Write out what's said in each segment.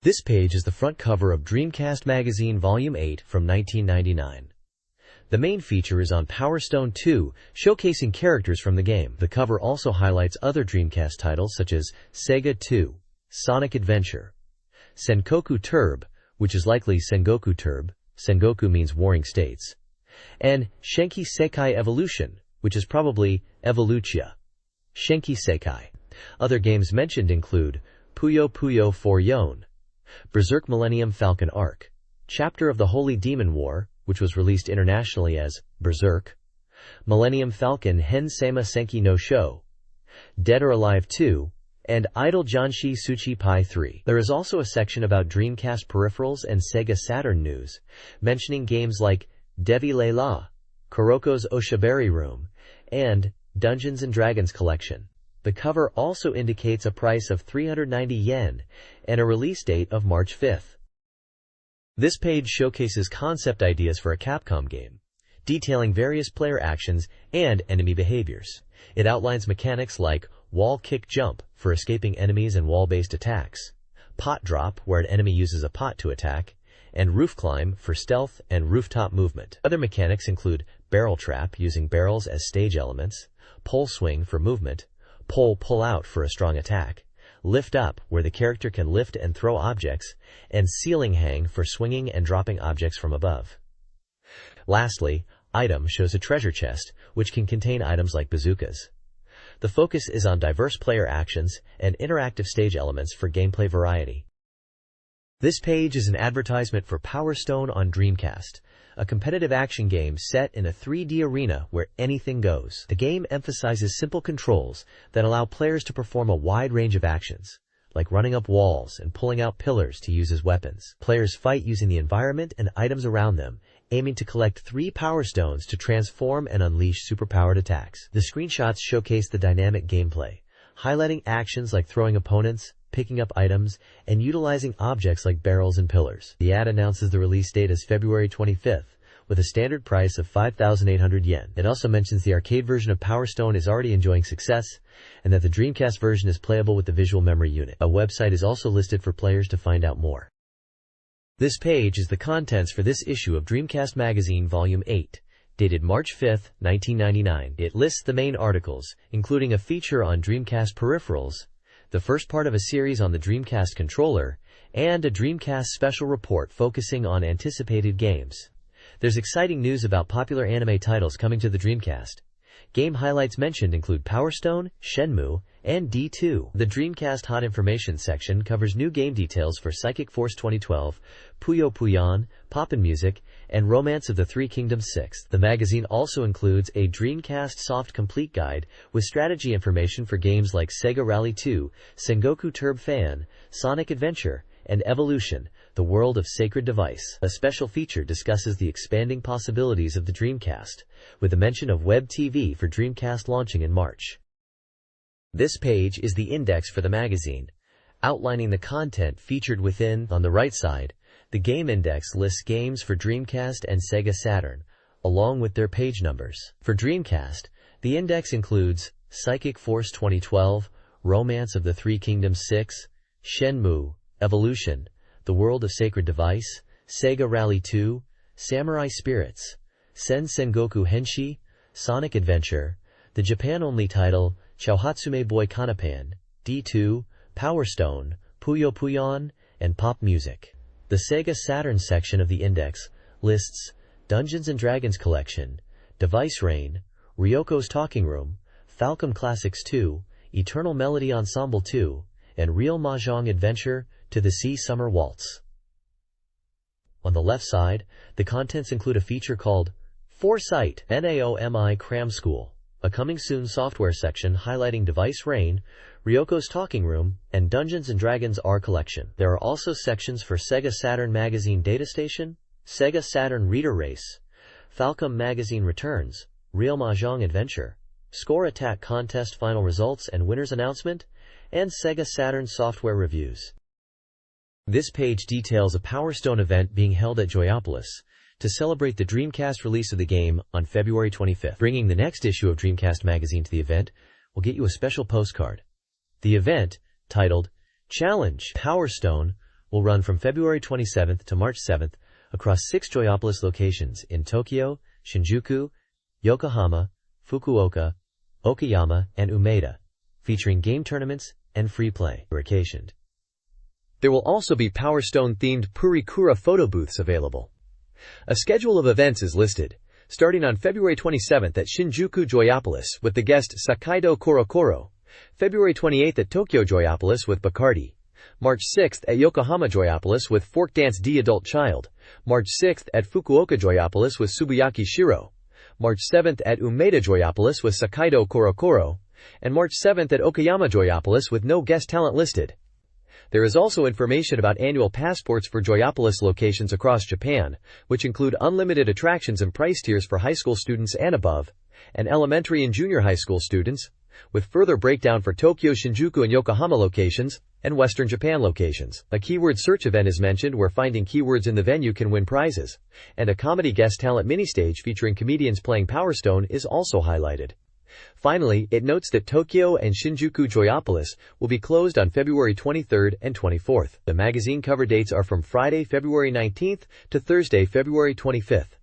This page is the front cover of Dreamcast Magazine Volume 8 from 1999. The main feature is on Power Stone 2, showcasing characters from the game. The cover also highlights other Dreamcast titles such as Sega 2, Sonic Adventure, Sengoku Turb, which is likely Sengoku Turb, Sengoku means warring states, and Shenki Sekai Evolution, which is probably Evolutia. Shenki Sekai. Other games mentioned include Puyo Puyo 4 Yon, Berserk Millennium Falcon Arc, Chapter of the Holy Demon War, which was released internationally as Berserk, Millennium Falcon Hen Sama Senki no Sho, Dead or Alive 2, and Idol Janshi Tsuchi Pai 3. There is also a section about Dreamcast peripherals and Sega Saturn news, mentioning games like Devi Leila, Kuroko's Oshaberi Room, and Dungeons & Dragons Collection. The cover also indicates a price of 390 yen and a release date of March 5th. This page showcases concept ideas for a Capcom game, detailing various player actions and enemy behaviors. It outlines mechanics like wall kick jump for escaping enemies and wall-based attacks, pot drop where an enemy uses a pot to attack, and roof climb for stealth and rooftop movement. Other mechanics include barrel trap using barrels as stage elements, pole swing for movement, pole pull out for a strong attack, lift up where the character can lift and throw objects, and ceiling hang for swinging and dropping objects from above. Lastly, item shows a treasure chest, which can contain items like bazookas. The focus is on diverse player actions and interactive stage elements for gameplay variety. This page is an advertisement for Power Stone on Dreamcast, a competitive action game set in a 3D arena where anything goes. The game emphasizes simple controls that allow players to perform a wide range of actions, like running up walls and pulling out pillars to use as weapons. Players fight using the environment and items around them, aiming to collect 3 Power Stones to transform and unleash superpowered attacks. The screenshots showcase the dynamic gameplay, highlighting actions like throwing opponents, picking up items, and utilizing objects like barrels and pillars. The ad announces the release date as February 25th, with a standard price of 5,800 yen. It also mentions the arcade version of Power Stone is already enjoying success, and that the Dreamcast version is playable with the visual memory unit. A website is also listed for players to find out more. This page is the contents for this issue of Dreamcast Magazine Volume 8, dated March 5th, 1999. It lists the main articles, including a feature on Dreamcast peripherals, the first part of a series on the Dreamcast controller, and a Dreamcast special report focusing on anticipated games. There's exciting news about popular anime titles coming to the Dreamcast. Game highlights mentioned include Power Stone, Shenmue, and D2. The Dreamcast Hot Information section covers new game details for Psychic Force 2012, Puyo Puyon, Poppin' Music, and Romance of the Three Kingdoms 6. The magazine also includes a Dreamcast Soft Complete Guide with strategy information for games like Sega Rally 2, Sengoku Turb Fan, Sonic Adventure, and Evolution, the World of Sacred Device. A special feature discusses the expanding possibilities of the Dreamcast, with a mention of Web TV for Dreamcast launching in March. This page is the index for the magazine, outlining the content featured within. On the right side, the game index lists games for Dreamcast and Sega Saturn, along with their page numbers. For Dreamcast, the index includes Psychic Force 2012, Romance of the Three Kingdoms 6, Shenmue, Evolution, The World of Sacred Device, Sega Rally 2, Samurai Spirits, Sengoku Henshi, Sonic Adventure, the Japan-only title Chouhatsume Boy Kanapan, D2, Power Stone, Puyo Puyon, and Pop Music. The Sega Saturn section of the index lists Dungeons & Dragons Collection, Device Rain, Ryoko's Talking Room, Falcom Classics 2, Eternal Melody Ensemble 2, and Real Mahjong Adventure to the Sea Summer Waltz. On the left side, the contents include a feature called Foresight Naomi Cram School, a coming soon software section highlighting Device Rain, Ryoko's Talking Room, and Dungeons & Dragons R Collection. There are also sections for Sega Saturn Magazine Data Station, Sega Saturn Reader Race, Falcom Magazine Returns, Real Mahjong Adventure, Score Attack Contest Final Results and Winners Announcement, and Sega Saturn Software Reviews. This page details a Power Stone event being held at Joyopolis to celebrate the Dreamcast release of the game on February 25th. Bringing the next issue of Dreamcast Magazine to the event will get you a special postcard. The event, titled Challenge Power Stone, will run from February 27th to March 7th across 6 Joyopolis locations in Tokyo, Shinjuku, Yokohama, Fukuoka, Okayama, and Umeda, featuring game tournaments and free play. There will also be Power Stone-themed Purikura photo booths available. A schedule of events is listed, starting on February 27th at Shinjuku Joyopolis with the guest Sakaido Korokoro, February 28th at Tokyo Joyopolis with Bacardi, March 6th at Yokohama Joyopolis with Fork Dance D Adult Child, March 6th at Fukuoka Joyopolis with Tsubuyaki Shiro, March 7th at Umeda Joyopolis with Sakaido Korokoro, and March 7th at Okayama Joyopolis with no guest talent listed. There is also information about annual passports for Joyopolis locations across Japan, which include unlimited attractions and price tiers for high school students and above, and elementary and junior high school students, with further breakdown for Tokyo, Shinjuku, and Yokohama locations, and Western Japan locations. A keyword search event is mentioned where finding keywords in the venue can win prizes, and a comedy guest talent mini-stage featuring comedians playing Power Stone is also highlighted. Finally, it notes that Tokyo and Shinjuku Joyopolis will be closed on February 23rd and 24th. The magazine cover dates are from Friday, February 19th to Thursday, February 25th.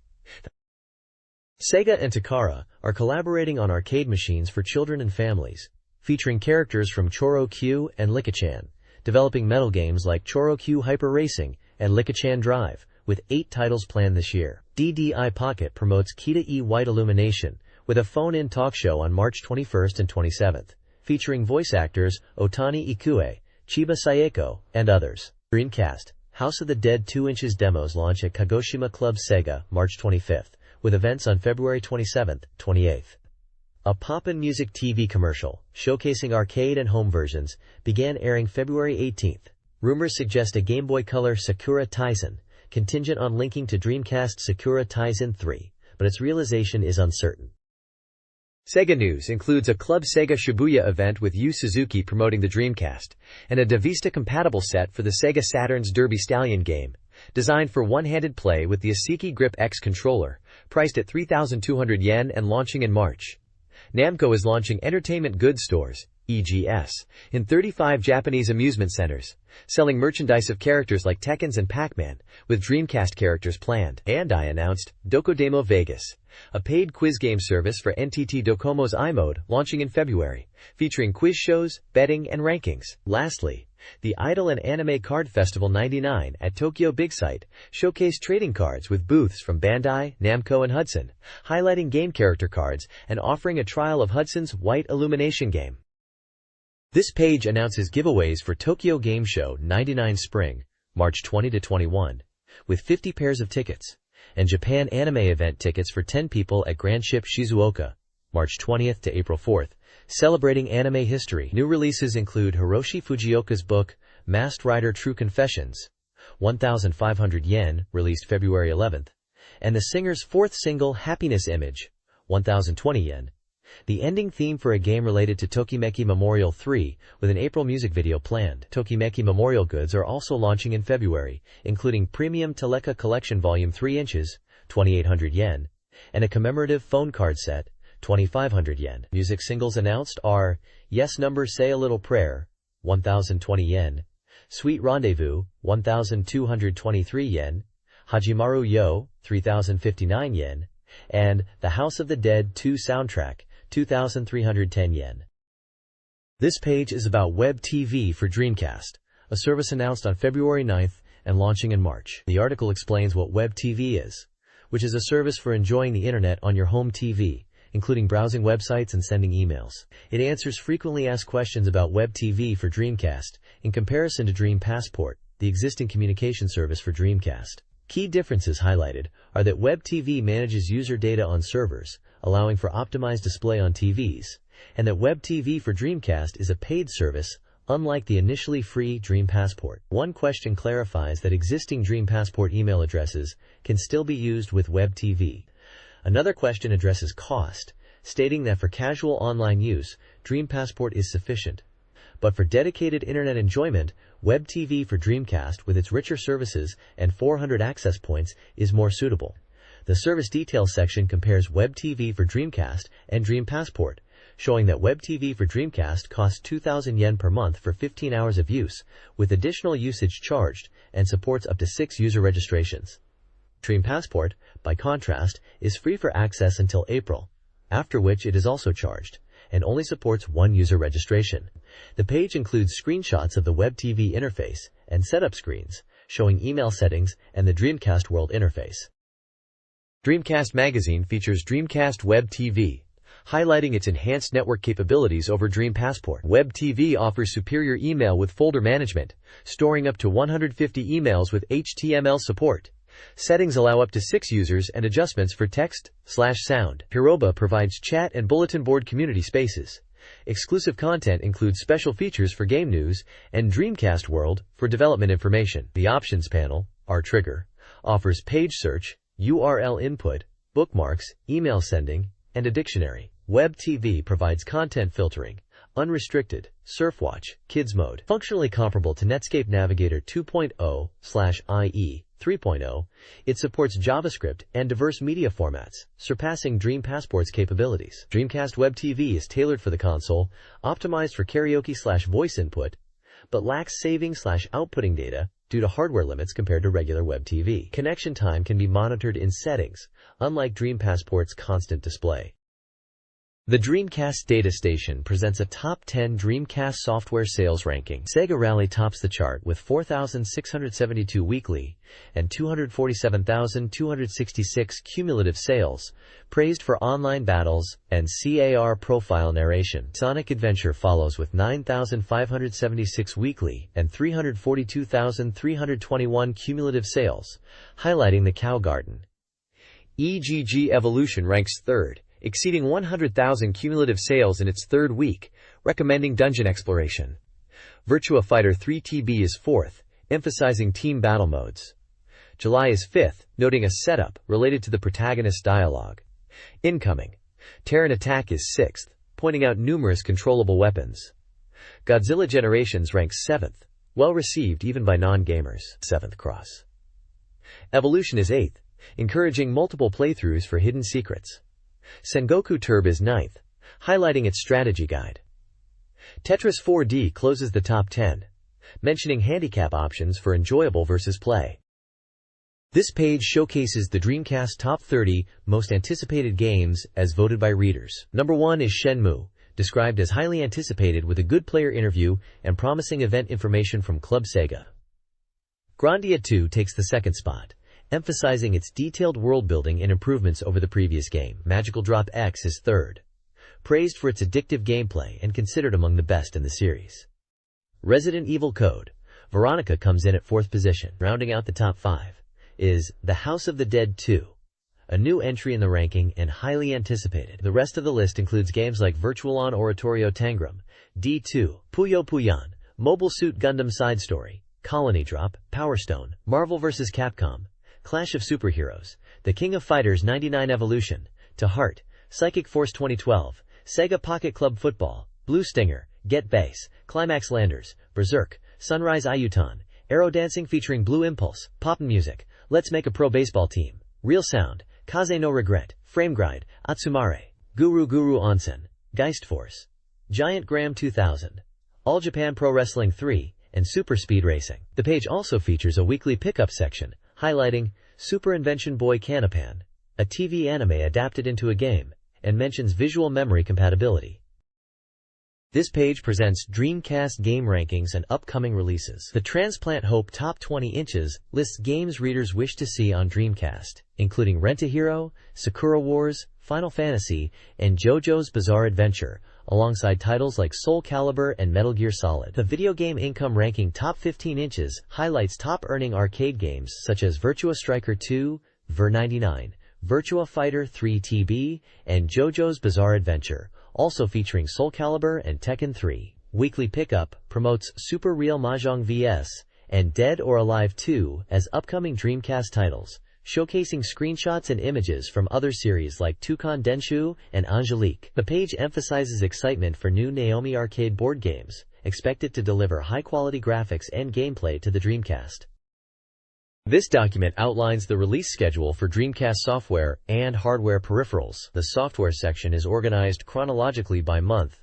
Sega and Takara are collaborating on arcade machines for children and families, featuring characters from Choro-Q and Licca-chan, developing metal games like Choro-Q Hyper Racing and Licca-chan Drive, with 8 titles planned this year. DDI Pocket promotes Kita-e White Illumination, with a phone-in talk show on March 21st and 27th, featuring voice actors Otani Ikue, Chiba Saeko, and others. Dreamcast House of the Dead 2 inches demos launch at Kagoshima Club Sega, March 25th, with events on February 27th, 28th. A Poppin' Music TV commercial, showcasing arcade and home versions, began airing February 18th. Rumors suggest a Game Boy Color Sakura Taisen, contingent on linking to Dreamcast Sakura Taisen 3, but its realization is uncertain. Sega News includes a Club Sega Shibuya event with Yu Suzuki promoting the Dreamcast, and a Davista-compatible set for the Sega Saturn's Derby Stallion game, designed for one-handed play with the Asiki Grip X controller, priced at 3,200 yen and launching in March. Namco is launching entertainment goods stores, EGS, in 35 Japanese amusement centers, selling merchandise of characters like Tekkens and Pac-Man, with Dreamcast characters planned. And I announced Dokodemo Vegas, a paid quiz game service for NTT Docomo's iMode, launching in February, featuring quiz shows, betting, and rankings. Lastly, the Idol and Anime Card Festival 99 at Tokyo Big Sight showcased trading cards with booths from Bandai, Namco, and Hudson, highlighting game character cards and offering a trial of Hudson's White Illumination game. This page announces giveaways for Tokyo Game Show 99 Spring, March 20 to 21, with 50 pairs of tickets, and Japan Anime Event tickets for 10 people at Grand Ship Shizuoka, March 20th to April 4th, celebrating anime history. New releases include Hiroshi Fujioka's book, Masked Rider True Confessions, 1,500 yen, released February 11th, and the singer's 4th single, Happiness Image, 1,020 yen. The ending theme for a game related to Tokimeki Memorial 3, with an April music video planned. Tokimeki Memorial goods are also launching in February, including Premium Teleka Collection Volume 3 inches, 2,800 yen, and a commemorative phone card set, 2,500 yen. Music singles announced are Yes Number Say a Little Prayer, 1,020 yen, Sweet Rendezvous, 1,223 yen, Hajimaru Yo, 3,059 yen, and The House of the Dead 2 soundtrack, 2,310 yen. This page is about Web TV for Dreamcast, a service announced on February 9th and launching in March. The article explains what Web TV is, which is a service for enjoying the internet on your home TV, including browsing websites and sending emails. It answers frequently asked questions about Web TV for Dreamcast in comparison to Dream Passport, the existing communication service for Dreamcast. Key differences highlighted are that Web TV manages user data on servers, allowing for optimized display on TVs, and that Web TV for Dreamcast is a paid service, unlike the initially free Dream Passport. One question clarifies that existing Dream Passport email addresses can still be used with Web TV. Another question addresses cost, stating that for casual online use, Dream Passport is sufficient. But for dedicated internet enjoyment, Web TV for Dreamcast with its richer services and 400 access points is more suitable. The service details section compares Web TV for Dreamcast and Dream Passport, showing that Web TV for Dreamcast costs 2,000 yen per month for 15 hours of use, with additional usage charged, and supports up to 6 user registrations. Dream Passport, by contrast, is free for access until April, after which it is also charged, and only supports 1 user registration. The page includes screenshots of the Web TV interface and setup screens, showing email settings and the Dreamcast World interface. Dreamcast Magazine features Dreamcast Web TV, highlighting its enhanced network capabilities over Dream Passport. Web TV offers superior email with folder management, storing up to 150 emails with HTML support. Settings allow up to 6 users and adjustments for text/sound. Hiroba provides chat and bulletin board community spaces. Exclusive content includes special features for game news and Dreamcast World for development information. The options panel, R-Trigger, offers page search, URL input, bookmarks, email sending, and a dictionary. Web TV provides content filtering, unrestricted, Surfwatch, Kids Mode. Functionally comparable to Netscape Navigator 2.0/IE 3.0, it supports JavaScript and diverse media formats, surpassing Dream Passport's capabilities. Dreamcast Web TV is tailored for the console, optimized for karaoke/voice input, but lacks saving/outputting data due to hardware limits compared to regular Web TV. Connection time can be monitored in settings, unlike Dream Passport's constant display. The Dreamcast Data Station presents a top 10 Dreamcast software sales ranking. Sega Rally tops the chart with 4,672 weekly and 247,266 cumulative sales, praised for online battles and CAR profile narration. Sonic Adventure follows with 9,576 weekly and 342,321 cumulative sales, highlighting the Cow Garden. EGG Evolution ranks third, exceeding 100,000 cumulative sales in its third week, recommending dungeon exploration. Virtua Fighter 3 TB is fourth, emphasizing team battle modes. July is fifth, noting a setup related to the protagonist's dialogue. Incoming. Terran Attack is sixth, pointing out numerous controllable weapons. Godzilla Generations ranks seventh, well received even by non-gamers. 7th Cross. Evolution is eighth, encouraging multiple playthroughs for hidden secrets. Sengoku Turb is 9th, highlighting its strategy guide. Tetris 4D closes the top 10, mentioning handicap options for enjoyable versus play. This page showcases the Dreamcast Top 30 Most Anticipated Games as voted by readers. Number 1 is Shenmue, described as highly anticipated with a good player interview and promising event information from Club Sega. Grandia 2 takes the second spot, emphasizing its detailed world-building and improvements over the previous game. Magical Drop X is third, praised for its addictive gameplay and considered among the best in the series. Resident Evil Code Veronica comes in at fourth position. Rounding out the top 5 is The House of the Dead 2, a new entry in the ranking and highly anticipated. The rest of the list includes games like Virtualon Oratorio Tangram, D2, Puyo Puyon, Mobile Suit Gundam Side Story, Colony Drop, Power Stone, Marvel vs. Capcom, Clash of Superheroes, The King of Fighters 99 Evolution, To Heart, Psychic Force 2012, Sega Pocket Club Football, Blue Stinger, Get Bass, Climax Landers, Berserk, Sunrise Ayutan, Aero Dancing featuring Blue Impulse, Poppin' Music, Let's Make a Pro Baseball Team, Real Sound, Kaze no Regret, Frame Grind, Atsumare, Guru Guru Onsen, Geist Force, Giant Graham 2000, All Japan Pro Wrestling 3, and Super Speed Racing. The page also features a weekly pickup section, highlighting Super Invention Boy Canapan, a TV anime adapted into a game, and mentions visual memory compatibility. This page presents Dreamcast game rankings and upcoming releases. The Transplant Hope Top 20 Inches lists games readers wish to see on Dreamcast, including Rent-A-Hero, Sakura Wars, Final Fantasy, and JoJo's Bizarre Adventure, alongside titles like Soul Calibur and Metal Gear Solid. The Video Game Income Ranking Top 15 Inches highlights top-earning arcade games such as Virtua Striker 2, Ver 99, Virtua Fighter 3 TB, and JoJo's Bizarre Adventure, also featuring Soul Calibur and Tekken 3. Weekly Pickup promotes Super Real Mahjong vs. and Dead or Alive 2 as upcoming Dreamcast titles, showcasing screenshots and images from other series like Toucan Denshu and Angelique. The page emphasizes excitement for new Naomi arcade board games, expected to deliver high-quality graphics and gameplay to the Dreamcast. This document outlines the release schedule for Dreamcast software and hardware peripherals. The software section is organized chronologically by month,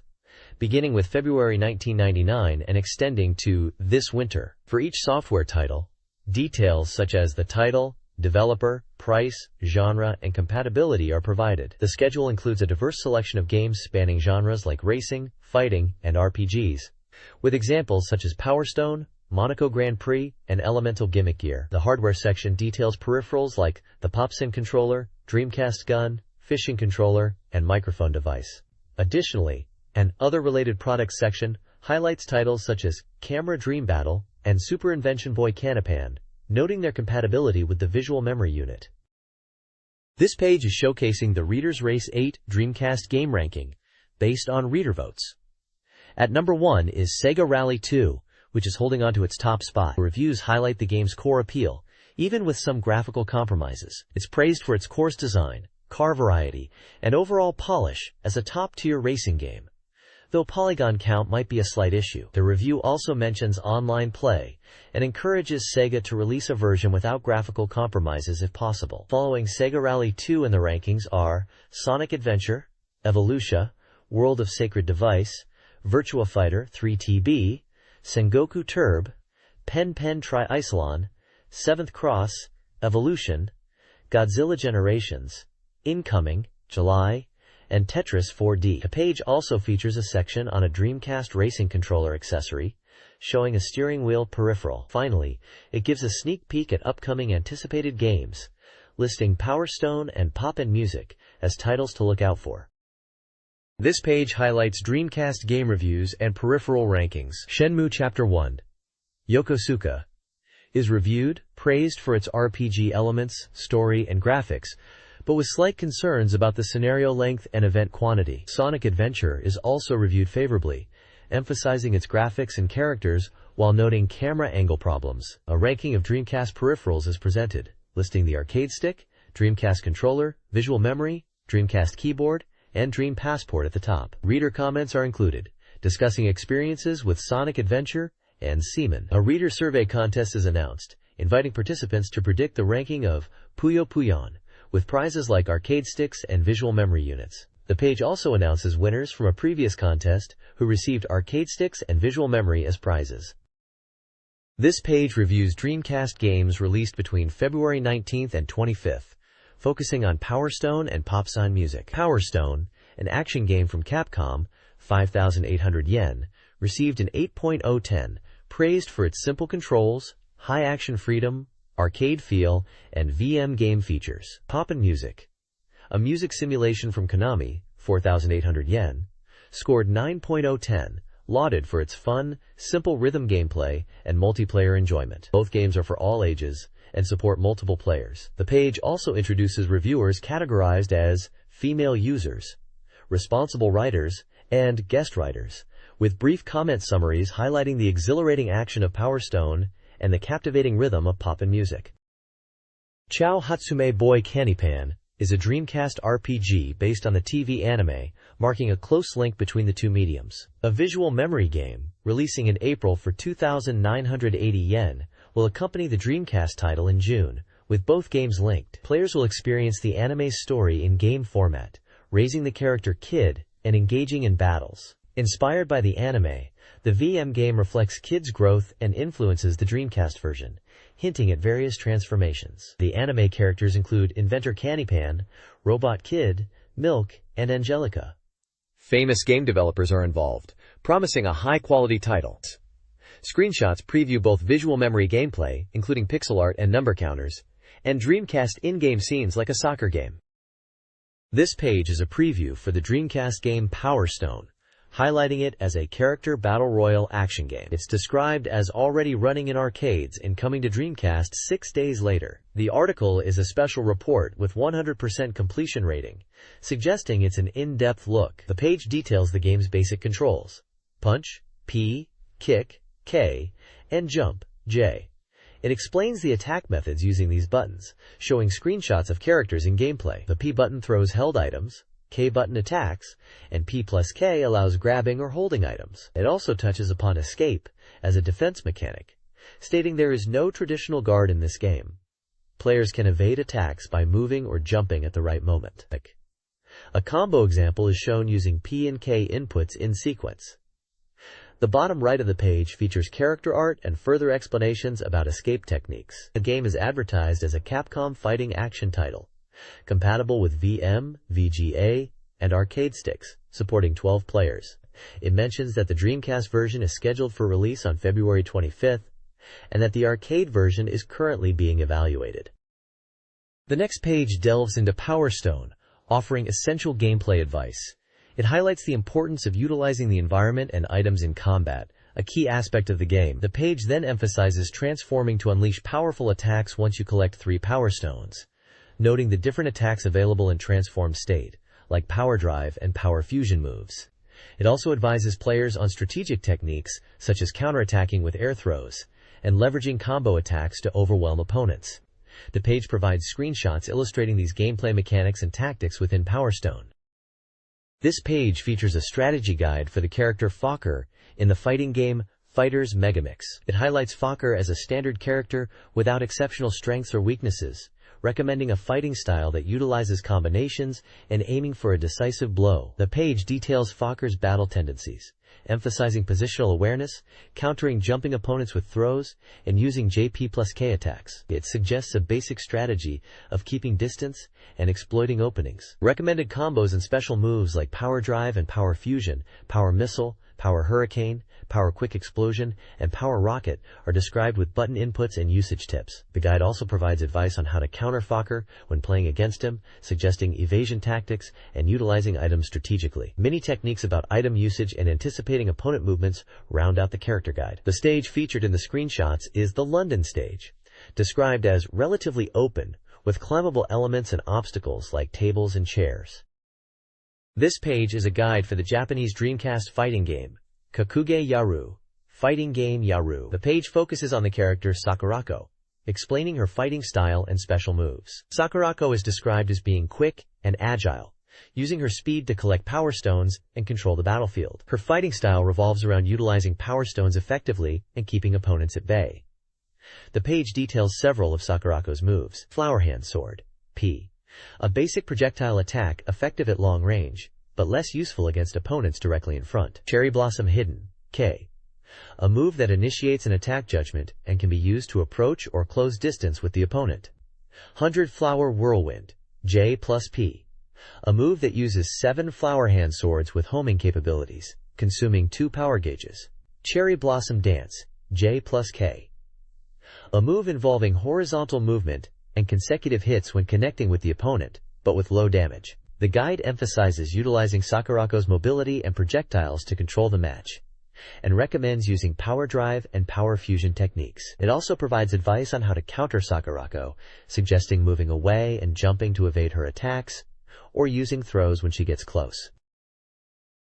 beginning with February 1999 and extending to this winter. For each software title, details such as the title, developer, price, genre, and compatibility are provided. The schedule includes a diverse selection of games spanning genres like racing, fighting, and RPGs, with examples such as Power Stone, Monaco Grand Prix, and Elemental Gimmick Gear. The hardware section details peripherals like the PopSyn controller, Dreamcast gun, fishing controller, and microphone device. Additionally, an other related products section highlights titles such as Camera Dream Battle and Super Invention Boy Canapan, noting their compatibility with the visual memory unit. This page is showcasing the Reader's Race 8 Dreamcast game ranking, based on reader votes. At number 1 is Sega Rally 2, which is holding on to its top spot. Reviews highlight the game's core appeal, even with some graphical compromises. It's praised for its course design, car variety, and overall polish as a top-tier racing game, though polygon count might be a slight issue. The review also mentions online play and encourages Sega to release a version without graphical compromises if possible. Following Sega Rally 2 in the rankings are Sonic Adventure, Evolution, World of Sacred Device, Virtua Fighter 3TB, Sengoku Turb, Pen Pen Tri-Isolon, Seventh Cross, Evolution, Godzilla Generations, Incoming, July, and Tetris 4D. The page also features a section on a Dreamcast racing controller accessory, showing a steering wheel peripheral. Finally, it gives a sneak peek at upcoming anticipated games, listing Power Stone and Pop-In Music as titles to look out for. This page highlights Dreamcast game reviews and peripheral rankings. Shenmue Chapter 1, Yokosuka, is reviewed, praised for its RPG elements, story, and graphics, but with slight concerns about the scenario length and event quantity. Sonic Adventure is also reviewed favorably, emphasizing its graphics and characters while noting camera angle problems. A ranking of Dreamcast peripherals is presented, listing the arcade stick, Dreamcast controller, visual memory, Dreamcast keyboard, and Dream Passport at the top. Reader comments are included, discussing experiences with Sonic Adventure and Seaman. A reader survey contest is announced, inviting participants to predict the ranking of Puyo Puyon, with prizes like arcade sticks and visual memory units. The page also announces winners from a previous contest who received arcade sticks and visual memory as prizes. This page reviews Dreamcast games released between February 19th and 25th, focusing on Power Stone and PopSyn Music. Power Stone, an action game from Capcom, 5,800 yen, received an 8.010, praised for its simple controls, high action freedom, arcade feel, and VM game features. Pop-In Music, a music simulation from Konami, 4,800 yen, scored 9.010, lauded for its fun, simple rhythm gameplay and multiplayer enjoyment. Both games are for all ages and support multiple players. The page also introduces reviewers categorized as female users, responsible writers, and guest writers, with brief comment summaries highlighting the exhilarating action of Power Stone and the captivating rhythm of Pop-In Music. Chao Hatsume Boy Canipan is a Dreamcast RPG based on the TV anime, marking a close link between the two mediums. A visual memory game, releasing in April for 2,980 yen, will accompany the Dreamcast title in June, with both games linked. Players will experience the anime's story in game format, raising the character Kid and engaging in battles. Inspired by the anime, the VM game reflects Kid's growth and influences the Dreamcast version, hinting at various transformations. The anime characters include Inventor Canipan, Robot Kid, Milk, and Angelica. Famous game developers are involved, promising a high-quality title. Screenshots preview both visual memory gameplay, including pixel art and number counters, and Dreamcast in-game scenes like a soccer game. This page is a preview for the Dreamcast game Power Stone, highlighting it as a character battle royale action game. It's described as already running in arcades and coming to Dreamcast 6 days later. The article is a special report with 100% completion rating, suggesting it's an in-depth look. The page details the game's basic controls: punch, P, kick, K, and jump, J. It explains the attack methods using these buttons, showing screenshots of characters in gameplay. The P button throws held items, K button attacks, and P plus K allows grabbing or holding items. It also touches upon escape as a defense mechanic, stating there is no traditional guard in this game. Players can evade attacks by moving or jumping at the right moment. A combo example is shown using P and K inputs in sequence. The bottom right of the page features character art and further explanations about escape techniques. The game is advertised as a Capcom fighting action title, compatible with VM, VGA, and arcade sticks, supporting 12 players. It mentions that the Dreamcast version is scheduled for release on February 25th, and that the arcade version is currently being evaluated. The next page delves into Power Stone, offering essential gameplay advice. It highlights the importance of utilizing the environment and items in combat, a key aspect of the game. The page then emphasizes transforming to unleash powerful attacks once you collect 3 Power Stones, noting the different attacks available in transformed state, like Power Drive and Power Fusion moves. It also advises players on strategic techniques, such as counterattacking with air throws, and leveraging combo attacks to overwhelm opponents. The page provides screenshots illustrating these gameplay mechanics and tactics within Power Stone. This page features a strategy guide for the character Fokker in the fighting game Fighters Megamix. It highlights Fokker as a standard character without exceptional strengths or weaknesses, recommending a fighting style that utilizes combinations and aiming for a decisive blow. The page details Fokker's battle tendencies, emphasizing positional awareness, countering jumping opponents with throws, and using JP+K attacks. It suggests a basic strategy of keeping distance and exploiting openings. Recommended combos and special moves like Power Drive and Power Fusion, Power Missile, Power Hurricane, Power Quick Explosion, and Power Rocket are described with button inputs and usage tips. The guide also provides advice on how to counter Fokker when playing against him, suggesting evasion tactics and utilizing items strategically. Mini techniques about item usage and anticipating opponent movements round out the character guide. The stage featured in the screenshots is the London stage, described as relatively open, with climbable elements and obstacles like tables and chairs. This page is a guide for the Japanese Dreamcast fighting game, Kakuge Yaru, fighting game Yaru. The page focuses on the character Sakurako, explaining her fighting style and special moves. Sakurako is described as being quick and agile, using her speed to collect Power Stones and control the battlefield. Her fighting style revolves around utilizing Power Stones effectively and keeping opponents at bay. The page details several of Sakurako's moves. Flower Hand Sword, P. A basic projectile attack effective at long range, but less useful against opponents directly in front. Cherry Blossom Hidden, K. A move that initiates an attack judgment and can be used to approach or close distance with the opponent. 100 Flower Whirlwind, J+P. A move that uses 7 Flower Hand Swords with homing capabilities, consuming 2 power gauges. Cherry Blossom Dance, J+K. A move involving horizontal movement and consecutive hits when connecting with the opponent, but with low damage. The guide emphasizes utilizing Sakurako's mobility and projectiles to control the match, and recommends using Power Drive and Power Fusion techniques. It also provides advice on how to counter Sakurako, suggesting moving away and jumping to evade her attacks, or using throws when she gets close.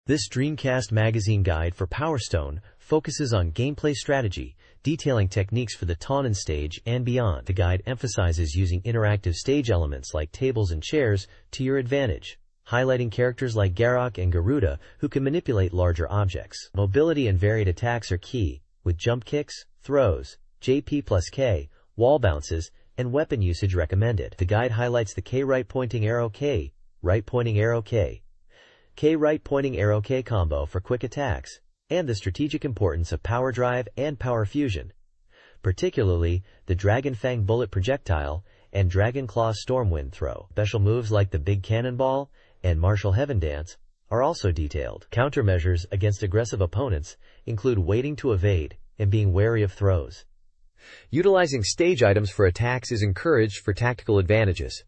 This Dreamcast Magazine guide for Power Stone focuses on gameplay strategy, detailing techniques for the Tonnen stage and beyond. The guide emphasizes using interactive stage elements like tables and chairs to your advantage, highlighting characters like Garok and Garuda who can manipulate larger objects. Mobility and varied attacks are key, with jump kicks, throws, JP+K, wall bounces, and weapon usage recommended. The guide highlights the K right pointing arrow K, right pointing arrow K, K right pointing arrow K combo for quick attacks, and the strategic importance of Power Drive and Power Fusion, particularly the Dragon Fang Bullet Projectile and Dragon Claw Stormwind Throw. Special moves like the Big Cannonball and Martial Heaven Dance are also detailed. Countermeasures against aggressive opponents include waiting to evade and being wary of throws. Utilizing stage items for attacks is encouraged for tactical advantages.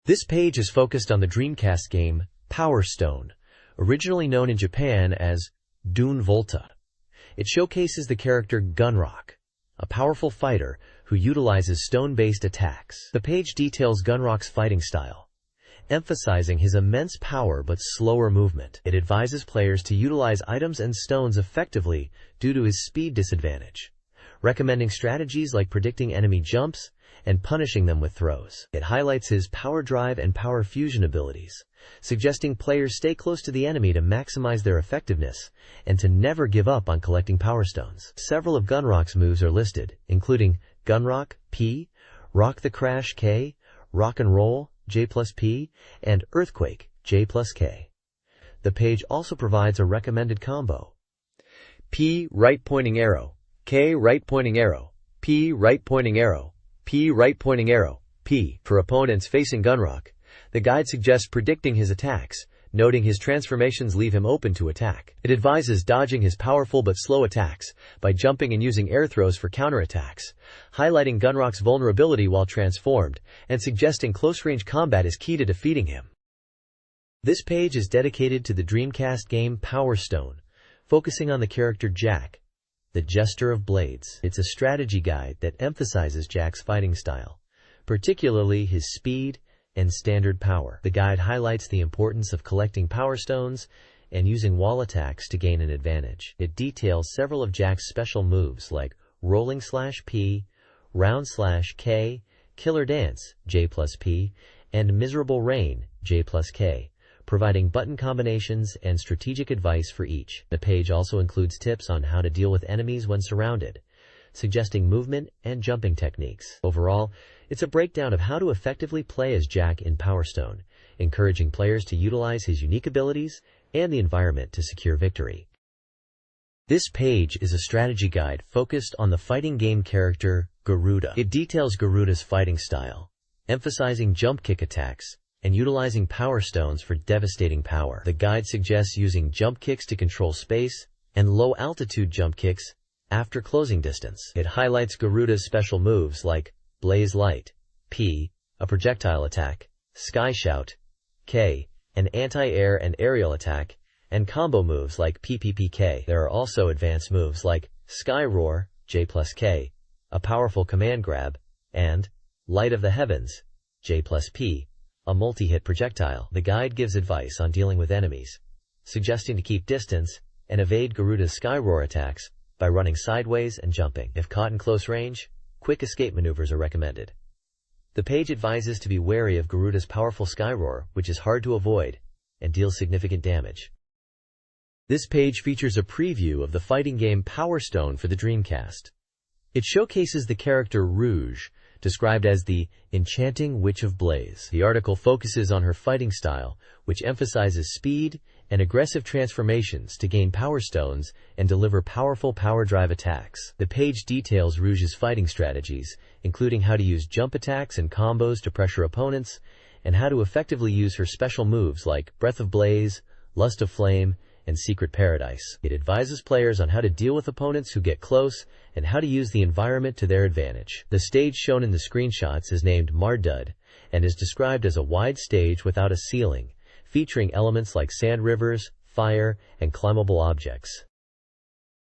This page is focused on the Dreamcast game Power Stone, originally known in Japan as Dune Volta. It showcases the character Gunrock, a powerful fighter who utilizes stone-based attacks. The page details Gunrock's fighting style, emphasizing his immense power but slower movement. It advises players to utilize items and stones effectively due to his speed disadvantage, recommending strategies like predicting enemy jumps and punishing them with throws. It highlights his power drive and power fusion abilities, suggesting players stay close to the enemy to maximize their effectiveness and to never give up on collecting power stones. Several of Gunrock's moves are listed, including Gunrock P, Rock the Crash K, Rock and Roll J plus P, and Earthquake J plus K. The page also provides a recommended combo: P right pointing arrow, K right pointing arrow, P right pointing arrow, P right pointing arrow, P. For opponents facing Gunrock, the guide suggests predicting his attacks, noting his transformations leave him open to attack. It advises dodging his powerful but slow attacks by jumping and using air throws for counterattacks, highlighting Gunrock's vulnerability while transformed, and suggesting close-range combat is key to defeating him. This page is dedicated to the Dreamcast game Power Stone, focusing on the character Jack, the Jester of Blades. It's a strategy guide that emphasizes Jack's fighting style, particularly his speed and standard power. The guide highlights the importance of collecting power stones and using wall attacks to gain an advantage. It details several of Jack's special moves like Rolling Slash P, Round Slash K, Killer Dance J plus P, and Miserable Rain J plus K, providing button combinations and strategic advice for each. The page also includes tips on how to deal with enemies when surrounded, suggesting movement and jumping techniques. Overall, it's a breakdown of how to effectively play as Jack in Power Stone, encouraging players to utilize his unique abilities and the environment to secure victory. This page is a strategy guide focused on the fighting game character Garuda. It details Garuda's fighting style, emphasizing jump kick attacks and utilizing power stones for devastating power. The guide suggests using jump kicks to control space and low-altitude jump kicks after closing distance. It highlights Garuda's special moves like Blaze Light, P, a projectile attack, Sky Shout, K, an anti-air and aerial attack, and combo moves like PPPK. There are also advanced moves like Sky Roar, J plus K, a powerful command grab, and Light of the Heavens, J plus P, a multi-hit projectile. The guide gives advice on dealing with enemies, suggesting to keep distance and evade Garuda's Sky Roar attacks by running sideways and jumping. If caught in close range, quick escape maneuvers are recommended. The page advises to be wary of Garuda's powerful Sky Roar, which is hard to avoid and deals significant damage. This page features a preview of the fighting game Power Stone for the Dreamcast. It showcases the character Rouge, described as the enchanting Witch of Blaze. The article focuses on her fighting style, which emphasizes speed and aggressive transformations to gain power stones and deliver powerful power drive attacks. The page details Rouge's fighting strategies, including how to use jump attacks and combos to pressure opponents, and how to effectively use her special moves like Breath of Blaze, Lust of Flame, and Secret Paradise. It advises players on how to deal with opponents who get close and how to use the environment to their advantage. The stage shown in the screenshots is named Mardud and is described as a wide stage without a ceiling, featuring elements like sand rivers, fire, and climbable objects.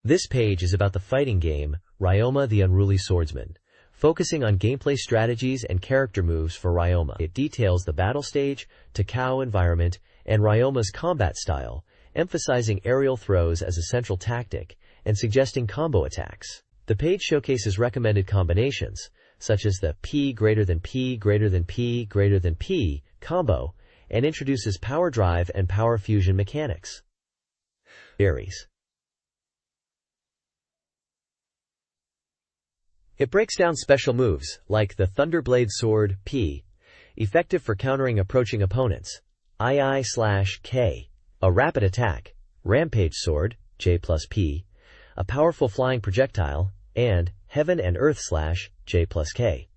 This page is about the fighting game Ryoma the Unruly Swordsman, focusing on gameplay strategies and character moves for Ryoma. It details the battle stage, Takao environment, and Ryoma's combat style, emphasizing aerial throws as a central tactic and suggesting combo attacks. The page showcases recommended combinations, such as the P greater than P greater than P greater than P combo, and introduces power drive and power fusion mechanics. Varies. It breaks down special moves, like the Thunderblade Sword, P, effective for countering approaching opponents, II/K, a rapid attack, Rampage Sword, J plus P, a powerful flying projectile, and Heaven and Earth /J plus K,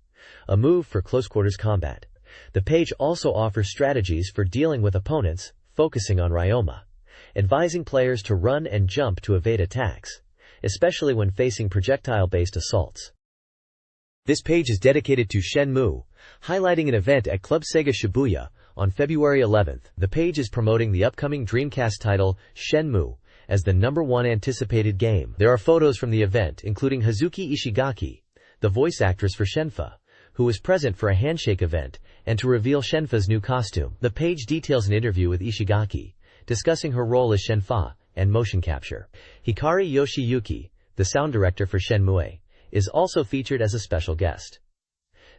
a move for close-quarters combat. The page also offers strategies for dealing with opponents, focusing on Ryoma, advising players to run and jump to evade attacks, especially when facing projectile-based assaults. This page is dedicated to Shenmue, highlighting an event at Club Sega Shibuya on February 11th. The page is promoting the upcoming Dreamcast title Shenmue as the #1 anticipated game. There are photos from the event, including Hazuki Ishigaki, the voice actress for Shenfa, who was present for a handshake event and to reveal Shenfa's new costume. The page details an interview with Ishigaki, discussing her role as Shenfa and motion capture. Hikari Yoshiyuki, the sound director for Shenmue, is also featured as a special guest.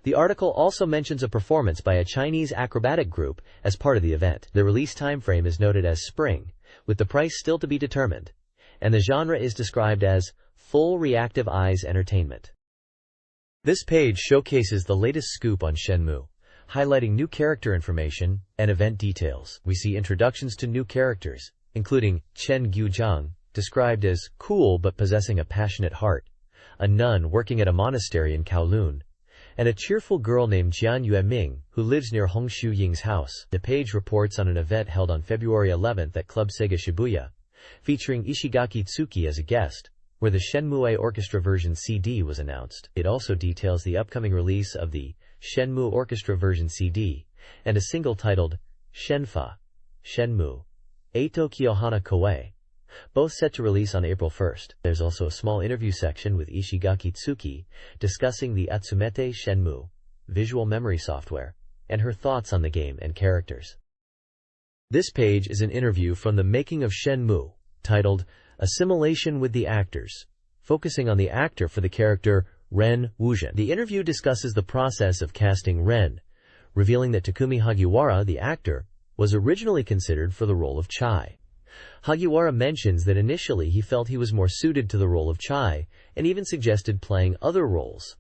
The article also mentions a performance by a Chinese acrobatic group as part of the event. The release timeframe is noted as spring, with the price still to be determined, and the genre is described as full reactive eyes entertainment. This page showcases the latest scoop on Shenmue, highlighting new character information and event details. We see introductions to new characters, including Chen Gujiang, described as cool but possessing a passionate heart, a nun working at a monastery in Kowloon, and a cheerful girl named Jian Yueming, who lives near Hongshu Ying's house. The page reports on an event held on February 11th at Club Sega Shibuya, featuring Ishigaki Tsuki as a guest, where the Shenmue Orchestra version CD was announced. It also details the upcoming release of the Shenmue Orchestra version CD, and a single titled Shenfa, Shenmue, Eito Kiyohana Koei, both set to release on April 1st. There's also a small interview section with Ishigaki Tsuki discussing the Atsumete Shenmue visual memory software and her thoughts on the game and characters. This page is an interview from the making of Shenmue, titled Assimilation with the Actors, focusing on the actor for the character Ren Wuzhen. The interview discusses the process of casting Ren, revealing that Takumi Hagiwara, the actor, was originally considered for the role of Chai. Hagiwara mentions that initially he felt he was more suited to the role of Chai, and even suggested playing other roles.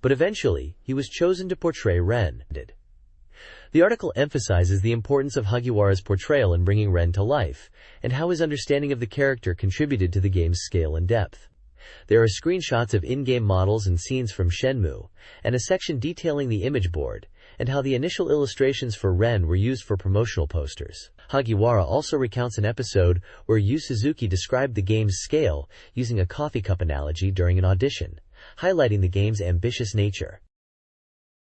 But eventually, he was chosen to portray Ren. The article emphasizes the importance of Hagiwara's portrayal in bringing Ren to life, and how his understanding of the character contributed to the game's scale and depth. There are screenshots of in-game models and scenes from Shenmue, and a section detailing the image board, and how the initial illustrations for Ren were used for promotional posters. Hagiwara also recounts an episode where Yu Suzuki described the game's scale using a coffee cup analogy during an audition, highlighting the game's ambitious nature.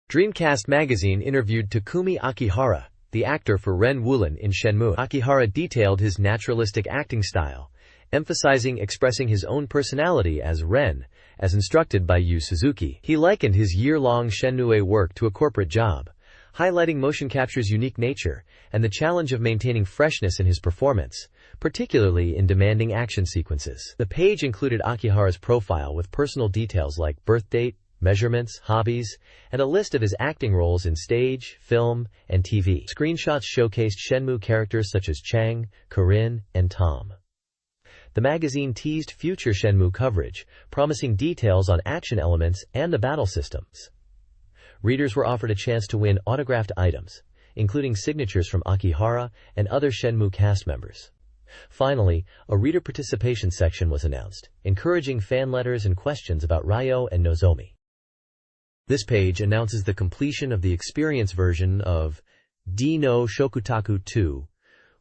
Dreamcast Magazine interviewed Takumi Akihara, the actor for Ren Wulin in Shenmue. Akihara detailed his naturalistic acting style, emphasizing expressing his own personality as Ren, as instructed by Yu Suzuki. He likened his year-long Shenmue work to a corporate job, highlighting motion capture's unique nature and the challenge of maintaining freshness in his performance, particularly in demanding action sequences. The page included Akihara's profile with personal details like birth date, measurements, hobbies, and a list of his acting roles in stage, film, and TV. Screenshots showcased Shenmue characters such as Chang, Corinne, and Tom. The magazine teased future Shenmue coverage, promising details on action elements and the battle systems. Readers were offered a chance to win autographed items, including signatures from Akihara and other Shenmue cast members. Finally, a reader participation section was announced, encouraging fan letters and questions about Ryo and Nozomi. This page announces the completion of the experience version of D no Shokutaku 2,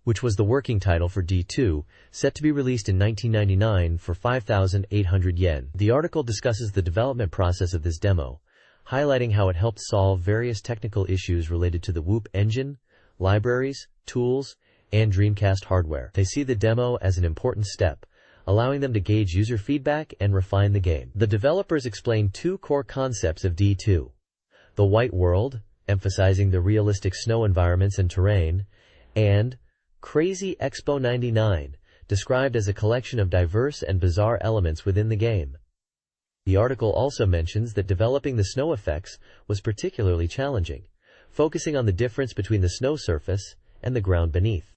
which was the working title for D2, set to be released in 1999 for 5,800 yen. The article discusses the development process of this demo, highlighting how it helped solve various technical issues related to the Whoop engine, libraries, tools, and Dreamcast hardware. They see the demo as an important step, allowing them to gauge user feedback and refine the game. The developers explained two core concepts of D2. The White World, emphasizing the realistic snow environments and terrain, and Crazy Expo 99, described as a collection of diverse and bizarre elements within the game. The article also mentions that developing the snow effects was particularly challenging, focusing on the difference between the snow surface and the ground beneath.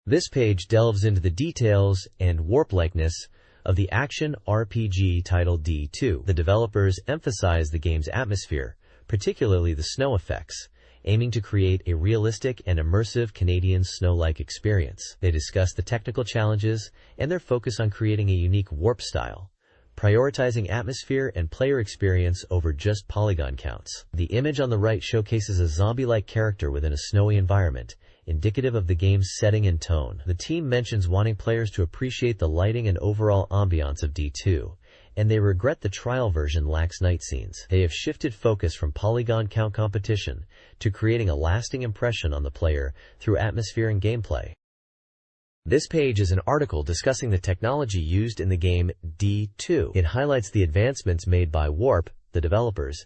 This page delves into the details and warp-likeness of the action RPG titled D2. The developers emphasize the game's atmosphere, particularly the snow effects, aiming to create a realistic and immersive Canadian snow-like experience. They discuss the technical challenges and their focus on creating a unique warp style, prioritizing atmosphere and player experience over just polygon counts. The image on the right showcases a zombie-like character within a snowy environment, indicative of the game's setting and tone. The team mentions wanting players to appreciate the lighting and overall ambiance of D2, and they regret the trial version lacks night scenes. They have shifted focus from polygon count competition to creating a lasting impression on the player through atmosphere and gameplay. This page is an article discussing the technology used in the game D2. It highlights the advancements made by Warp, the developers,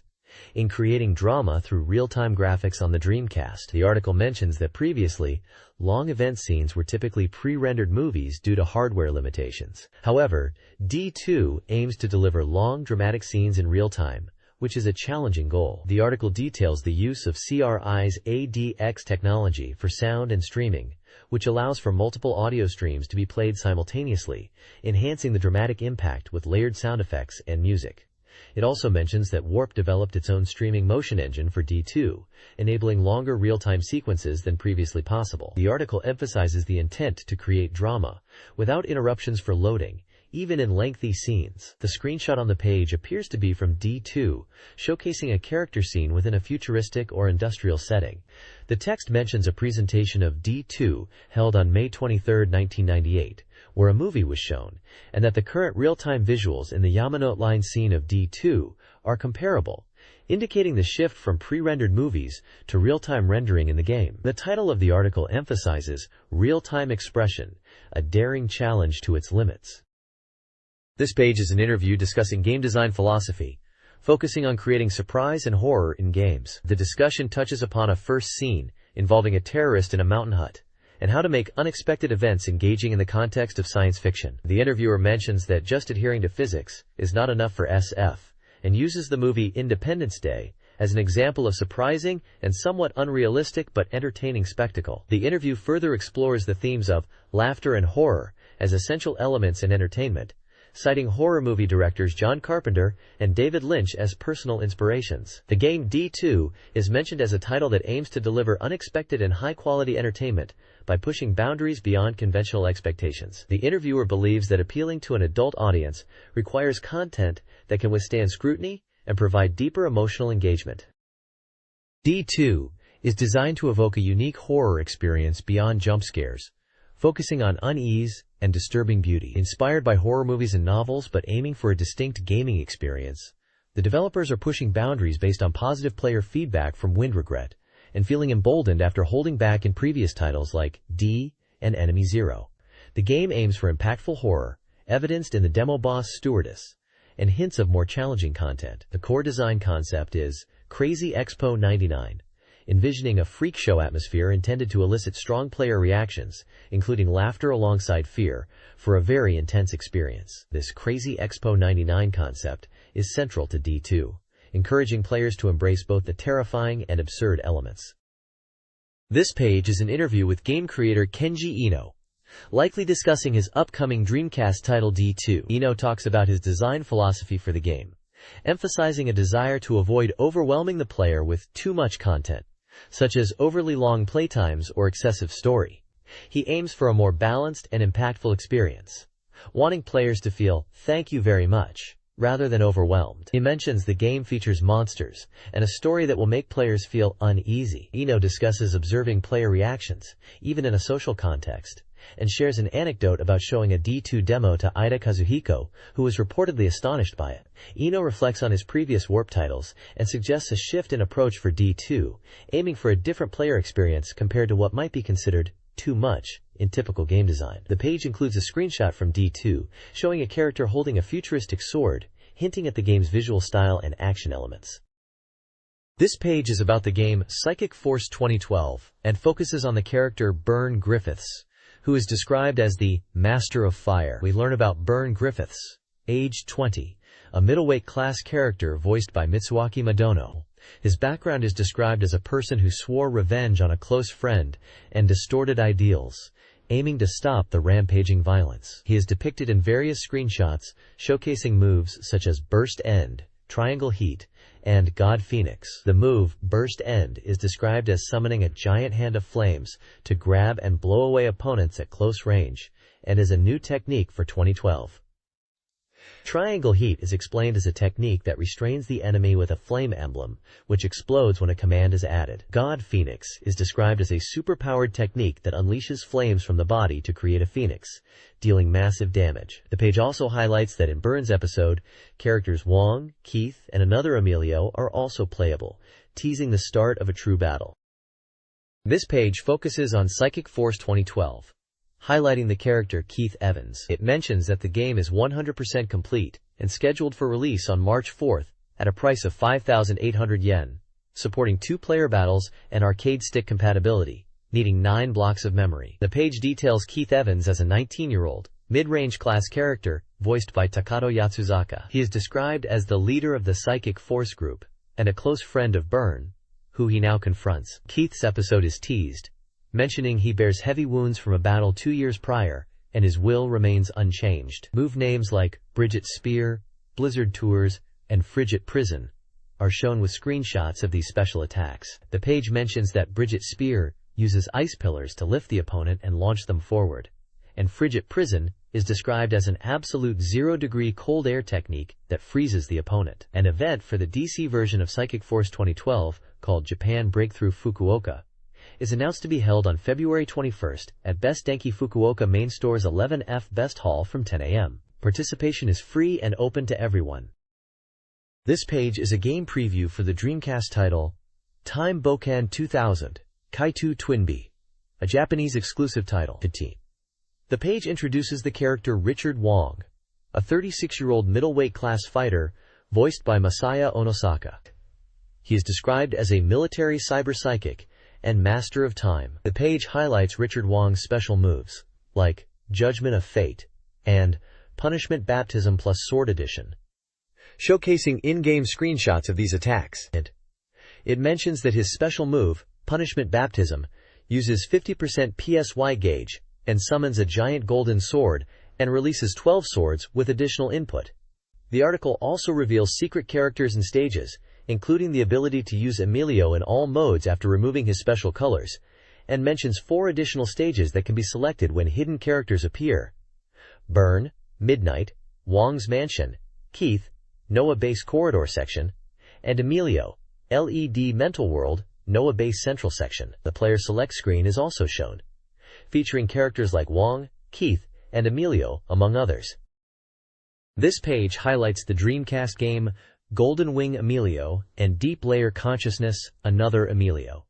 in creating drama through real-time graphics on the Dreamcast. The article mentions that previously, long event scenes were typically pre-rendered movies due to hardware limitations. However, D2 aims to deliver long, dramatic scenes in real time, which is a challenging goal. The article details the use of CRI's ADX technology for sound and streaming, which allows for multiple audio streams to be played simultaneously, enhancing the dramatic impact with layered sound effects and music. It also mentions that Warp developed its own streaming motion engine for D2, enabling longer real-time sequences than previously possible. The article emphasizes the intent to create drama, without interruptions for loading, even in lengthy scenes. The screenshot on the page appears to be from D2, showcasing a character scene within a futuristic or industrial setting. The text mentions a presentation of D2 held on May 23, 1998, where a movie was shown, and that the current real-time visuals in the Yamanote Line scene of D2 are comparable, indicating the shift from pre-rendered movies to real-time rendering in the game. The title of the article emphasizes real-time expression, a daring challenge to its limits. This page is an interview discussing game design philosophy, focusing on creating surprise and horror in games. The discussion touches upon a first scene involving a terrorist in a mountain hut, and how to make unexpected events engaging in the context of science fiction. The interviewer mentions that just adhering to physics is not enough for SF, and uses the movie Independence Day as an example of surprising and somewhat unrealistic but entertaining spectacle. The interview further explores the themes of laughter and horror as essential elements in entertainment, citing horror movie directors John Carpenter and David Lynch as personal inspirations. The game D2 is mentioned as a title that aims to deliver unexpected and high-quality entertainment by pushing boundaries beyond conventional expectations. The interviewer believes that appealing to an adult audience requires content that can withstand scrutiny and provide deeper emotional engagement. D2 is designed to evoke a unique horror experience beyond jump scares, focusing on unease and disturbing beauty. Inspired by horror movies and novels but aiming for a distinct gaming experience, the developers are pushing boundaries based on positive player feedback from Wind Regret, and feeling emboldened after holding back in previous titles like D and Enemy Zero. The game aims for impactful horror, evidenced in the demo boss Stewardess, and hints of more challenging content. The core design concept is Crazy Expo 99, envisioning a freak show atmosphere intended to elicit strong player reactions, including laughter alongside fear, for a very intense experience. This Crazy Expo 99 concept is central to D2, encouraging players to embrace both the terrifying and absurd elements. This page is an interview with game creator Kenji Ino, likely discussing his upcoming Dreamcast title D2. Ino talks about his design philosophy for the game, emphasizing a desire to avoid overwhelming the player with too much content, such as overly long playtimes or excessive story. He aims for a more balanced and impactful experience, wanting players to feel, "Thank you very much," rather than overwhelmed. He mentions the game features monsters and a story that will make players feel uneasy. Ino discusses observing player reactions, even in a social context, and shares an anecdote about showing a D2 demo to Ida Kazuhiko, who was reportedly astonished by it. Ino reflects on his previous Warp titles and suggests a shift in approach for D2, aiming for a different player experience compared to what might be considered too much in typical game design. The page includes a screenshot from D2 showing a character holding a futuristic sword, hinting at the game's visual style and action elements. This page is about the game Psychic Force 2012 and focuses on the character Burn Griffiths, who is described as the Master of Fire. We learn about Burn Griffiths, age 20, a middleweight class character voiced by Mitsuaki Madono. His background is described as a person who swore revenge on a close friend and distorted ideals, aiming to stop the rampaging violence. He is depicted in various screenshots showcasing moves such as Burst End, Triangle Heat, and God Phoenix. The move, Burst End, is described as summoning a giant hand of flames to grab and blow away opponents at close range, and is a new technique for 2012. Triangle Heat is explained as a technique that restrains the enemy with a flame emblem, which explodes when a command is added. God Phoenix is described as a superpowered technique that unleashes flames from the body to create a phoenix, dealing massive damage. The page also highlights that in Burn's episode, characters Wong, Keith, and another Emilio are also playable, teasing the start of a true battle. This page focuses on Psychic Force 2012. Highlighting the character Keith Evans. It mentions that the game is 100% complete and scheduled for release on March 4th, at a price of 5,800 yen, supporting 2-player battles and arcade stick compatibility, needing 9 blocks of memory. The page details Keith Evans as a 19-year-old, mid-range class character, voiced by Takato Yatsuzaka. He is described as the leader of the Psychic Force group, and a close friend of Byrne, who he now confronts. Keith's episode is teased, mentioning he bears heavy wounds from a battle 2 years prior, and his will remains unchanged. Move names like Bridget Spear, Blizzard Tours, and Frigid Prison are shown with screenshots of these special attacks. The page mentions that Bridget Spear uses ice pillars to lift the opponent and launch them forward, and Frigid Prison is described as an absolute 0-degree cold air technique that freezes the opponent. An event for the DC version of Psychic Force 2012, called Japan Breakthrough Fukuoka, is announced to be held on February 21st at Best Denki Fukuoka Main Store's 11F Best Hall from 10 a.m. Participation is free and open to everyone. This page is a game preview for the Dreamcast title Time Bokan 2000, Kaitu Twinbee, a Japanese exclusive title. The page introduces the character Richard Wong, a 36-year-old middleweight class fighter, voiced by Masaya Onosaka. He is described as a military cyber-psychic and master of time. The page highlights Richard Wong's special moves, like Judgment of Fate and Punishment Baptism plus Sword Edition, showcasing in-game screenshots of these attacks. It mentions that his special move, Punishment Baptism, uses 50% PSY gauge and summons a giant golden sword and releases 12 swords with additional input. The article also reveals secret characters and stages, including the ability to use Emilio in all modes after removing his special colors, and mentions 4 additional stages that can be selected when hidden characters appear: Byrne, Midnight, Wong's Mansion, Keith, Noah Base Corridor Section, and Emilio, LED Mental World, Noah Base Central Section. The player select screen is also shown, featuring characters like Wong, Keith, and Emilio, among others. This page highlights the Dreamcast game Golden Wing Emilio and Deep Layer Consciousness, Another Emilio.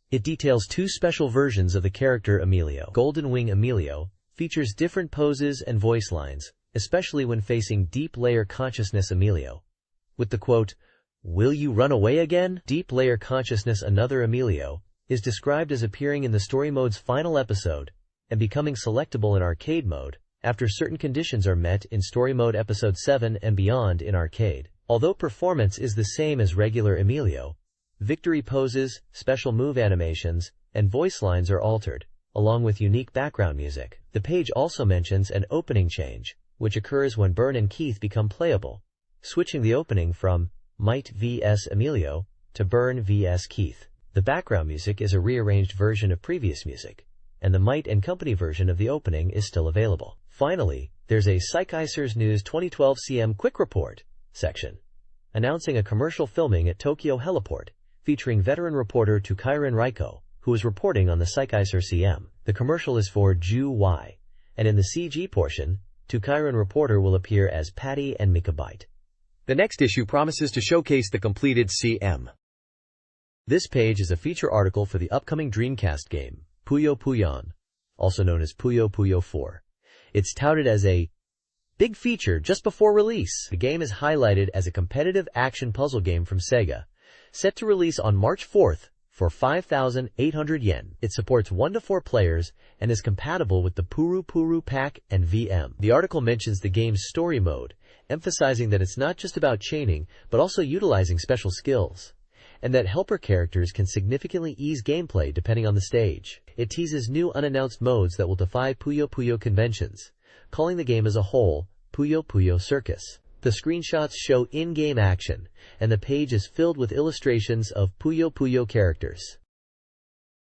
It details 2 special versions of the character Emilio. Golden Wing Emilio features different poses and voice lines, especially when facing Deep Layer Consciousness Emilio, with the quote, "Will you run away again?" Deep Layer Consciousness Another Emilio is described as appearing in the story mode's final episode and becoming selectable in arcade mode after certain conditions are met in story mode episode 7 and beyond in arcade. Although performance is the same as regular Emilio, victory poses, special move animations, and voice lines are altered, along with unique background music. The page also mentions an opening change, which occurs when Byrne and Keith become playable, switching the opening from Might vs Emilio to Byrne vs Keith. The background music is a rearranged version of previous music, and the Might and Company version of the opening is still available. Finally, there's a Psychicer's News 2012 CM Quick Report section, announcing a commercial filming at Tokyo Heliport, featuring veteran reporter Tukairan Raiko, who is reporting on the Psychicer CM. The commercial is for Ju Y, and in the CG portion, Tukairan reporter will appear as Patty and Mikabyte. The next issue promises to showcase the completed CM. This page is a feature article for the upcoming Dreamcast game, Puyo Puyon, also known as Puyo Puyo 4. It's touted as a big feature just before release. The game is highlighted as a competitive action puzzle game from Sega, set to release on March 4th for 5,800 yen. It supports 1 to 4 players and is compatible with the Puru Puru Pack and VM. The article mentions the game's story mode, emphasizing that it's not just about chaining, but also utilizing special skills, and that helper characters can significantly ease gameplay depending on the stage. It teases new unannounced modes that will defy Puyo Puyo conventions, calling the game as a whole Puyo Puyo Circus. The screenshots show in-game action, and the page is filled with illustrations of Puyo Puyo characters.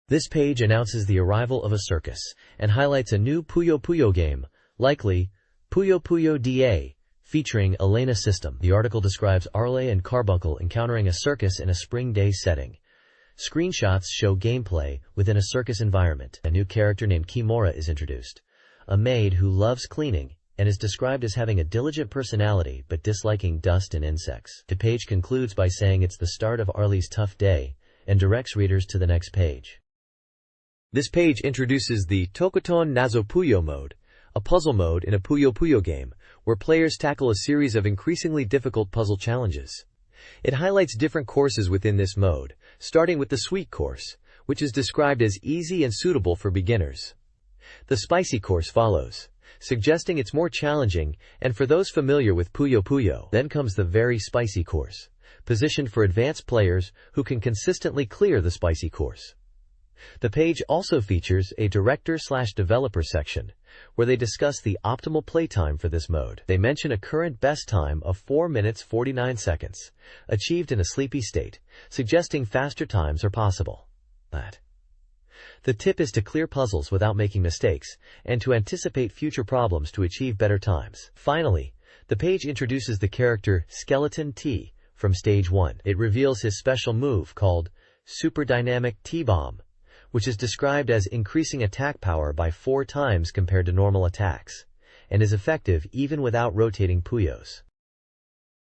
This page announces the arrival of a circus, and highlights a new Puyo Puyo game, likely Puyo Puyo DA, featuring Elena System. The article describes Arle and Carbuncle encountering a circus in a spring day setting. Screenshots show gameplay within a circus environment. A new character named Kimura is introduced, a maid who loves cleaning and is described as having a diligent personality but disliking dust and insects. The page concludes by saying it's the start of Arle's tough day and directs readers to the next page. This page introduces the Tokoton Nazo Puyo mode, a puzzle mode in a Puyo Puyo game, where players tackle a series of increasingly difficult puzzle challenges. It highlights different courses within this mode, starting with the sweet course, which is described as easy and suitable for beginners. The spicy course follows, suggesting it's more challenging and for those familiar with Puyo Puyo. Then comes the very spicy course, positioned for advanced players who can consistently clear the spicy course. The page also features a director/developer section, where they discuss the optimal playtime for this mode. They mention a current best time of 4 minutes 49 seconds, achieved in a sleepy state, suggesting faster times are possible. The tip is to clear puzzles without making mistakes, and to anticipate future problems to achieve better times. Finally, the page introduces the character Skeleton T from Stage 1. It reveals his special move called Super Dynamic T-Bomb, which is described as increasing attack power by 4 times compared to normal attacks, and is effective even without rotating Puyos.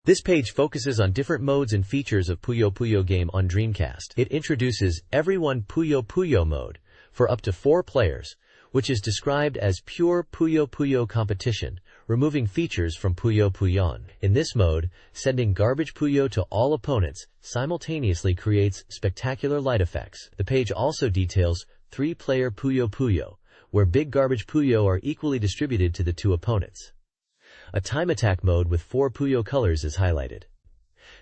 This page focuses on different modes and features of Puyo Puyo game on Dreamcast. It introduces Everyone Puyo Puyo mode for up to 4 players, which is described as pure Puyo Puyo competition, removing features from Puyo Puyon. In this mode, sending garbage Puyo to all opponents simultaneously creates spectacular light effects. The page also details 3-player Puyo Puyo, where big garbage Puyo are equally distributed to the 2 opponents. A time attack mode with 4 Puyo colors is highlighted.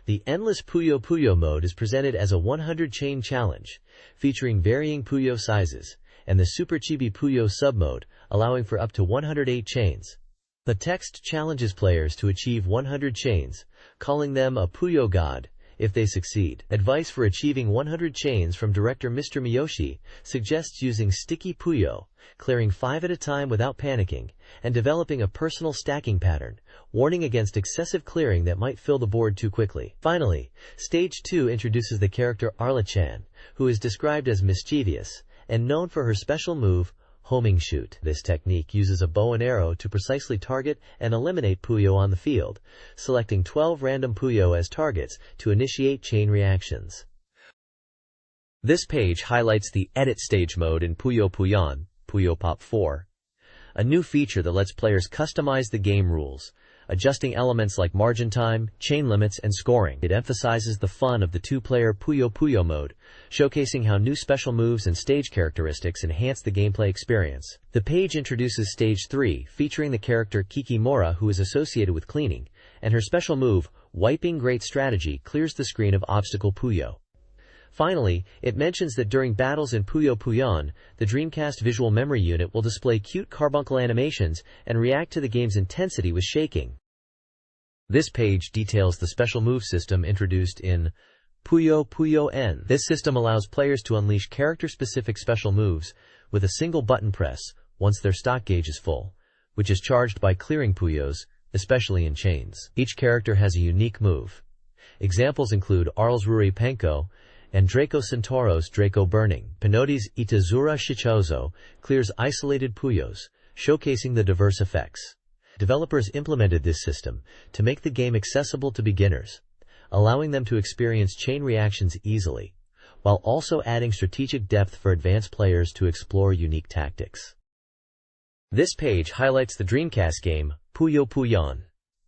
The Endless Puyo Puyo mode is presented as a 100-chain challenge, featuring varying Puyo sizes, and the Super Chibi Puyo sub-mode, allowing for up to 108 chains. The text challenges players to achieve 100 chains, calling them a Puyo God if they succeed. Advice for achieving 100 chains from director Mr. Miyoshi suggests using sticky Puyo, clearing 5 at a time without panicking, and developing a personal stacking pattern, warning against excessive clearing that might fill the board too quickly. Finally, Stage 2 introduces the character Arla-chan, who is described as mischievous and known for her special move, Homing Shoot. This technique uses a bow and arrow to precisely target and eliminate Puyo on the field, selecting 12 random Puyo as targets to initiate chain reactions. This page highlights the Edit Stage mode in Puyo Puyon, Puyo Pop 4, a new feature that lets players customize the game rules, adjusting elements like margin time, chain limits, and scoring. It emphasizes the fun of the 2-player Puyo Puyo mode, showcasing how new special moves and stage characteristics enhance the gameplay experience. The page introduces Stage 3, featuring the character Kikimora, who is associated with cleaning, and her special move, Wiping Great Strategy, clears the screen of obstacle Puyo. Finally, it mentions that during battles in Puyo Puyon, the Dreamcast Visual Memory Unit will display cute carbuncle animations and react to the game's intensity with shaking. This page details the special move system introduced in Puyo Puyo N. This system allows players to unleash character-specific special moves with a single button press once their stock gauge is full, which is charged by clearing Puyos, especially in chains. Each character has a unique move. Examples include Arl's Ruri Penko and Draco Centauros Draco Burning. Pinotti's Itazura Shichozo clears isolated Puyos, showcasing the diverse effects. Developers implemented this system to make the game accessible to beginners, allowing them to experience chain reactions easily, while also adding strategic depth for advanced players to explore unique tactics. This page highlights the Dreamcast game, Puyo Puyon,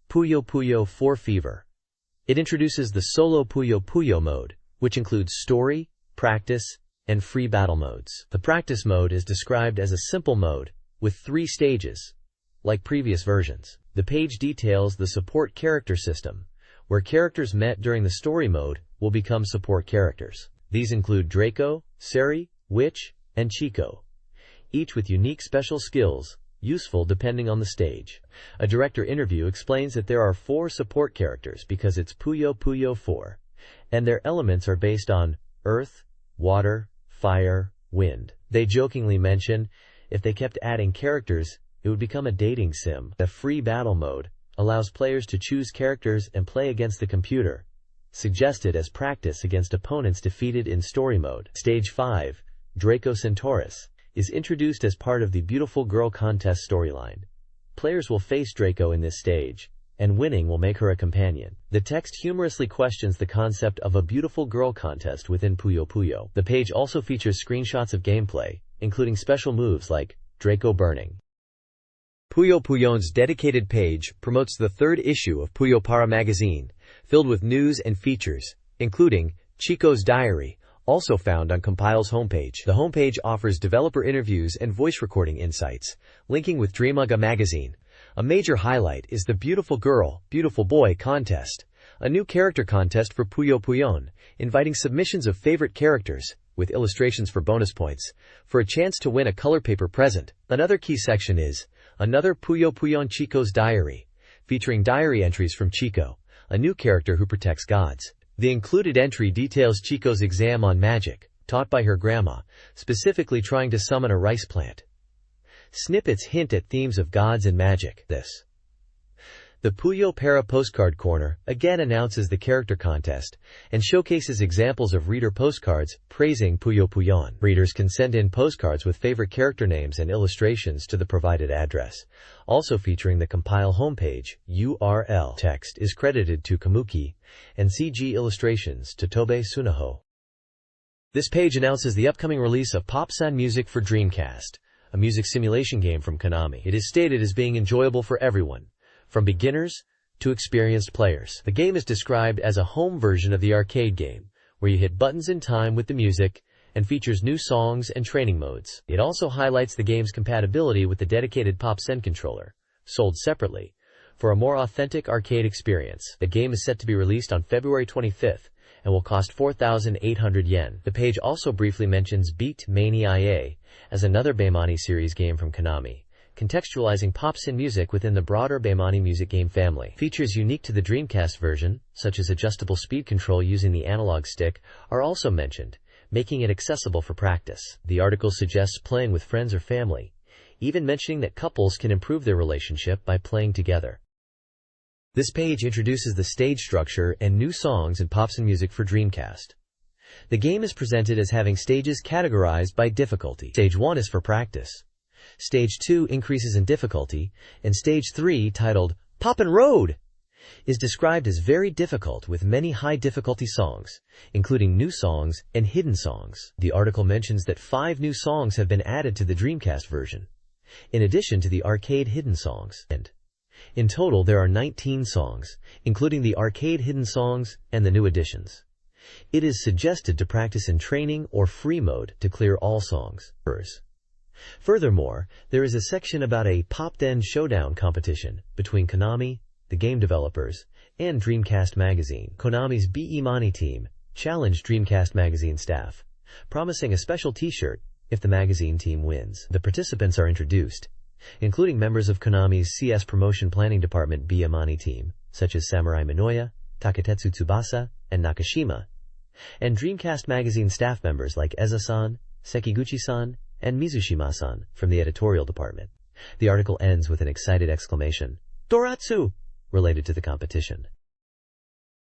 Puyo Puyo 4 Fever. It introduces the Solo Puyo Puyo mode, which includes story, practice, and free battle modes. The practice mode is described as a simple mode, with 3 stages, like previous versions. The page details the support character system, where characters met during the story mode will become support characters. These include Draco, Seri, Witch, and Chico, each with unique special skills, useful depending on the stage. A director interview explains that there are 4 support characters because it's Puyo Puyo 4, and their elements are based on earth, water, fire, wind. They jokingly mention if they kept adding characters, it would become a dating sim. The free battle mode allows players to choose characters and play against the computer, suggested as practice against opponents defeated in story mode. Stage 5, Draco Centaurus, is introduced as part of the Beautiful Girl Contest storyline. Players will face Draco in this stage, and winning will make her a companion. The text humorously questions the concept of a beautiful girl contest within Puyo Puyo. The page also features screenshots of gameplay, including special moves like Draco Burning. Puyo Puyon's dedicated page promotes the 3rd issue of Puyo Para magazine, filled with news and features, including Chico's Diary, also found on Compile's homepage. The homepage offers developer interviews and voice recording insights, linking with Dreamcast Magazine. A major highlight is the Beautiful Girl, Beautiful Boy contest, a new character contest for Puyo Puyon, inviting submissions of favorite characters, with illustrations for bonus points, for a chance to win a color paper present. Another key section is Another Puyo Puyon Chico's Diary, featuring diary entries from Chico, a new character who protects gods. The included entry details Chico's exam on magic, taught by her grandma, specifically trying to summon a rice plant. Snippets hint at themes of gods and magic. The Puyo Para Postcard Corner again announces the character contest and showcases examples of reader postcards praising Puyo Puyon. Readers can send in postcards with favorite character names and illustrations to the provided address. Also featuring the Compile homepage, URL text is credited to Kamuki, and CG illustrations to Tobe Sunaho. This page announces the upcoming release of Pop-San Music for Dreamcast, a music simulation game from Konami. It is stated as being enjoyable for everyone, from beginners to experienced players. The game is described as a home version of the arcade game, where you hit buttons in time with the music, and features new songs and training modes. It also highlights the game's compatibility with the dedicated Pop-Sen controller, sold separately, for a more authentic arcade experience. The game is set to be released on February 25th, and will cost 4,800 yen. The page also briefly mentions Beat Mania IA as another Beimani series game from Konami, contextualizing Pop-Sen music within the broader Beimani music game family. Features unique to the Dreamcast version, such as adjustable speed control using the analog stick, are also mentioned, making it accessible for practice. The article suggests playing with friends or family, even mentioning that couples can improve their relationship by playing together. This page introduces the stage structure and new songs in Pop-Sen music for Dreamcast. The game is presented as having stages categorized by difficulty. Stage 1 is for practice. Stage 2 increases in difficulty, and Stage 3, titled Poppin' Road, is described as very difficult with many high difficulty songs, including new songs and hidden songs. The article mentions that 5 new songs have been added to the Dreamcast version, in addition to the arcade hidden songs. In total, there are 19 songs, including the arcade hidden songs and the new additions. It is suggested to practice in training or free mode to clear all songs. Furthermore, there is a section about a Pop-Den Showdown competition between Konami, the game developers, and Dreamcast Magazine. Konami's Beimani team challenged Dreamcast Magazine staff, promising a special t-shirt if the magazine team wins. The participants are introduced, including members of Konami's CS Promotion Planning Department Beimani team, such as Samurai Minoya, Taketetsu Tsubasa, and Nakashima, and Dreamcast Magazine staff members like Eza-san, Sekiguchi-san, and Mizushima-san from the editorial department. The article ends with an excited exclamation, "Doratsu!" related to the competition.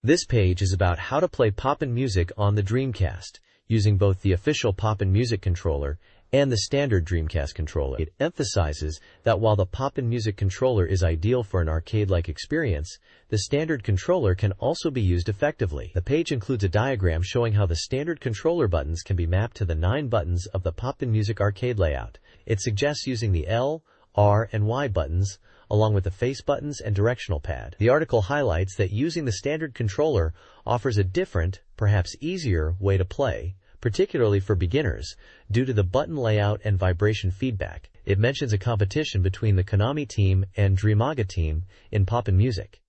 This page is about how to play Pop-In music on the Dreamcast, using both the official Pop-In music controller and the standard Dreamcast controller. It emphasizes that while the Pop-In music controller is ideal for an arcade-like experience, the standard controller can also be used effectively. The page includes a diagram showing how the standard controller buttons can be mapped to the 9 buttons of the Pop-In music arcade layout. It suggests using the L, R, and Y buttons, along with the face buttons and directional pad. The article highlights that using the standard controller offers a different, perhaps easier, way to play, particularly for beginners, due to the button layout and vibration feedback. It mentions a competition between the Konami team and Dreamaga team in Pop-In music.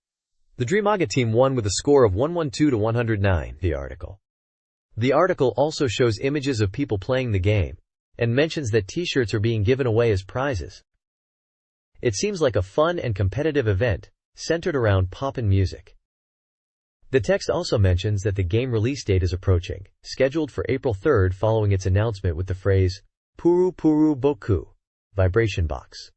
The Dreamaga team won with a score of 112 to 109. The article also shows images of people playing the game, and mentions that t-shirts are being given away as prizes. It seems like a fun and competitive event, centered around Pop-In music. The text also mentions that the game release date is approaching, scheduled for April 3rd following its announcement with the phrase, Puru Puru Boku, vibration box.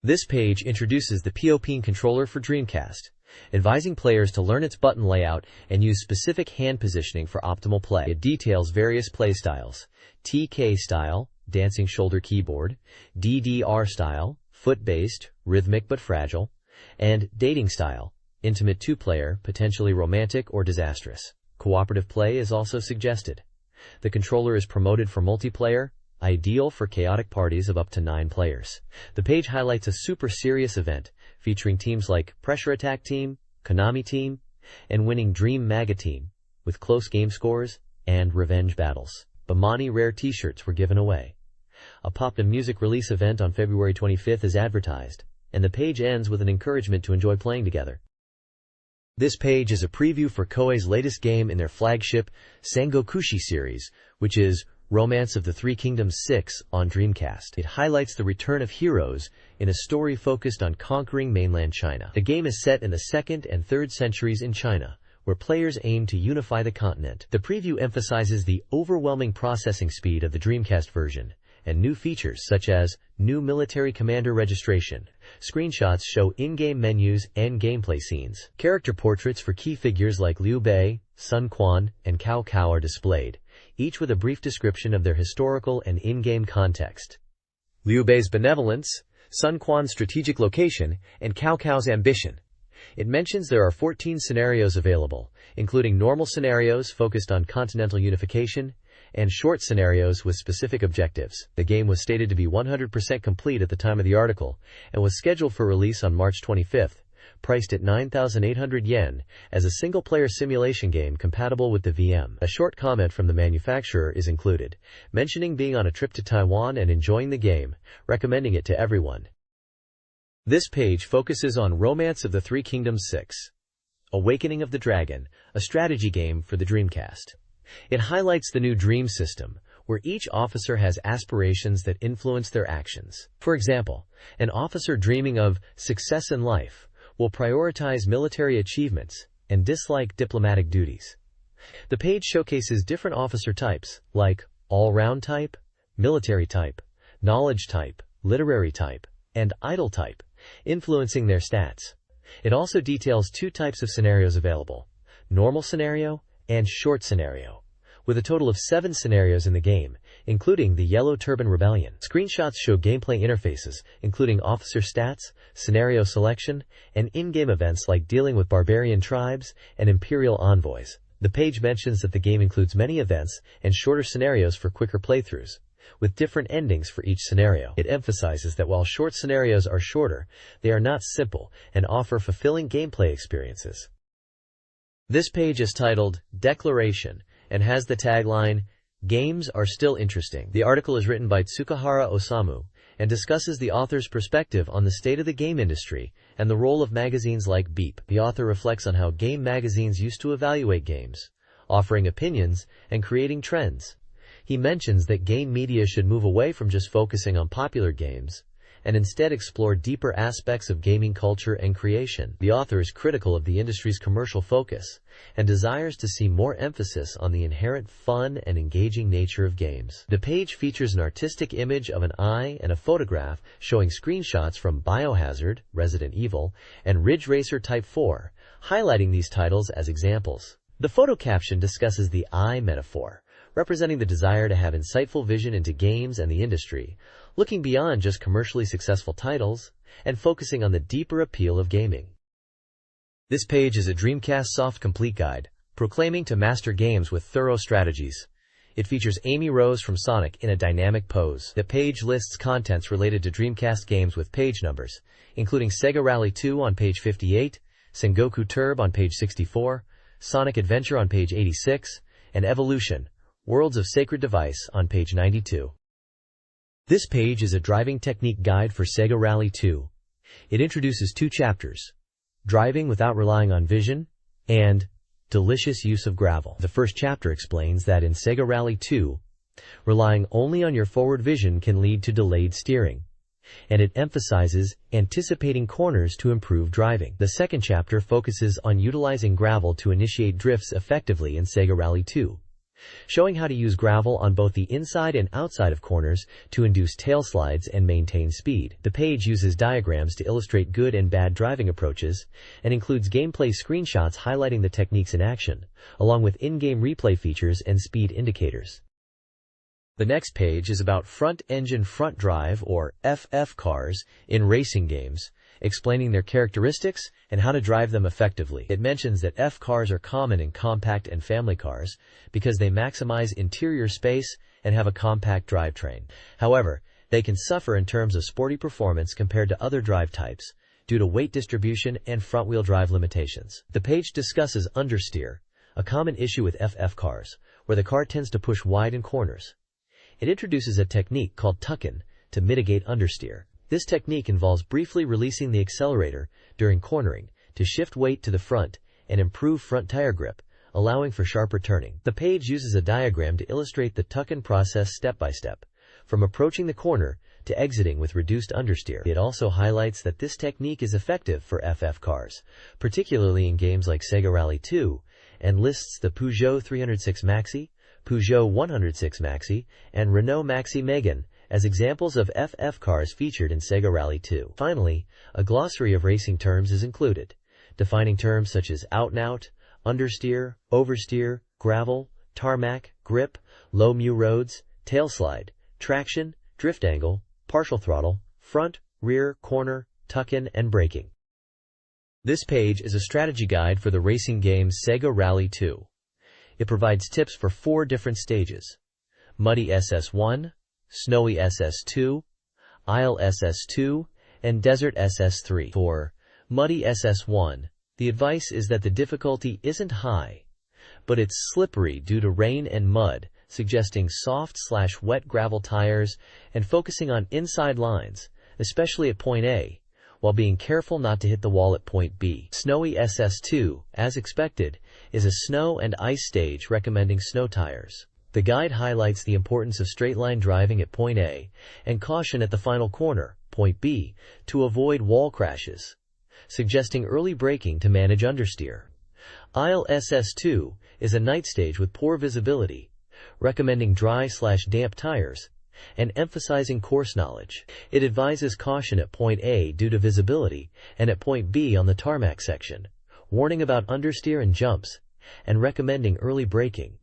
This page introduces the Pop-In controller for Dreamcast, advising players to learn its button layout and use specific hand positioning for optimal play. It details various play styles: TK style, dancing shoulder keyboard; DDR style, foot-based, rhythmic but fragile; and dating style, intimate 2-player, potentially romantic or disastrous. Cooperative play is also suggested. The controller is promoted for multiplayer, ideal for chaotic parties of up to 9 players. The page highlights a super serious event featuring teams like Pressure Attack Team, Konami Team, and winning Dream Magazine with close game scores and revenge battles. Bamani rare t-shirts were given away. A Popta music release event on February 25th is advertised, and the page ends with an encouragement to enjoy playing together. This page is a preview for Koei's latest game in their flagship Sangokushi series, which is Romance of the Three Kingdoms 6 on Dreamcast. It highlights the return of heroes in a story focused on conquering mainland China. The game is set in the 2nd and 3rd centuries in China, where players aim to unify the continent. The preview emphasizes the overwhelming processing speed of the Dreamcast version and new features such as new military commander registration. Screenshots show in-game menus and gameplay scenes. Character portraits for key figures like Liu Bei, Sun Quan, and Cao Cao are displayed, each with a brief description of their historical and in-game context. Liu Bei's benevolence, Sun Quan's strategic location, and Cao Cao's ambition. It mentions there are 14 scenarios available, including normal scenarios focused on continental unification, and short scenarios with specific objectives. The game was stated to be 100% complete at the time of the article, and was scheduled for release on March 25th, priced at 9,800 yen, as a single-player simulation game compatible with the VM. A short comment from the manufacturer is included, mentioning being on a trip to Taiwan and enjoying the game, recommending it to everyone. This page focuses on Romance of the Three Kingdoms 6, Awakening of the Dragon, a strategy game for the Dreamcast. It highlights the new Dream system, where each officer has aspirations that influence their actions. For example, an officer dreaming of success in life will prioritize military achievements and dislike diplomatic duties. The page showcases different officer types, like all-round type, military type, knowledge type, literary type, and idle type, influencing their stats. It also details 2 types of scenarios available, normal scenario and short scenario, with a total of 7 scenarios in the game, including the Yellow Turban Rebellion. Screenshots show gameplay interfaces, including officer stats, scenario selection, and in-game events like dealing with barbarian tribes and imperial envoys. The page mentions that the game includes many events and shorter scenarios for quicker playthroughs, with different endings for each scenario. It emphasizes that while short scenarios are shorter, they are not simple and offer fulfilling gameplay experiences. This page is titled Declaration and has the tagline, "Games are still interesting." The article is written by Tsukahara Osamu and discusses the author's perspective on the state of the game industry and the role of magazines like Beep. The author reflects on how game magazines used to evaluate games, offering opinions and creating trends. He mentions that game media should move away from just focusing on popular games and instead explore deeper aspects of gaming culture and creation. The author is critical of the industry's commercial focus and desires to see more emphasis on the inherent fun and engaging nature of games. The page features an artistic image of an eye and a photograph showing screenshots from Biohazard, Resident Evil, and Ridge Racer Type 4, highlighting these titles as examples. The photo caption discusses the eye metaphor, representing the desire to have insightful vision into games and the industry, looking beyond just commercially successful titles, and focusing on the deeper appeal of gaming. This page is a Dreamcast Soft Complete Guide, proclaiming to master games with thorough strategies. It features Amy Rose from Sonic in a dynamic pose. The page lists contents related to Dreamcast games with page numbers, including Sega Rally 2 on page 58, Sengoku Turb on page 64, Sonic Adventure on page 86, and Evolution, Worlds of Sacred Device on page 92. This page is a driving technique guide for Sega Rally 2. It introduces 2 chapters, Driving Without Relying on Vision, and Delicious Use of Gravel. The first chapter explains that in Sega Rally 2, relying only on your forward vision can lead to delayed steering, and it emphasizes anticipating corners to improve driving. The second chapter focuses on utilizing gravel to initiate drifts effectively in Sega Rally 2, showing how to use gravel on both the inside and outside of corners to induce tailslides and maintain speed. The page uses diagrams to illustrate good and bad driving approaches and includes gameplay screenshots highlighting the techniques in action, along with in-game replay features and speed indicators. The next page is about front-engine front drive or FF cars in racing games, explaining their characteristics and how to drive them effectively. It mentions that F cars are common in compact and family cars because they maximize interior space and have a compact drivetrain. However, they can suffer in terms of sporty performance compared to other drive types due to weight distribution and front-wheel drive limitations. The page discusses understeer, a common issue with FF cars, where the car tends to push wide in corners. It introduces a technique called tuck-in to mitigate understeer. This technique involves briefly releasing the accelerator during cornering to shift weight to the front and improve front tire grip, allowing for sharper turning. The page uses a diagram to illustrate the tuck-in process step by step, from approaching the corner to exiting with reduced understeer. It also highlights that this technique is effective for FF cars, particularly in games like Sega Rally 2, and lists the Peugeot 306 Maxi, Peugeot 106 Maxi, and Renault Maxi Megane as examples of FF cars featured in Sega Rally 2. Finally, a glossary of racing terms is included, defining terms such as out-and-out, understeer, oversteer, gravel, tarmac, grip, low-mu roads, tailslide, traction, drift angle, partial throttle, front, rear, corner, tuck-in, and braking. This page is a strategy guide for the racing game Sega Rally 2. It provides tips for 4 different stages: Muddy SS1, Snowy SS2, Isle SS2, and Desert SS3. For Muddy SS1, the advice is that the difficulty isn't high, but it's slippery due to rain and mud, suggesting soft/wet gravel tires and focusing on inside lines, especially at point A, while being careful not to hit the wall at point B. Snowy SS2, as expected, is a snow and ice stage recommending snow tires. The guide highlights the importance of straight-line driving at point A and caution at the final corner, point B, to avoid wall crashes, suggesting early braking to manage understeer. Isle SS2 is a night stage with poor visibility, recommending dry/damp tires and emphasizing course knowledge. It advises caution at point A due to visibility and at point B on the tarmac section, warning about understeer and jumps, and recommending early braking.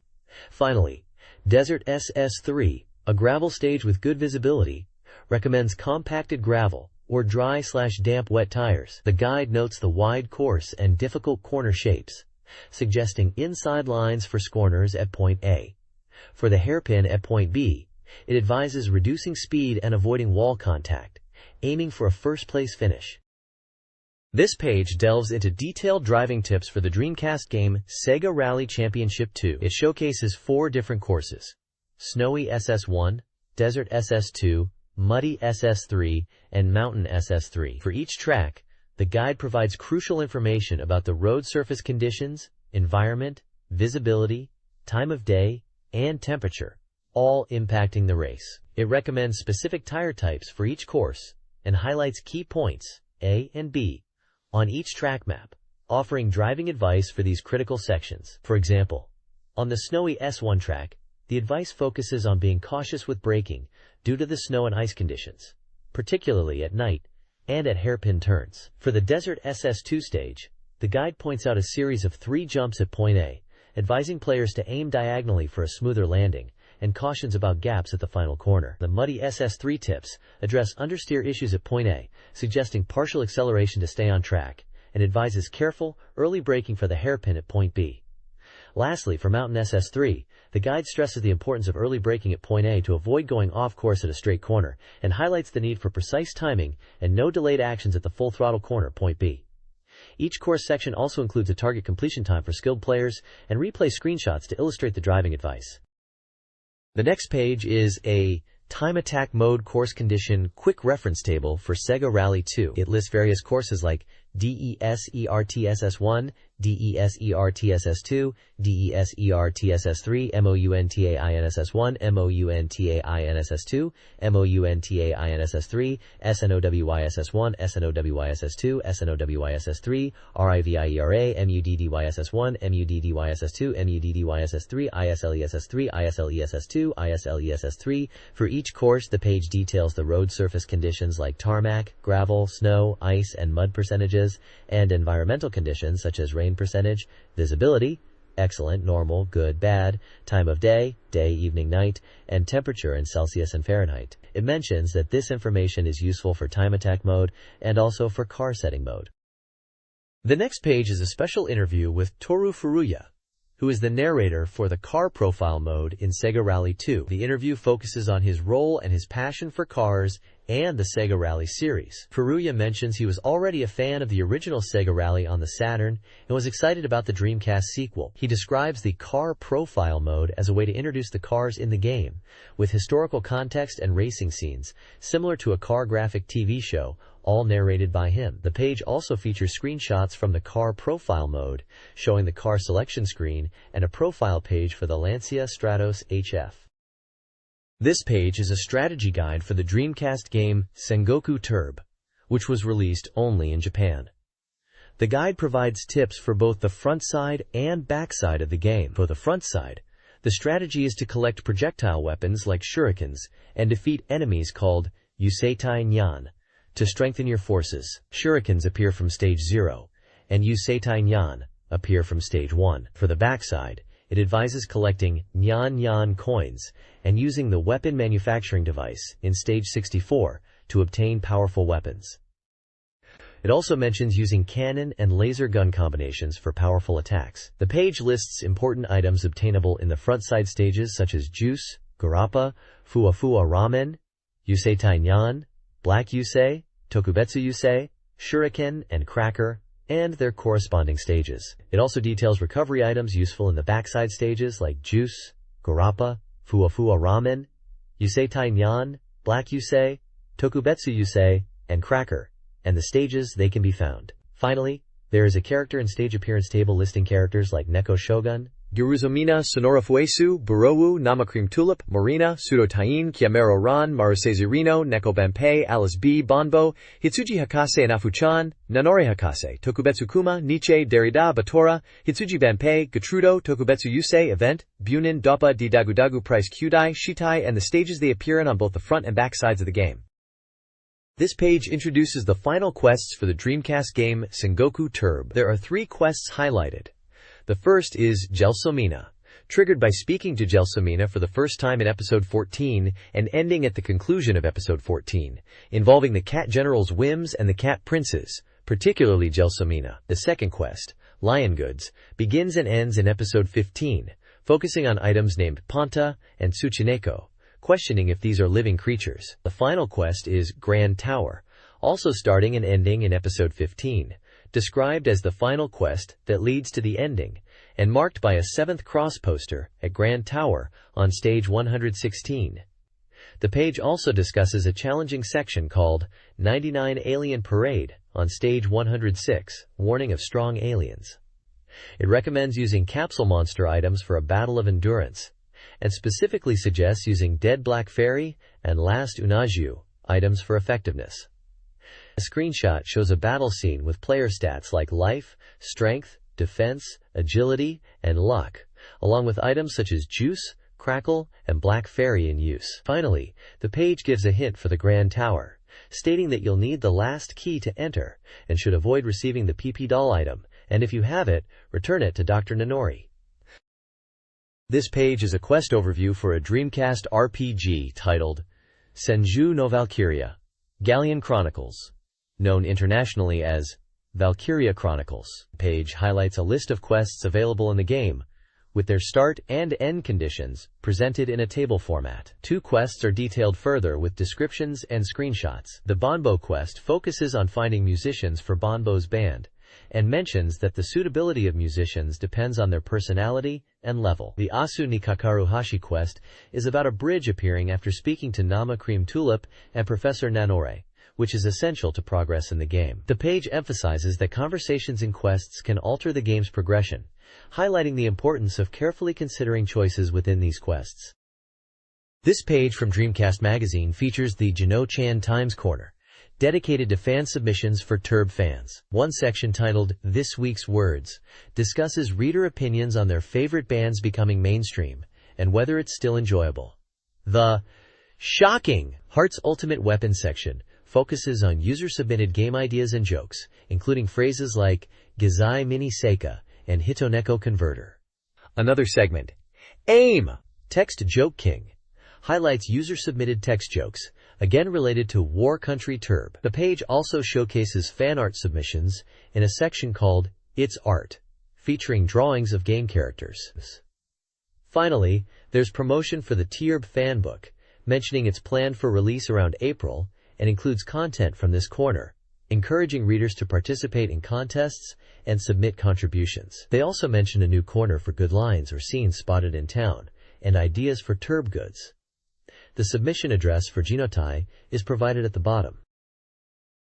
Finally, Desert SS3, a gravel stage with good visibility, recommends compacted gravel or dry/damp wet tires. The guide notes the wide course and difficult corner shapes, suggesting inside lines for scorners at point A. For the hairpin at point B, it advises reducing speed and avoiding wall contact, aiming for a first-place finish. This page delves into detailed driving tips for the Dreamcast game Sega Rally Championship 2. It showcases 4 different courses: Snowy SS1, Desert SS2, Muddy SS3, and Mountain SS3. For each track, the guide provides crucial information about the road surface conditions, environment, visibility, time of day, and temperature, all impacting the race. It recommends specific tire types for each course and highlights key points, A and B, on each track map, offering driving advice for these critical sections. For example, on the snowy S1 track, the advice focuses on being cautious with braking due to the snow and ice conditions, particularly at night and at hairpin turns. For the Desert SS2 stage, the guide points out a series of 3 jumps at point A, advising players to aim diagonally for a smoother landing, and cautions about gaps at the final corner. The Muddy SS3 tips address understeer issues at point A, suggesting partial acceleration to stay on track, and advises careful, early braking for the hairpin at point B. Lastly, for Mountain SS3, the guide stresses the importance of early braking at point A to avoid going off course at a straight corner, and highlights the need for precise timing and no delayed actions at the full throttle corner, point B. Each course section also includes a target completion time for skilled players and replay screenshots to illustrate the driving advice. The next page is a time attack mode course condition quick reference table for Sega Rally 2. It lists various courses like DESERTSS1, DESERTSS2, DESERTSS3, MOUNTAINSS1, MOUNTAINSS2, MOUNTAINSS3, SNOWYSS1, SNOWYSS2, SNOWYSS3, RIVIERA, MUDDYSS1, MUDDYSS2, MUDDYSS3, ISLESS3, ISLESS2, ISLESS3. For each course, the page details the road surface conditions like tarmac, gravel, snow, ice, and mud percentages, and environmental conditions such as rain percentage, visibility, excellent, normal, good, bad, time of day, day, evening, night, and temperature in Celsius and Fahrenheit. It mentions that this information is useful for time attack mode and also for car setting mode. The next page is a special interview with Toru Furuya, who is the narrator for the car profile mode in Sega Rally 2. The interview focuses on his role and his passion for cars and the Sega Rally series. Furuya mentions he was already a fan of the original Sega Rally on the Saturn and was excited about the Dreamcast sequel. He describes the car profile mode as a way to introduce the cars in the game, with historical context and racing scenes, similar to a car graphic TV show, all narrated by him. The page also features screenshots from the car profile mode, showing the car selection screen and a profile page for the Lancia Stratos HF. This page is a strategy guide for the Dreamcast game Sengoku Turbo, which was released only in Japan. The guide provides tips for both the front side and back side of the game. For the front side, the strategy is to collect projectile weapons like shurikens and defeat enemies called Yuseitai Nyan. To strengthen your forces, shurikens appear from stage 0, and Yuseitai Nyan appear from stage 1. For the backside, it advises collecting Nyan coins and using the weapon manufacturing device in stage 64 to obtain powerful weapons. It also mentions using cannon and laser gun combinations for powerful attacks. The page lists important items obtainable in the front side stages such as juice, garappa, fuwa ramen, Yuseitai Nyan, Black Yusei, Tokubetsu Yusei, Shuriken, and Cracker, and their corresponding stages. It also details recovery items useful in the backside stages like juice, garappa, fuwa ramen, Yuseitai Nyan, Black Yusei, Tokubetsu Yusei, and Cracker, and the stages they can be found. Finally, there is a character and stage appearance table listing characters like Neko Shogun, Giruzomina, Sonora Fuesu, Burowu, Namacream Tulip, Morina, Sudotain, Kiamero Ran, Marusezurino, Neko Banpei, Alice B, Bonbo, Hitsuji Hakase and Afuchan, Nanori Hakase, Tokubetsu Kuma, Nietzsche, Derrida, Batora, Hitsuji Banpei, Gatrudo, Tokubetsu Yusei, Event, Bunin, Doppa, Didagudagu Price Kyudai, Shitai, and the stages they appear in on both the front and back sides of the game. This page introduces the final quests for the Dreamcast game Sengoku Turbo. There are 3 quests highlighted. The first is Gelsomina, triggered by speaking to Gelsomina for the first time in episode 14 and ending at the conclusion of episode 14, involving the cat general's whims and the cat princes, particularly Gelsomina. The second quest, Lion Goods, begins and ends in episode 15, focusing on items named Panta and Tsuchineko, questioning if these are living creatures. The final quest is Grand Tower, also starting and ending in episode 15, described as the final quest that leads to the ending, and marked by a 7th cross poster at Grand Tower on stage 116. The page also discusses a challenging section called 99 Alien Parade on stage 106, warning of strong aliens. It recommends using capsule monster items for a battle of endurance, and specifically suggests using Dead Black Fairy and Last Unaju items for effectiveness. A screenshot shows a battle scene with player stats like life, strength, defense, agility, and luck, along with items such as juice, crackle, and black fairy in use. Finally, the page gives a hint for the Grand Tower, stating that you'll need the last key to enter and should avoid receiving the PP doll item, and if you have it, return it to Dr. Nanori. This page is a quest overview for a Dreamcast RPG titled Senju no Valkyria, Galleon Chronicles, known internationally as Valkyria Chronicles. The page highlights a list of quests available in the game, with their start and end conditions presented in a table format. 2 quests are detailed further with descriptions and screenshots. The Bonbo quest focuses on finding musicians for Bonbo's band, and mentions that the suitability of musicians depends on their personality and level. The Asu ni Kakaru Hashi quest is about a bridge appearing after speaking to Nama Cream Tulip and Professor Nanore, which is essential to progress in the game. The page emphasizes that conversations in quests can alter the game's progression, highlighting the importance of carefully considering choices within these quests. This page from Dreamcast Magazine features the Jino-chan Times Corner, dedicated to fan submissions for Turbo fans. One section titled This Week's Words discusses reader opinions on their favorite bands becoming mainstream and whether it's still enjoyable. The Shocking Heart's Ultimate Weapon section focuses on user-submitted game ideas and jokes, including phrases like Gizai Mini Seika and Hitoneko Converter. Another segment, AIM, Text Joke King, highlights user-submitted text jokes, again related to War Country Turbo. The page also showcases fan art submissions in a section called It's Art, featuring drawings of game characters. Finally, there's promotion for the Turbo fan book, mentioning it's planned for release around April, and includes content from this corner, encouraging readers to participate in contests and submit contributions. They also mention a new corner for good lines or scenes spotted in town, and ideas for turb goods. The submission address for Genotai is provided at the bottom.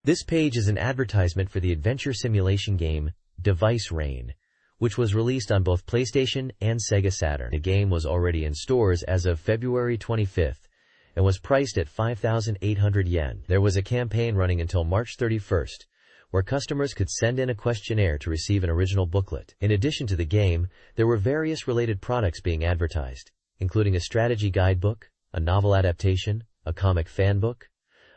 This page is an advertisement for the adventure simulation game Device Reign, which was released on both PlayStation and Sega Saturn. The game was already in stores as of February 25th and was priced at 5,800 yen. There was a campaign running until March 31st, where customers could send in a questionnaire to receive an original booklet. In addition to the game, there were various related products being advertised, including a strategy guidebook, a novel adaptation, a comic fanbook,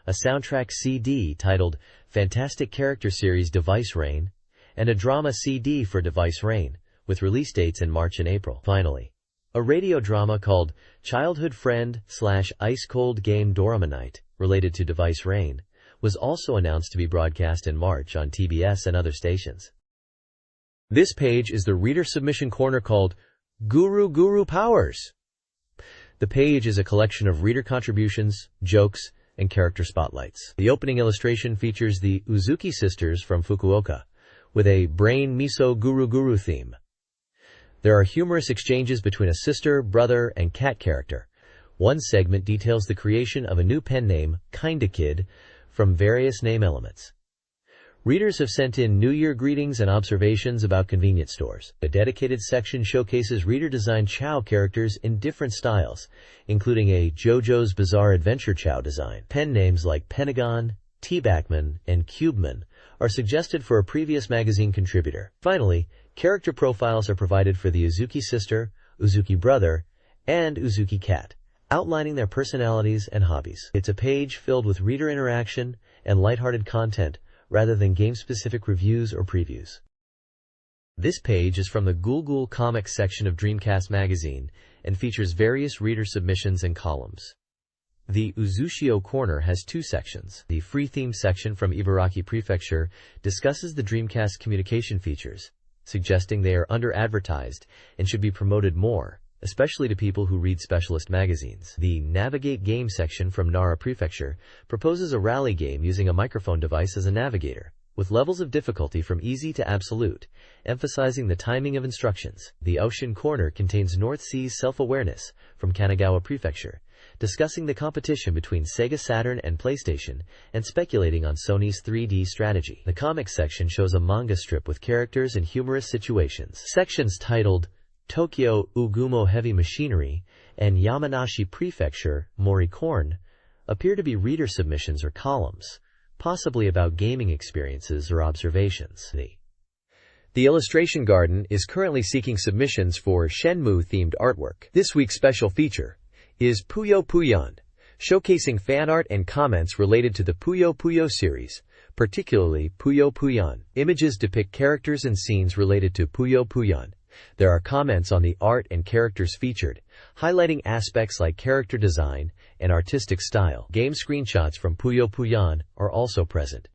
a soundtrack CD titled Fantastic Character Series Device Reign, and a drama CD for Device Reign, with release dates in March and April. Finally, a radio drama called Childhood Friend / Ice Cold Game Dorama Night, related to Device Reign, was also announced to be broadcast in March on TBS and other stations. This page is the reader submission corner called Guru Powers. The page is a collection of reader contributions, jokes, and character spotlights. The opening illustration features the Uzuki sisters from Fukuoka, with a brain miso guru theme. There are humorous exchanges between a sister, brother, and cat character. One segment details the creation of a new pen name, Kinda Kid, from various name elements. Readers have sent in New Year greetings and observations about convenience stores. A dedicated section showcases reader-designed Chow characters in different styles, including a JoJo's Bizarre Adventure Chow design. Pen names like Pentagon, T-Backman, and Cubeman are suggested for a previous magazine contributor. Finally, character profiles are provided for the Uzuki sister, Uzuki brother, and Uzuki cat, outlining their personalities and hobbies. It's a page filled with reader interaction and lighthearted content rather than game-specific reviews or previews. This page is from the Ghoul Comics section of Dreamcast Magazine and features various reader submissions and columns. The Uzushio corner has two sections. The free theme section from Ibaraki Prefecture discusses the Dreamcast communication features, suggesting they are under-advertised and should be promoted more, especially to people who read specialist magazines. The Navigate Game section from Nara Prefecture proposes a rally game using a microphone device as a navigator, with levels of difficulty from easy to absolute, emphasizing the timing of instructions. The Ocean corner contains North Sea's Self-Awareness from Kanagawa Prefecture, discussing the competition between Sega Saturn and PlayStation and speculating on Sony's 3D strategy. The comics section shows a manga strip with characters and humorous situations. Sections titled Tokyo Ugumo Heavy Machinery and Yamanashi Prefecture Mori Corn appear to be reader submissions or columns, possibly about gaming experiences or observations. The Illustration Garden is currently seeking submissions for Shenmue-themed artwork. This week's special feature is Puyo Puyon, showcasing fan art and comments related to the Puyo Puyo series, particularly Puyo Puyon. Images depict characters and scenes related to Puyo Puyon. There are comments on the art and characters featured, highlighting aspects like character design and artistic style. Game screenshots from Puyo Puyon are also present.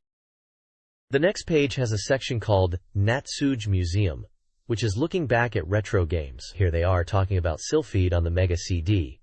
The next page has a section called Natsuge Museum, which is looking back at retro games. Here they are talking about Sylphid on the Mega CD,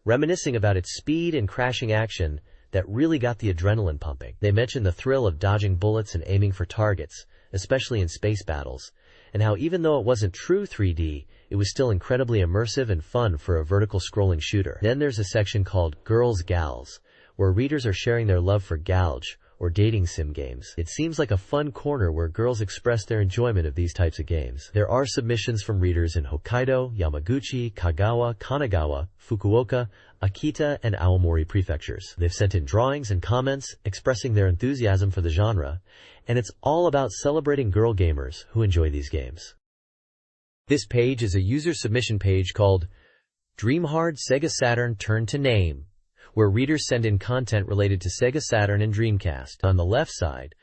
reminiscing about its speed and crashing action that really got the adrenaline pumping. They mention the thrill of dodging bullets and aiming for targets, especially in space battles, and how even though it wasn't true 3D, it was still incredibly immersive and fun for a vertical scrolling shooter. Then there's a section called Girls Gals, where readers are sharing their love for Gouge, or dating sim games. It seems like a fun corner where girls express their enjoyment of these types of games. There are submissions from readers in Hokkaido, Yamaguchi, Kagawa, Kanagawa, Fukuoka, Akita, and Aomori prefectures. They've sent in drawings and comments expressing their enthusiasm for the genre, and it's all about celebrating girl gamers who enjoy these games. This page is a user submission page called Dreamhard Sega Saturn Turn to Name, where readers send in content related to Sega Saturn and Dreamcast. On the left side,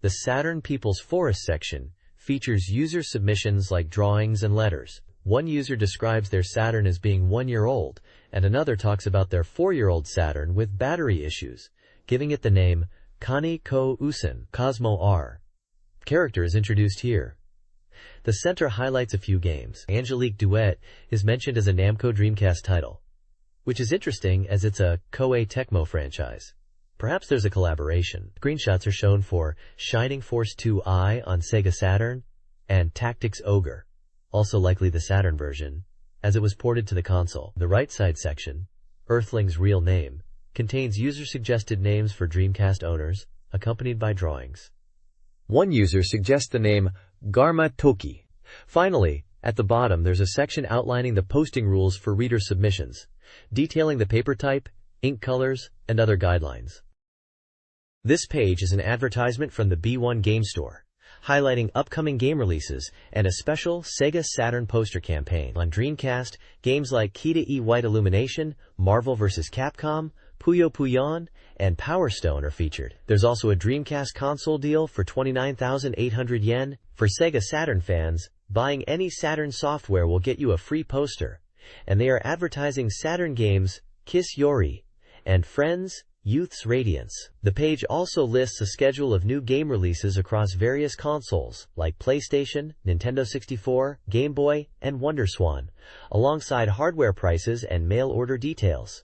the Saturn People's Forest section features user submissions like drawings and letters. One user describes their Saturn as being 1 year old, and another talks about their 4-year-old Saturn with battery issues, giving it the name Kani Ko Usen Cosmo R. Character is introduced here. The center highlights a few games. Angelique Duet is mentioned as a Namco Dreamcast title, which is interesting as it's a Koei Tecmo franchise. Perhaps there's a collaboration. Screenshots are shown for Shining Force 2i on Sega Saturn and Tactics Ogre, also likely the Saturn version, as it was ported to the console. The right side section, Earthling's real name, contains user-suggested names for Dreamcast owners, accompanied by drawings. One user suggests the name Garma Toki. Finally, at the bottom there's a section outlining the posting rules for reader submissions, detailing the paper type, ink colors, and other guidelines. This page is an advertisement from the B1 Game Store, highlighting upcoming game releases and a special Sega Saturn poster campaign. On Dreamcast, games like Kita E White Illumination, Marvel vs. Capcom, Puyo Puyon, and Power Stone are featured. There's also a Dreamcast console deal for 29,800 yen. For Sega Saturn fans, buying any Saturn software will get you a free poster, and they are advertising Saturn games Kiss Yori and Friends, Youth's Radiance. The page also lists a schedule of new game releases across various consoles like PlayStation, Nintendo 64, Game Boy, and WonderSwan, alongside hardware prices and mail order details.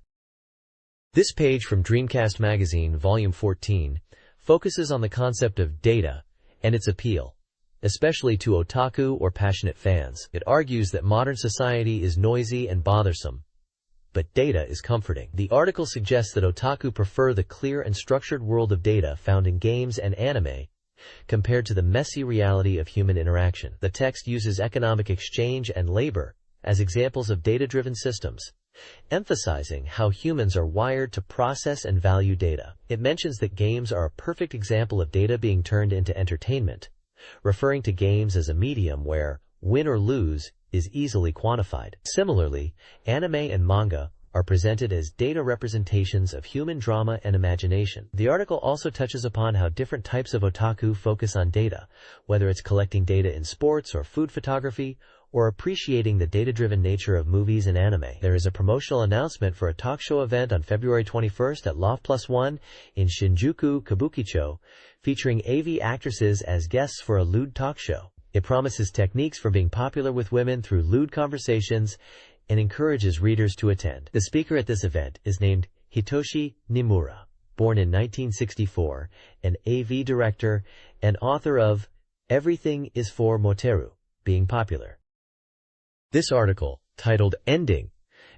This page from Dreamcast Magazine, Volume 14, focuses on the concept of data and its appeal, especially to otaku or passionate fans. It argues that modern society is noisy and bothersome, but data is comforting. The article suggests that otaku prefer the clear and structured world of data found in games and anime, compared to the messy reality of human interaction. The text uses economic exchange and labor as examples of data-driven systems, emphasizing how humans are wired to process and value data. It mentions that games are a perfect example of data being turned into entertainment, referring to games as a medium where win or lose is easily quantified. Similarly, anime and manga are presented as data representations of human drama and imagination. The article also touches upon how different types of otaku focus on data, whether it's collecting data in sports or food photography, or appreciating the data-driven nature of movies and anime. There is a promotional announcement for a talk show event on February 21st at Loft Plus One in Shinjuku, Kabukicho, featuring AV actresses as guests for a lewd talk show. It promises techniques for being popular with women through lewd conversations and encourages readers to attend. The speaker at this event is named Hitoshi Nimura, born in 1964, an AV director and author of Everything is for Moteru, Being Popular. This article, titled Ending,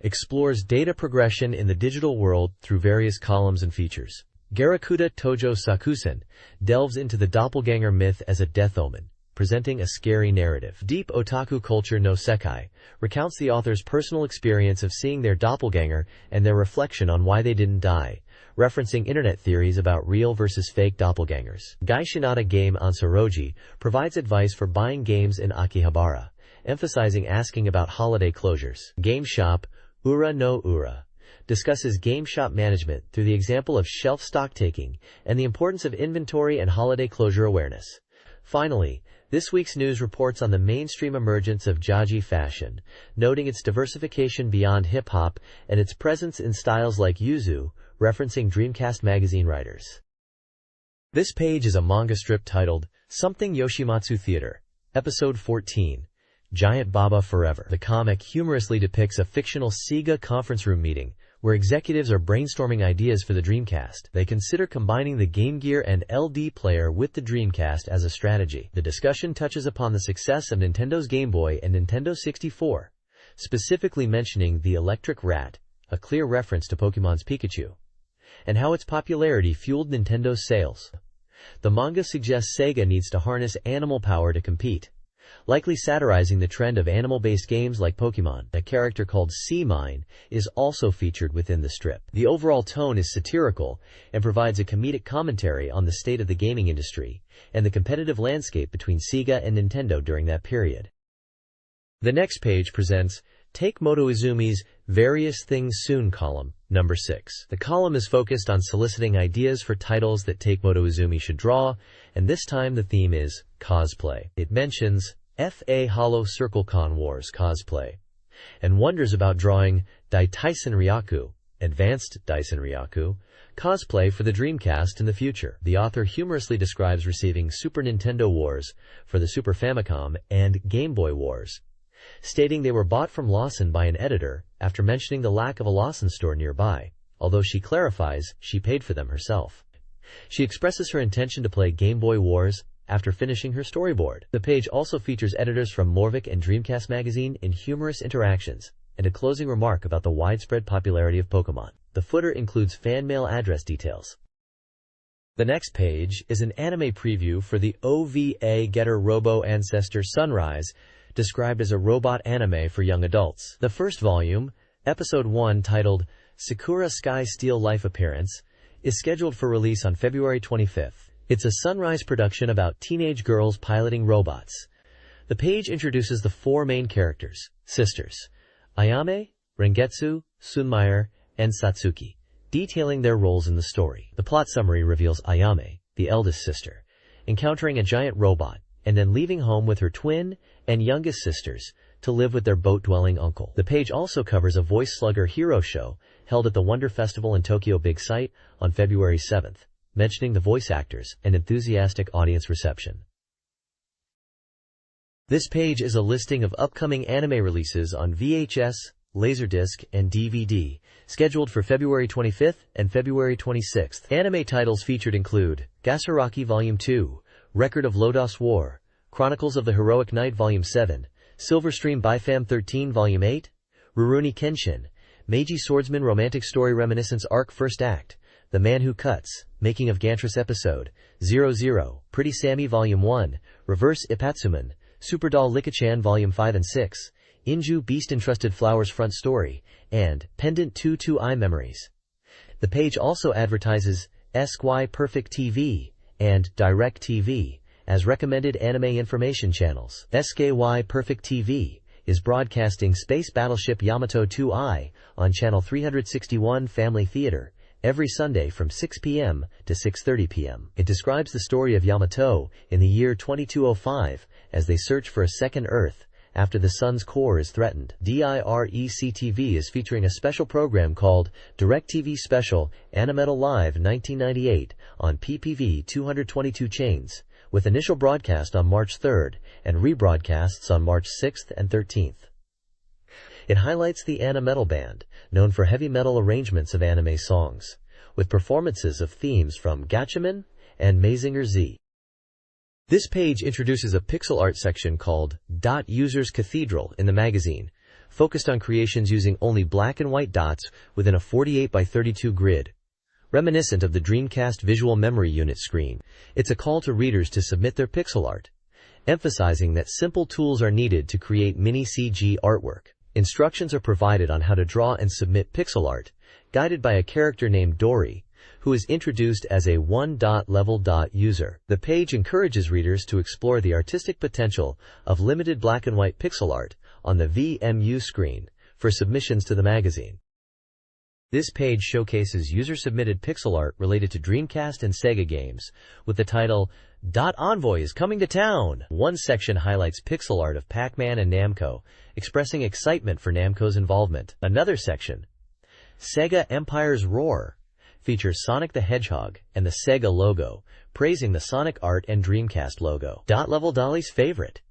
explores data progression in the digital world through various columns and features. Garakuda Tojo Sakusen delves into the doppelganger myth as a death omen, presenting a scary narrative. Deep Otaku Culture no Sekai recounts the author's personal experience of seeing their doppelganger and their reflection on why they didn't die, referencing internet theories about real versus fake doppelgangers. Gaishinata Game Ansoroji provides advice for buying games in Akihabara, emphasizing asking about holiday closures. Game Shop Ura no Ura discusses game shop management through the example of shelf stock taking and the importance of inventory and holiday closure awareness. Finally, this week's news reports on the mainstream emergence of Jaji fashion, noting its diversification beyond hip-hop and its presence in styles like yuzu, referencing Dreamcast Magazine writers. This page is a manga strip titled Something Yoshimatsu Theater, Episode 14, Giant Baba Forever. The comic humorously depicts a fictional Sega conference room meeting where executives are brainstorming ideas for the Dreamcast. They consider combining the Game Gear and LD player with the Dreamcast as a strategy. The discussion touches upon the success of Nintendo's Game Boy and Nintendo 64, specifically mentioning the Electric Rat, a clear reference to Pokemon's Pikachu, and how its popularity fueled Nintendo's sales. The manga suggests Sega needs to harness animal power to compete, likely satirizing the trend of animal-based games like Pokemon. A character called C-Mine is also featured within the strip. The overall tone is satirical and provides a comedic commentary on the state of the gaming industry and the competitive landscape between Sega and Nintendo during that period. The next page presents Take Moto Izumi's Various Things Soon column, number 6. The column is focused on soliciting ideas for titles that Take Moto Izumi should draw, and this time the theme is cosplay. It mentions F.A. Hollow Circle Con Wars cosplay, and wonders about drawing Daitaisen Ryaku, Advanced Daisen Ryaku, cosplay for the Dreamcast in the future. The author humorously describes receiving Super Nintendo Wars for the Super Famicom and Game Boy Wars, stating they were bought from Lawson by an editor after mentioning the lack of a Lawson store nearby. although she clarifies she paid for them herself. She expresses her intention to play Game Boy Wars after finishing her storyboard. The page also features editors from Morvik and Dreamcast Magazine in humorous interactions, and a closing remark about the widespread popularity of Pokemon. The footer includes fan mail address details. The next page is an anime preview for the OVA Getter Robo Ancestor Sunrise, described as a robot anime for young adults. The first volume, Episode 1, titled Sakura Sky Steel Life Appearance, is scheduled for release on February 25th. It's a Sunrise production about teenage girls piloting robots. The page introduces the four main characters, sisters, Ayame, Rengetsu, Sunmire, and Satsuki, detailing their roles in the story. The plot summary reveals Ayame, the eldest sister, encountering a giant robot and then leaving home with her twin and youngest sisters to live with their boat-dwelling uncle. The page also covers a voice slugger hero show held at the Wonder Festival in Tokyo Big Sight on February 7th, mentioning the voice actors and enthusiastic audience reception. This page is a listing of upcoming anime releases on VHS, Laserdisc, and DVD, scheduled for February 25th and February 26th. Anime titles featured include Gasuraki Volume 2, Record of Lodoss War, Chronicles of the Heroic Knight Volume 7, Silverstream Bifam 13 Volume 8, Rurouni Kenshin, Meiji Swordsman Romantic Story Reminiscence Arc First Act, The Man Who Cuts, Making of Gantris Episode 00, Pretty Sammy Volume 1, Reverse Ipatsuman, Superdoll Likachan Volume 5 and 6, Inju Beast Entrusted Flowers Front Story, and Pendant 2-2 Memories. The page also advertises SY Perfect TV and Direct TV as recommended anime information channels. SKY Perfect TV is broadcasting Space Battleship Yamato 2I on Channel 361 Family Theater every Sunday from 6 p.m. to 6:30 p.m. It describes the story of Yamato in the year 2205 as they search for a second Earth after the sun's core is threatened. DIREC-TV is featuring a special program called DirecTV Special Animetal Live 1998 on PPV 222 chains, with initial broadcast on March 3rd and rebroadcasts on March 6th and 13th. It highlights the Animetal Band, known for heavy metal arrangements of anime songs, with performances of themes from Gatchaman and Mazinger Z. This page introduces a pixel art section called Users Cathedral in the magazine, focused on creations using only black and white dots within a 48 by 32 grid, reminiscent of the Dreamcast Visual Memory Unit screen. It's a call to readers to submit their pixel art, emphasizing that simple tools are needed to create mini-CG artwork. Instructions are provided on how to draw and submit pixel art, guided by a character named Dory, who is introduced as a one-level user. The page encourages readers to explore the artistic potential of limited black and white pixel art on the VMU screen for submissions to the magazine. This page showcases user-submitted pixel art related to Dreamcast and Sega games, with the title, Envoy is Coming to Town. One section highlights pixel art of Pac-Man and Namco, expressing excitement for Namco's involvement. Another section, Sega Empire's Roar, features Sonic the Hedgehog and the Sega logo, praising the Sonic art and Dreamcast logo. Level Dolly's Favorite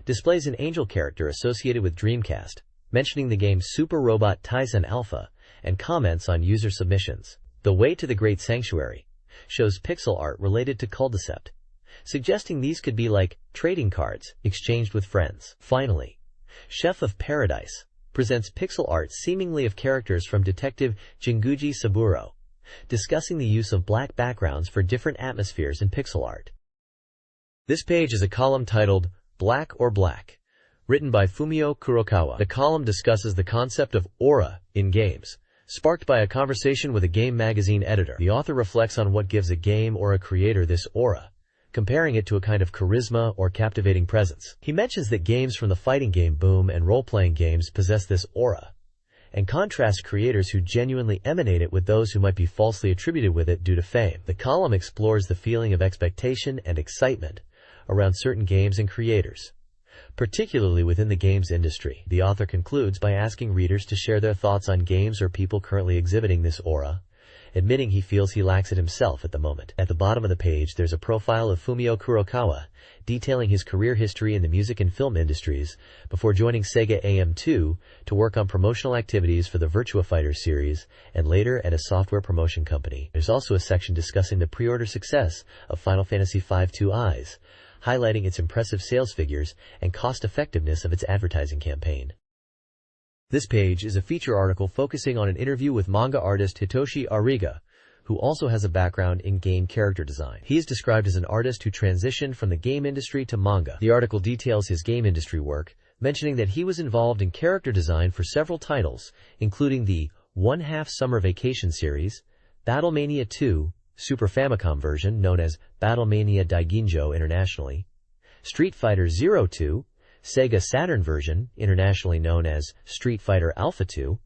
displays an angel character associated with Dreamcast, mentioning the game's Super Robot Tyson Alpha, and comments on user submissions. The Way to the Great Sanctuary shows pixel art related to Culdicept, suggesting these could be like trading cards exchanged with friends. Finally, Chef of Paradise presents pixel art seemingly of characters from Detective Jinguji Saburo, discussing the use of black backgrounds for different atmospheres in pixel art. This page is a column titled Black or Black, written by Fumio Kurokawa. The column discusses the concept of aura in games, sparked by a conversation with a game magazine editor. The author reflects on what gives a game or a creator this aura, comparing it to a kind of charisma or captivating presence. He mentions that games from the fighting game boom and role-playing games possess this aura, and contrasts creators who genuinely emanate it with those who might be falsely attributed with it due to fame. The column explores the feeling of expectation and excitement around certain games and creators, particularly within the games industry. The author concludes by asking readers to share their thoughts on games or people currently exhibiting this aura, admitting he feels he lacks it himself at the moment. At the bottom of the page, there's a profile of Fumio Kurokawa, detailing his career history in the music and film industries before joining Sega AM2 to work on promotional activities for the Virtua Fighter series and later at a software promotion company. There's also a section discussing the pre-order success of Final Fantasy V 2 Eyes, highlighting its impressive sales figures and cost-effectiveness of its advertising campaign. This page is a feature article focusing on an interview with manga artist Hitoshi Ariga, who also has a background in game character design. He is described as an artist who transitioned from the game industry to manga. The article details his game industry work, mentioning that he was involved in character design for several titles, including the One Half Summer Vacation series, Battlemania 2, Super Famicom version known as Battlemania Daiginjo internationally, Street Fighter 02, Sega Saturn version, internationally known as Street Fighter Alpha 2,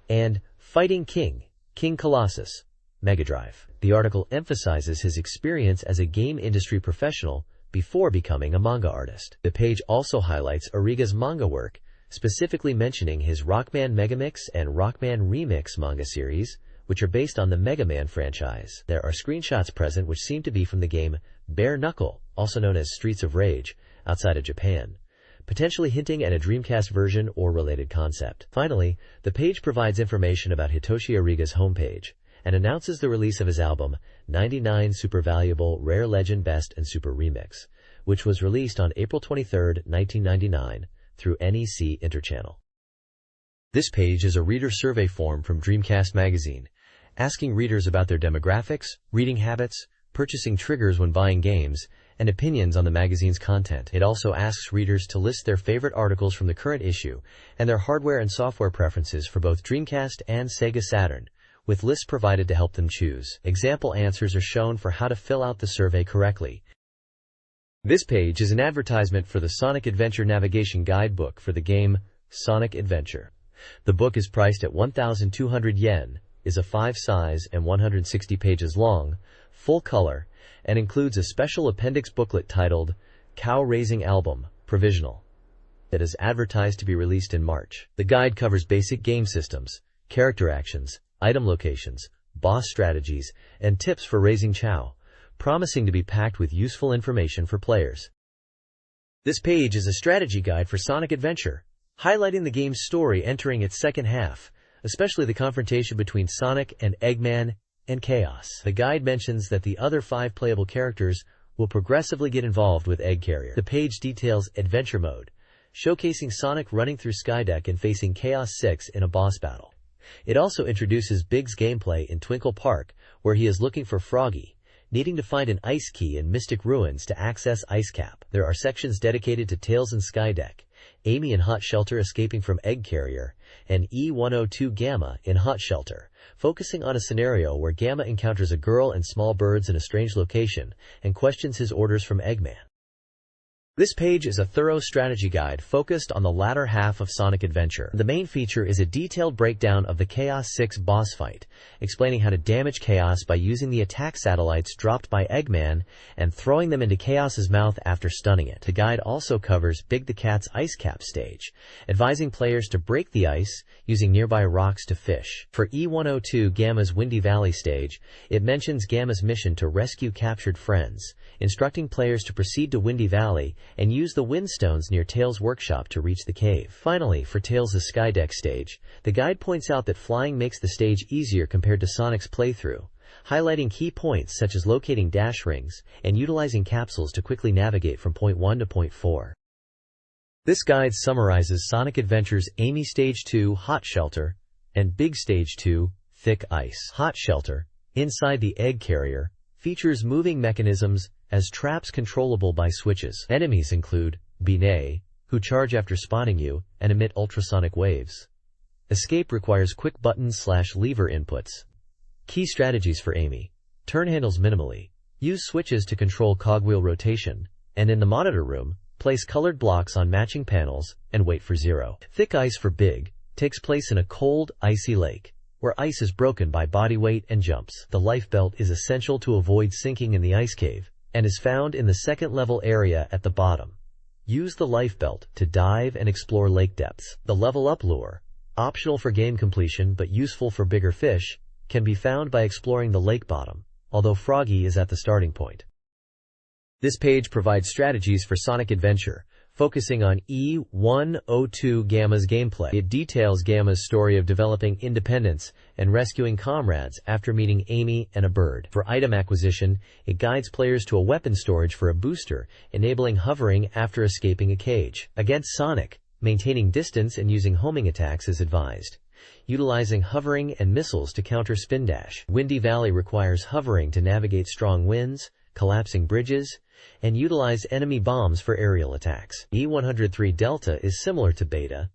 and Fighting King, King Colossus, Mega Drive. The article emphasizes his experience as a game industry professional before becoming a manga artist. The page also highlights Ariga's manga work, specifically mentioning his Rockman Megamix and Rockman Remix manga series, which are based on the Mega Man franchise. There are screenshots present which seem to be from the game Bare Knuckle, also known as Streets of Rage, outside of Japan, potentially hinting at a Dreamcast version or related concept. Finally, the page provides information about Hitoshi Ariga's homepage and announces the release of his album 99 Super Valuable Rare Legend Best and Super Remix, which was released on April 23, 1999 through NEC Interchannel. This page is a reader survey form from Dreamcast Magazine, asking readers about their demographics, reading habits, purchasing triggers when buying games, and opinions on the magazine's content. It also asks readers to list their favorite articles from the current issue and their hardware and software preferences for both Dreamcast and Sega Saturn, with lists provided to help them choose. Example answers are shown for how to fill out the survey correctly. This page is an advertisement for the Sonic Adventure Navigation Guidebook for the game Sonic Adventure. The book is priced at 1,200 yen, is a 5-size and 160 pages long, full color, and includes a special appendix booklet titled Cow Raising Album, Provisional, that is advertised to be released in March. The guide covers basic game systems, character actions, item locations, boss strategies, and tips for raising chow, promising to be packed with useful information for players. This page is a strategy guide for Sonic Adventure, highlighting the game's story entering its second half, especially the confrontation between Sonic and Eggman and Chaos. The guide mentions that the other 5 playable characters will progressively get involved with Egg Carrier. The page details Adventure Mode, showcasing Sonic running through Skydeck and facing Chaos 6 in a boss battle. It also introduces Big's gameplay in Twinkle Park, where he is looking for Froggy, needing to find an ice key in Mystic Ruins to access Ice Cap. There are sections dedicated to Tails and Skydeck, Amy in Hot Shelter escaping from Egg Carrier, and E-102 Gamma in Hot Shelter, focusing on a scenario where Gamma encounters a girl and small birds in a strange location and questions his orders from Eggman. This page is a thorough strategy guide focused on the latter half of Sonic Adventure. The main feature is a detailed breakdown of the Chaos 6 boss fight, explaining how to damage Chaos by using the attack satellites dropped by Eggman and throwing them into Chaos's mouth after stunning it. The guide also covers Big the Cat's Ice Cap stage, advising players to break the ice using nearby rocks to fish. For E-102 Gamma's Windy Valley stage, it mentions Gamma's mission to rescue captured friends, instructing players to proceed to Windy Valley and use the Windstones near Tails' workshop to reach the cave. Finally, for Tails' Skydeck stage, the guide points out that flying makes the stage easier compared to Sonic's playthrough, highlighting key points such as locating dash rings and utilizing capsules to quickly navigate from point 1 to point 4. This guide summarizes Sonic Adventure's Amy Stage 2 Hot Shelter and Big Stage 2 Thick Ice. Hot Shelter, inside the Egg Carrier, features moving mechanisms as traps controllable by switches. Enemies include Binet, who charge after spotting you and emit ultrasonic waves. Escape requires quick button/lever inputs. Key strategies for Amy: turn handles minimally, use switches to control cogwheel rotation, and in the monitor room, place colored blocks on matching panels and wait for 0. Thick Ice for Big takes place in a cold, icy lake, where ice is broken by body weight and jumps. The life belt is essential to avoid sinking in the ice cave, and is found in the second-level area at the bottom. Use the life belt to dive and explore lake depths. The Level Up lure, optional for game completion but useful for bigger fish, can be found by exploring the lake bottom, although Froggy is at the starting point. This page provides strategies for Sonic Adventure, focusing on E-102 Gamma's gameplay. It details Gamma's story of developing independence and rescuing comrades after meeting Amy and a bird. For item acquisition, it guides players to a weapon storage for a booster, enabling hovering after escaping a cage. Against Sonic, maintaining distance and using homing attacks is advised, utilizing hovering and missiles to counter spin dash. Windy Valley requires hovering to navigate strong winds, collapsing bridges, and utilize enemy bombs for aerial attacks. E-103 Delta is similar to Beta,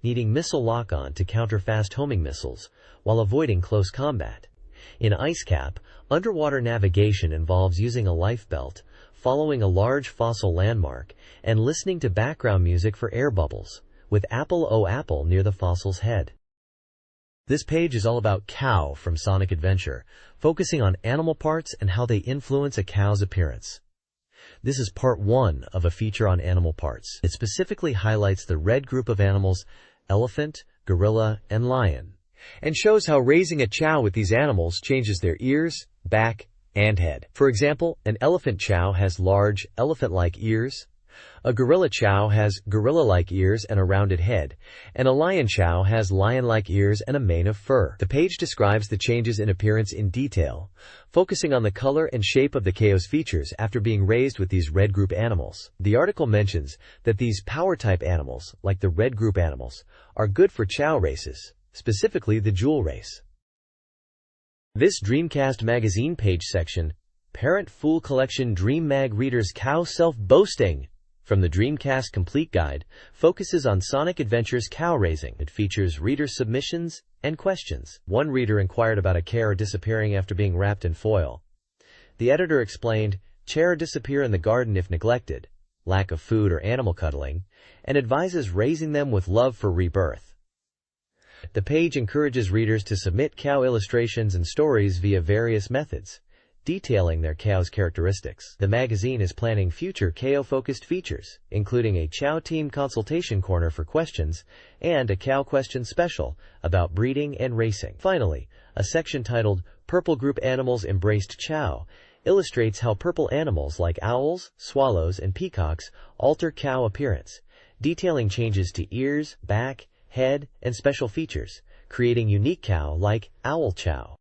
needing missile lock-on to counter fast homing missiles while avoiding close combat. In Ice Cap, underwater navigation involves using a life belt, following a large fossil landmark, and listening to background music for air bubbles, with Apple O Apple near the fossil's head. This page is all about Cow from Sonic Adventure, focusing on animal parts and how they influence a cow's appearance. This is part 1 of a feature on animal parts. It specifically highlights the red group of animals, elephant, gorilla, and lion, and shows how raising a chow with these animals changes their ears, back, and head. For example, an elephant chow has large, elephant-like ears, a gorilla chow has gorilla-like ears and a rounded head, and a lion chow has lion-like ears and a mane of fur. The page describes the changes in appearance in detail, focusing on the color and shape of the cow's features after being raised with these red group animals. The article mentions that these power-type animals, like the red group animals, are good for chow races, specifically the jewel race. This Dreamcast Magazine page section, Parent Fool Collection Dream Mag Readers Cow Self-Boasting, from the Dreamcast Complete Guide, focuses on Sonic Adventure's cow raising. It features reader submissions and questions. One reader inquired about a cow disappearing after being wrapped in foil. The editor explained, "Chair disappear in the garden if neglected, lack of food or animal cuddling, and advises raising them with love for rebirth." The page encourages readers to submit cow illustrations and stories via various methods, detailing their cow's characteristics. The magazine is planning future cow-focused features, including a Chow Team consultation corner for questions and a cow question special about breeding and racing. Finally, a section titled Purple Group Animals Embraced Chow illustrates how purple animals like owls, swallows, and peacocks alter cow appearance, detailing changes to ears, back, head, and special features, creating unique cow like Owl Chow.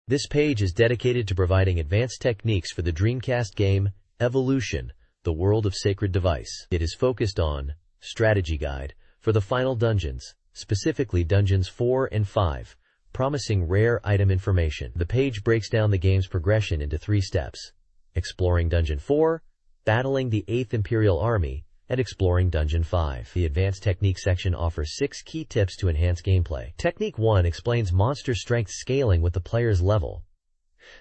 This page is dedicated to providing advanced techniques for the Dreamcast game, Evolution, the World of Sacred Device. It is focused on Strategy Guide for the final dungeons, specifically Dungeons 4 and 5, promising rare item information. The page breaks down the game's progression into 3 steps: exploring Dungeon 4, battling the 8th Imperial Army, and exploring Dungeon 5. The Advanced Technique section offers 6 key tips to enhance gameplay. Technique 1 explains monster strength scaling with the player's level,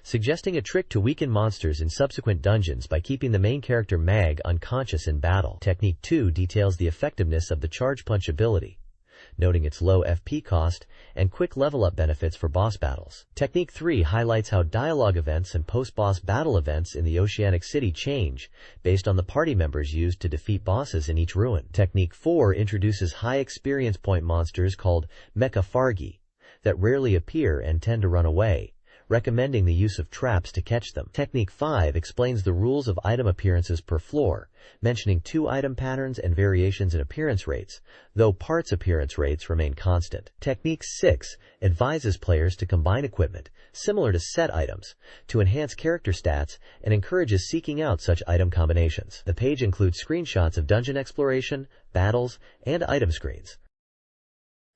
suggesting a trick to weaken monsters in subsequent dungeons by keeping the main character Mag unconscious in battle. Technique 2 details the effectiveness of the Charge Punch ability, noting its low FP cost and quick level-up benefits for boss battles. Technique 3 highlights how dialogue events and post-boss battle events in the Oceanic City change based on the party members used to defeat bosses in each ruin. Technique 4 introduces high experience point monsters called Mecha Fargi that rarely appear and tend to run away, recommending the use of traps to catch them. Technique 5 explains the rules of item appearances per floor, mentioning 2 item patterns and variations in appearance rates, though parts appearance rates remain constant. Technique 6 advises players to combine equipment, similar to set items, to enhance character stats and encourages seeking out such item combinations. The page includes screenshots of dungeon exploration, battles, and item screens.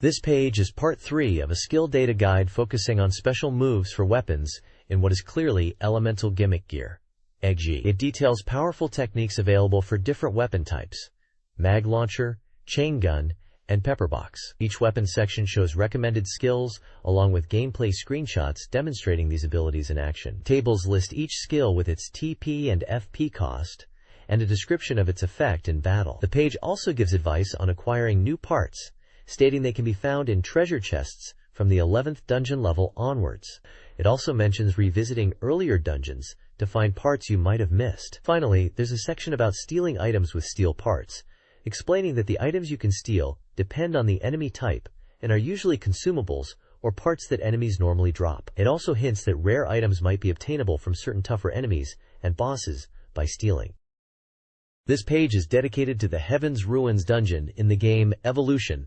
This page is part 3 of a skill data guide focusing on special moves for weapons in what is clearly elemental gimmick gear. It details powerful techniques available for different weapon types: mag launcher, chain gun, and pepperbox. Each weapon section shows recommended skills along with gameplay screenshots demonstrating these abilities in action. Tables list each skill with its TP and FP cost and a description of its effect in battle. The page also gives advice on acquiring new parts, stating they can be found in treasure chests from the 11th dungeon level onwards. It also mentions revisiting earlier dungeons to find parts you might have missed. Finally, there's a section about stealing items with steel parts, explaining that the items you can steal depend on the enemy type and are usually consumables or parts that enemies normally drop. It also hints that rare items might be obtainable from certain tougher enemies and bosses by stealing. This page is dedicated to the Heaven's Ruins dungeon in the game Evolution,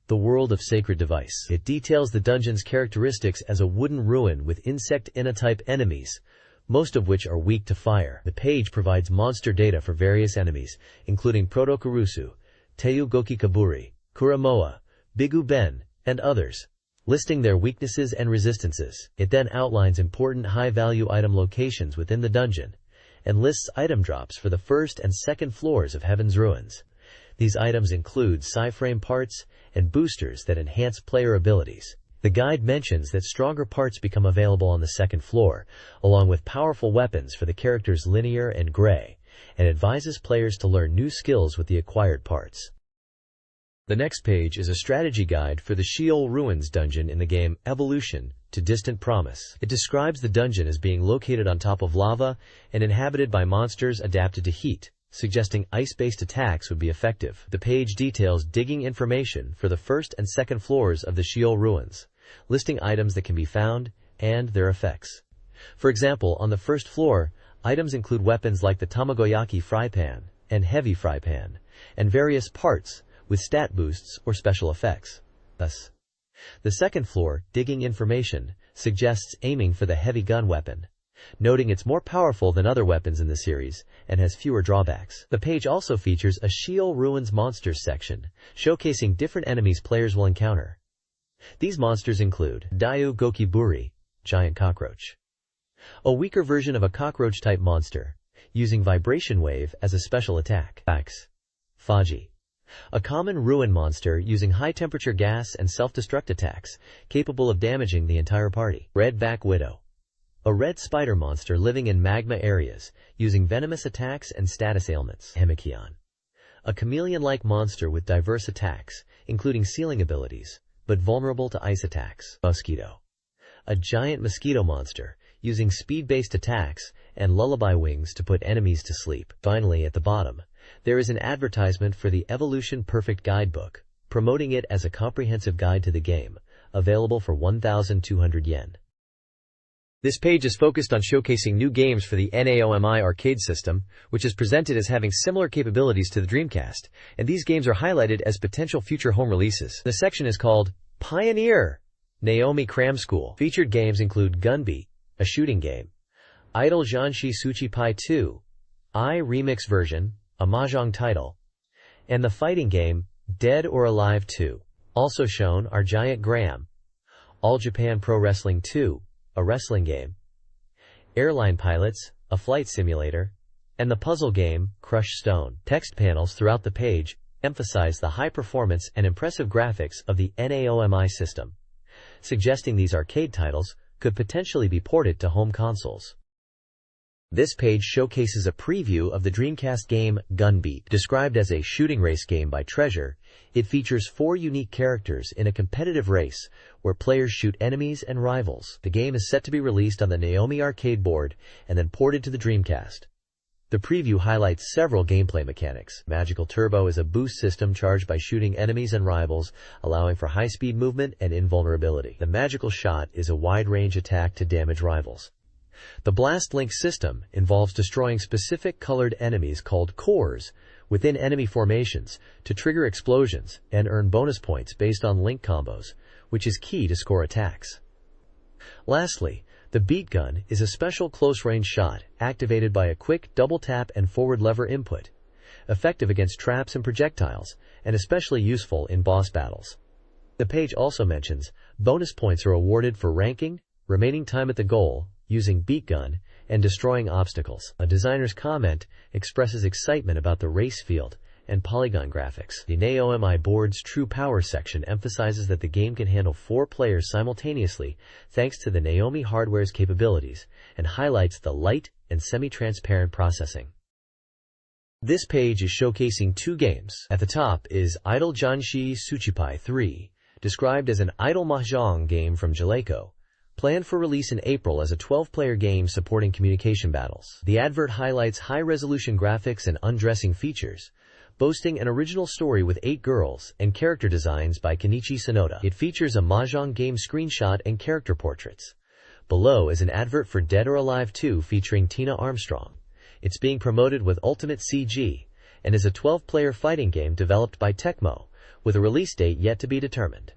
the World of Sacred Device. It details the dungeon's characteristics as a wooden ruin with insect type enemies, most of which are weak to fire. The page provides monster data for various enemies, including Protokurusu, Teiu Goki Kaburi, Kuramoa, Bigu Ben, and others, listing their weaknesses and resistances. It then outlines important high-value item locations within the dungeon, and lists item drops for the first and second floors of Heaven's Ruins. These items include sci-frame parts and boosters that enhance player abilities. The guide mentions that stronger parts become available on the second floor, along with powerful weapons for the characters Linear and Gray, and advises players to learn new skills with the acquired parts. The next page is a strategy guide for the Sheol Ruins dungeon in the game Evolution to Distant Promise. It describes the dungeon as being located on top of lava and inhabited by monsters adapted to heat, suggesting ice-based attacks would be effective. The page details digging information for the first and second floors of the Sheol Ruins, listing items that can be found and their effects. For example, on the first floor, items include weapons like the Tamagoyaki fry pan and heavy fry pan, and various parts with stat boosts or special effects. Thus, the second floor, digging information, suggests aiming for the heavy gun weapon, noting it's more powerful than other weapons in the series and has fewer drawbacks. The page also features a Sheol Ruins monsters section, showcasing different enemies players will encounter. These monsters include Daiu Gokiburi, giant cockroach, a weaker version of a cockroach-type monster, using Vibration Wave as a special attack. Faji, a common ruin monster using high-temperature gas and self-destruct attacks, capable of damaging the entire party. Redback Widow, a red spider monster living in magma areas, using venomous attacks and status ailments. Hemikion, a chameleon-like monster with diverse attacks, including sealing abilities, but vulnerable to ice attacks. Mosquito, a giant mosquito monster, using speed-based attacks and lullaby wings to put enemies to sleep. Finally, at the bottom, there is an advertisement for the Evolution Perfect Guidebook, promoting it as a comprehensive guide to the game, available for 1,200 yen. This page is focused on showcasing new games for the NAOMI arcade system, which is presented as having similar capabilities to the Dreamcast, and these games are highlighted as potential future home releases. The section is called Pioneer Naomi Cram School. Featured games include Gunbeat, a shooting game, Idol Janshi Suchi Pai 2, Remix version, a mahjong title, and the fighting game Dead or Alive 2. Also shown are Giant Graham, All Japan Pro Wrestling 2, a wrestling game, Airline Pilots, a flight simulator, and the puzzle game Crush Stone. Text panels throughout the page emphasize the high performance and impressive graphics of the NAOMI system, suggesting these arcade titles could potentially be ported to home consoles. This page showcases a preview of the Dreamcast game Gunbeat. Described as a shooting race game by Treasure, it features 4 unique characters in a competitive race where players shoot enemies and rivals. The game is set to be released on the Naomi arcade board and then ported to the Dreamcast. The preview highlights several gameplay mechanics. Magical Turbo is a boost system charged by shooting enemies and rivals, allowing for high-speed movement and invulnerability. The Magical Shot is a wide-range attack to damage rivals. The Blast Link system involves destroying specific colored enemies called cores within enemy formations to trigger explosions and earn bonus points based on link combos, which is key to score attacks. Lastly, the Beat Gun is a special close-range shot activated by a quick double tap and forward lever input, effective against traps and projectiles, and especially useful in boss battles. The page also mentions bonus points are awarded for ranking, remaining time at the goal, using Beat Gun, and destroying obstacles. A designer's comment expresses excitement about the race field and polygon graphics. The NAOMI board's True Power section emphasizes that the game can handle 4 players simultaneously thanks to the Naomi hardware's capabilities, and highlights the light and semi-transparent processing. This page is showcasing 2 games. At the top is Idol Janshi Suchipai 3, described as an idle mahjong game from Jaleco, planned for release in April as a 12-player game supporting communication battles. The advert highlights high-resolution graphics and undressing features, boasting an original story with 8 girls and character designs by Kenichi Sonoda. It features a mahjong game screenshot and character portraits. Below is an advert for Dead or Alive 2 featuring Tina Armstrong. It's being promoted with Ultimate CG and is a 12-player fighting game developed by Tecmo, with a release date yet to be determined.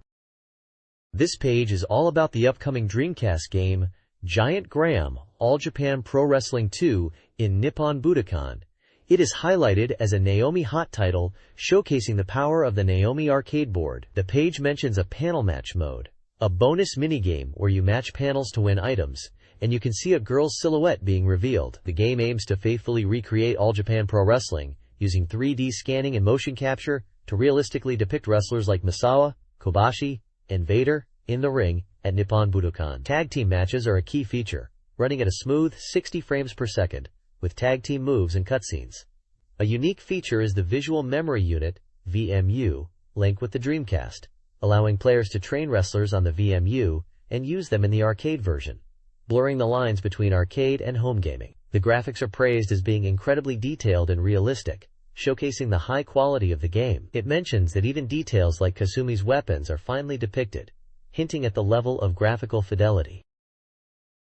This page is all about the upcoming Dreamcast game, Giant Graham All Japan Pro Wrestling 2 in Nippon Budokan. It is highlighted as a Naomi Hot title, showcasing the power of the Naomi arcade board. The page mentions a panel match mode, a bonus minigame where you match panels to win items, and you can see a girl's silhouette being revealed. The game aims to faithfully recreate All Japan Pro Wrestling, using 3D scanning and motion capture to realistically depict wrestlers like Misawa, Kobashi, and Vader in the ring at Nippon Budokan. Tag team matches are a key feature, running at a smooth 60 frames per second, with tag team moves and cutscenes. A unique feature is the Visual Memory Unit, VMU, link with the Dreamcast, allowing players to train wrestlers on the VMU and use them in the arcade version, blurring the lines between arcade and home gaming. The graphics are praised as being incredibly detailed and realistic, showcasing the high quality of the game. It mentions that even details like Kasumi's weapons are finely depicted, hinting at the level of graphical fidelity.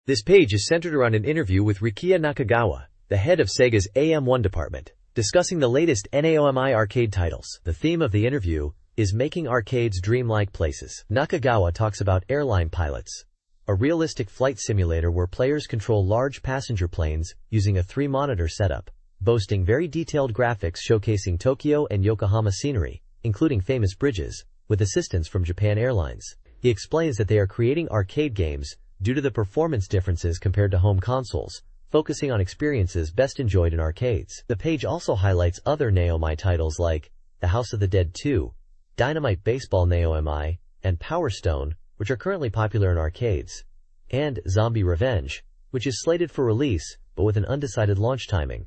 This page is centered around an interview with Rikiya Nakagawa, the head of Sega's AM1 department, discussing the latest NAOMI arcade titles. The theme of the interview is making arcades dreamlike places. Nakagawa talks about Airline Pilots, a realistic flight simulator where players control large passenger planes using a 3-monitor setup, boasting very detailed graphics showcasing Tokyo and Yokohama scenery, including famous bridges, with assistance from Japan Airlines. He explains that they are creating arcade games due to the performance differences compared to home consoles, focusing on experiences best enjoyed in arcades. The page also highlights other Naomi titles like The House of the Dead 2, Dynamite Baseball Naomi, and Power Stone, which are currently popular in arcades, and Zombie Revenge, which is slated for release, but with an undecided launch timing.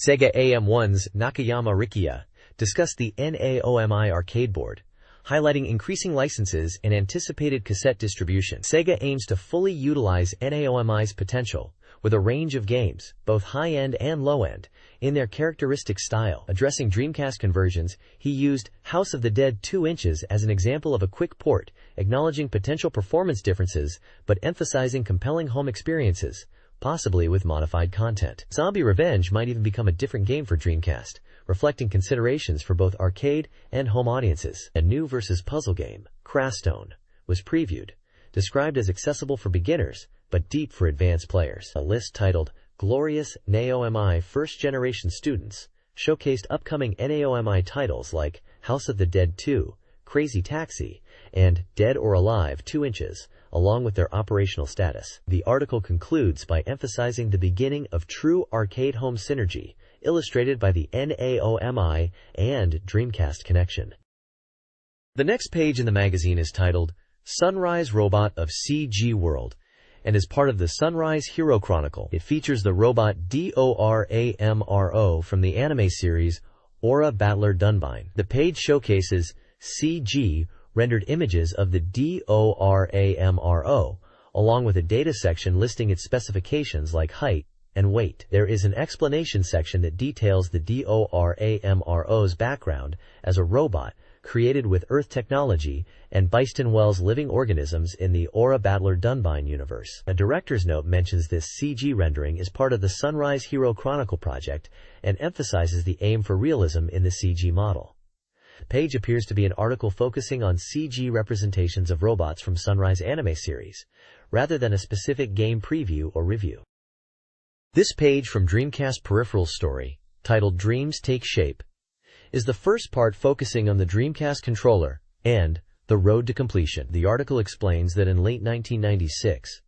Sega AM1's Nakayama Rikiya discussed the NAOMI arcade board, highlighting increasing licenses and anticipated cassette distribution. Sega aims to fully utilize NAOMI's potential, with a range of games, both high-end and low-end, in their characteristic style. Addressing Dreamcast conversions, he used House of the Dead 2 inches as an example of a quick port, acknowledging potential performance differences, but emphasizing compelling home experiences, possibly with modified content. Zombie Revenge might even become a different game for Dreamcast, reflecting considerations for both arcade and home audiences. A new versus puzzle game, Crastone, was previewed, described as accessible for beginners, but deep for advanced players. A list titled Glorious NAOMI First Generation Students showcased upcoming NAOMI titles like House of the Dead 2, Crazy Taxi, and Dead or Alive 2 inches, along with their operational status. The article concludes by emphasizing the beginning of true arcade home synergy, illustrated by the NAOMI and Dreamcast connection. The next page in the magazine is titled Sunrise Robot of CG World, and is part of the Sunrise Hero Chronicle. It features the robot DORAMRO from the anime series Aura Battler Dunbine. The page showcases CG rendered images of the DORAMRO, along with a data section listing its specifications like height and weight. There is an explanation section that details the DORAMRO's background as a robot created with Earth technology and Byston Wells living organisms in the Aura Battler Dunbine universe. A director's note mentions this CG rendering is part of the Sunrise Hero Chronicle project and emphasizes the aim for realism in the CG model. The page appears to be an article focusing on CG representations of robots from Sunrise anime series, rather than a specific game preview or review. This page from Dreamcast Peripherals Story, titled Dreams Take Shape, is the first part focusing on the Dreamcast controller and the road to completion. The article explains that in late 1996,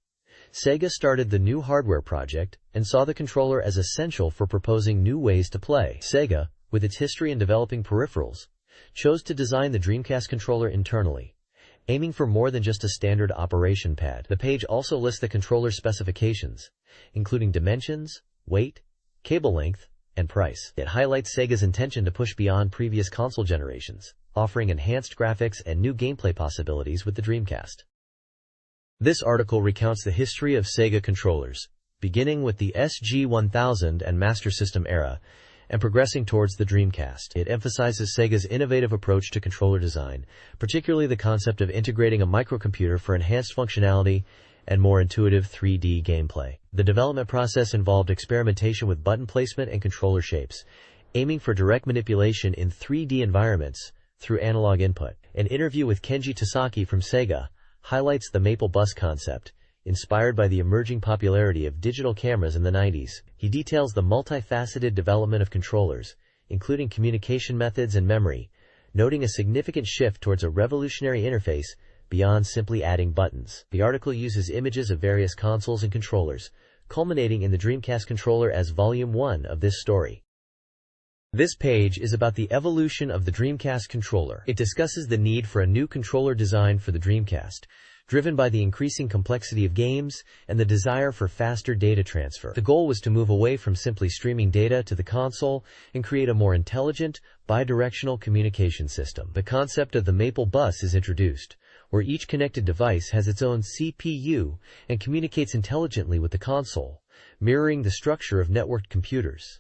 Sega started the new hardware project and saw the controller as essential for proposing new ways to play. Sega, with its history in developing peripherals, chose to design the Dreamcast controller internally, aiming for more than just a standard operation pad. The page also lists the controller specifications, including dimensions, weight, cable length, and price. It highlights Sega's intention to push beyond previous console generations, offering enhanced graphics and new gameplay possibilities with the Dreamcast. This article recounts the history of Sega controllers, beginning with the SG-1000 and Master System era, and progressing towards the Dreamcast. It emphasizes Sega's innovative approach to controller design, particularly the concept of integrating a microcomputer for enhanced functionality and more intuitive 3D gameplay. The development process involved experimentation with button placement and controller shapes, aiming for direct manipulation in 3D environments through analog input. An interview with Kenji Tasaki from Sega highlights the Maple Bus concept, inspired by the emerging popularity of digital cameras in the 90s. He details the multifaceted development of controllers, including communication methods and memory, noting a significant shift towards a revolutionary interface beyond simply adding buttons. The article uses images of various consoles and controllers, culminating in the Dreamcast controller as Volume 1 of this story. This page is about the evolution of the Dreamcast controller. It discusses the need for a new controller design for the Dreamcast, driven by the increasing complexity of games and the desire for faster data transfer. The goal was to move away from simply streaming data to the console and create a more intelligent, bidirectional communication system. The concept of the Maple Bus is introduced, where each connected device has its own CPU and communicates intelligently with the console, mirroring the structure of networked computers.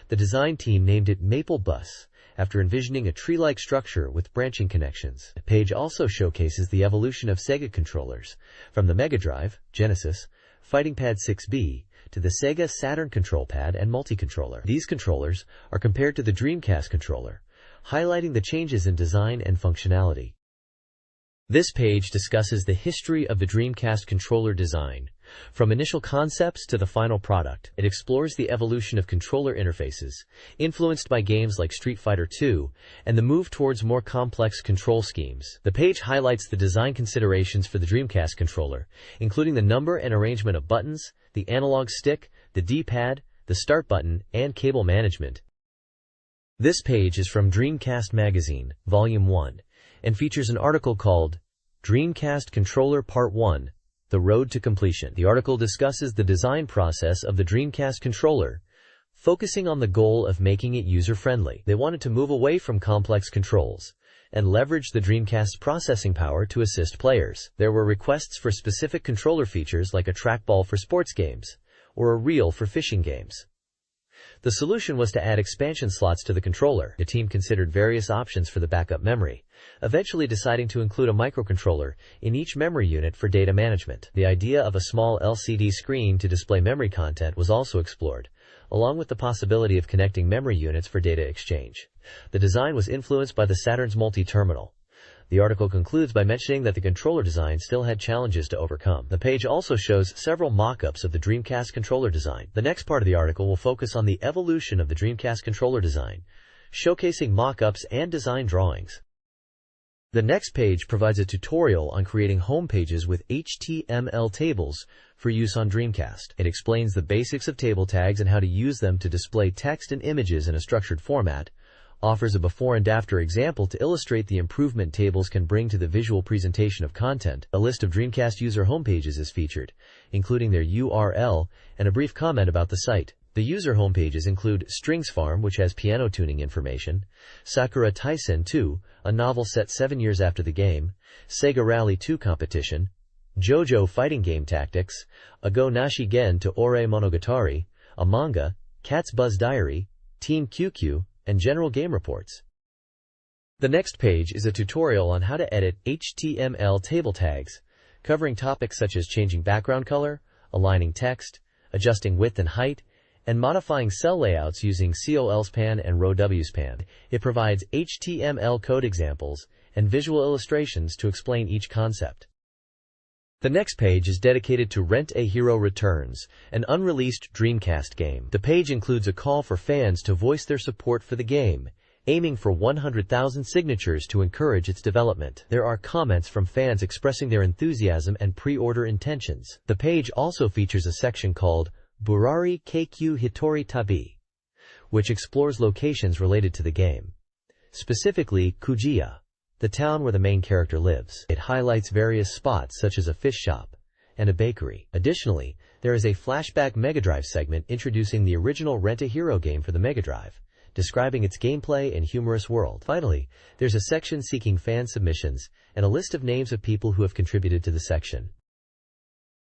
The design team named it Maple Bus, after envisioning a tree-like structure with branching connections. The page also showcases the evolution of Sega controllers, from the Mega Drive, Genesis, Fighting Pad 6B, to the Sega Saturn control pad and multi-controller. These controllers are compared to the Dreamcast controller, highlighting the changes in design and functionality. This page discusses the history of the Dreamcast controller design, from initial concepts to the final product. It explores the evolution of controller interfaces, influenced by games like Street Fighter II, and the move towards more complex control schemes. The page highlights the design considerations for the Dreamcast controller, including the number and arrangement of buttons, the analog stick, the D-pad, the start button, and cable management. This page is from Dreamcast Magazine, Volume 1, and features an article called Dreamcast Controller Part 1, The Road to Completion. The article discusses the design process of the Dreamcast controller, focusing on the goal of making it user-friendly. They wanted to move away from complex controls and leverage the Dreamcast's processing power to assist players. There were requests for specific controller features like a trackball for sports games or a reel for fishing games. The solution was to add expansion slots to the controller. The team considered various options for the backup memory, eventually deciding to include a microcontroller in each memory unit for data management. The idea of a small LCD screen to display memory content was also explored, along with the possibility of connecting memory units for data exchange. The design was influenced by the Saturn's multi-terminal. The article concludes by mentioning that the controller design still had challenges to overcome. The page also shows several mock-ups of the Dreamcast controller design. The next part of the article will focus on the evolution of the Dreamcast controller design, showcasing mock-ups and design drawings. The next page provides a tutorial on creating home pages with HTML tables for use on Dreamcast. It explains the basics of table tags and how to use them to display text and images in a structured format, offers a before and after example to illustrate the improvement tables can bring to the visual presentation of content. A list of Dreamcast user homepages is featured, including their URL and a brief comment about the site. The user homepages include Strings Farm, which has piano tuning information, Sakura Taisen 2, a novel set 7 years after the game, Sega Rally 2 competition, JoJo fighting game tactics, a Go Nashi Gen to Ore Monogatari, a manga, Cat's Buzz Diary, Team QQ, and general game reports. The next page is a tutorial on how to edit HTML table tags, covering topics such as changing background color, aligning text, adjusting width and height, and modifying cell layouts using COLSpan and RowWSpan. It provides HTML code examples and visual illustrations to explain each concept. The next page is dedicated to Rent a Hero Returns, an unreleased Dreamcast game. The page includes a call for fans to voice their support for the game, aiming for 100,000 signatures to encourage its development. There are comments from fans expressing their enthusiasm and pre-order intentions. The page also features a section called Burari Keikyu Hitori Tabi, which explores locations related to the game, specifically Kujiya, the town where the main character lives. It highlights various spots such as a fish shop and a bakery. Additionally, there is a flashback Mega Drive segment introducing the original Rent a Hero game for the Mega Drive, describing its gameplay and humorous world. Finally, there's a section seeking fan submissions and a list of names of people who have contributed to the section.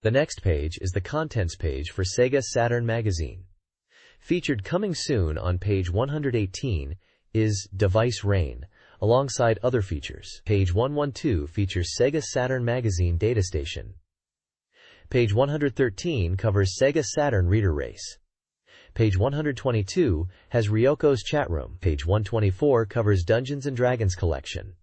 The next page is the contents page for Sega Saturn magazine, Featured coming soon on page 118 is Device Rain, alongside other features. Page 112 features Sega Saturn Magazine Data Station. Page 113 covers Sega Saturn Reader Race. Page 122 has Ryoko's Chat Room. Page 124 covers Dungeons & Dragons Collection.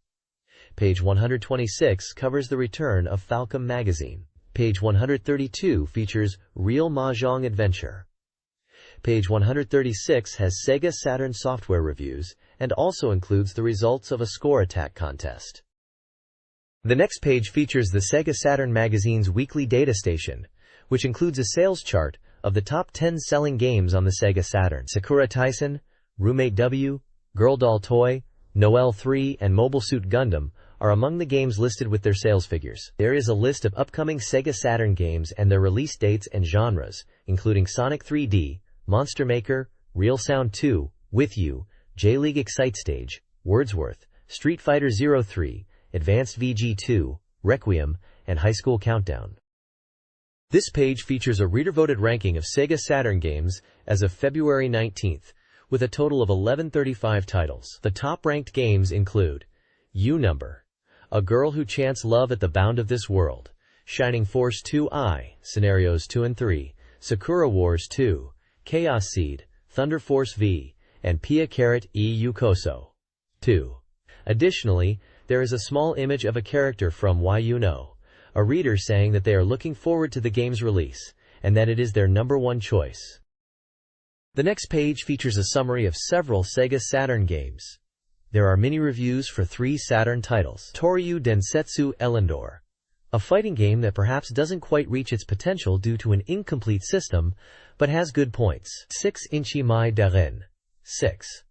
Page 126 covers the return of Falcom Magazine. Page 132 features Real Mahjong Adventure. Page 136 has Sega Saturn software reviews and also includes the results of a score attack contest. The next page features the Sega Saturn Magazine's weekly data station, which includes a sales chart of the top 10 selling games on the Sega Saturn. Sakura Taisen, Roommate W, Girl Doll Toy, Noelle 3, and Mobile Suit Gundam are among the games listed with their sales figures. There is a list of upcoming Sega Saturn games and their release dates and genres, including Sonic 3D, Monster Maker, Real Sound 2, With You, J-League Excite Stage, Wordsworth, Street Fighter 03, Advanced VG2, Requiem, and High School Countdown. This page features a reader-voted ranking of Sega Saturn games as of February 19th, with a total of 1135 titles. The top-ranked games include U-Number, A Girl Who Chants Love at the Bound of This World, Shining Force 2I, Scenarios 2 and 3, Sakura Wars 2, Chaos Seed, Thunder Force V, and Pia e Yukoso 2. Additionally, there is a small image of a character from Why You Know, a reader saying that they are looking forward to the game's release, and that it is their #1 choice. The next page features a summary of several Sega Saturn games. There are mini-reviews for 3 Saturn titles. Toryu Densetsu Elendor, a fighting game that perhaps doesn't quite reach its potential due to an incomplete system, but has good points. 6 Inchi Mai Daren 6.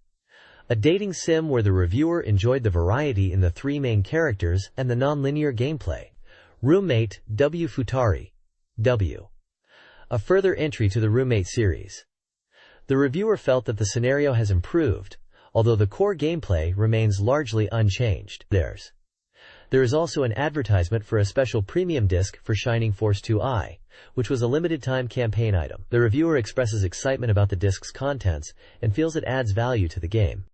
A dating sim where the reviewer enjoyed the variety in the 3 main characters and the non-linear gameplay. Roommate W Futari W. A further entry to the Roommate series. The reviewer felt that the scenario has improved, although the core gameplay remains largely unchanged. There is also an advertisement for a special premium disc for Shining Force 2I, which was a limited-time campaign item. The reviewer expresses excitement about the disc's contents and feels it adds value to the game.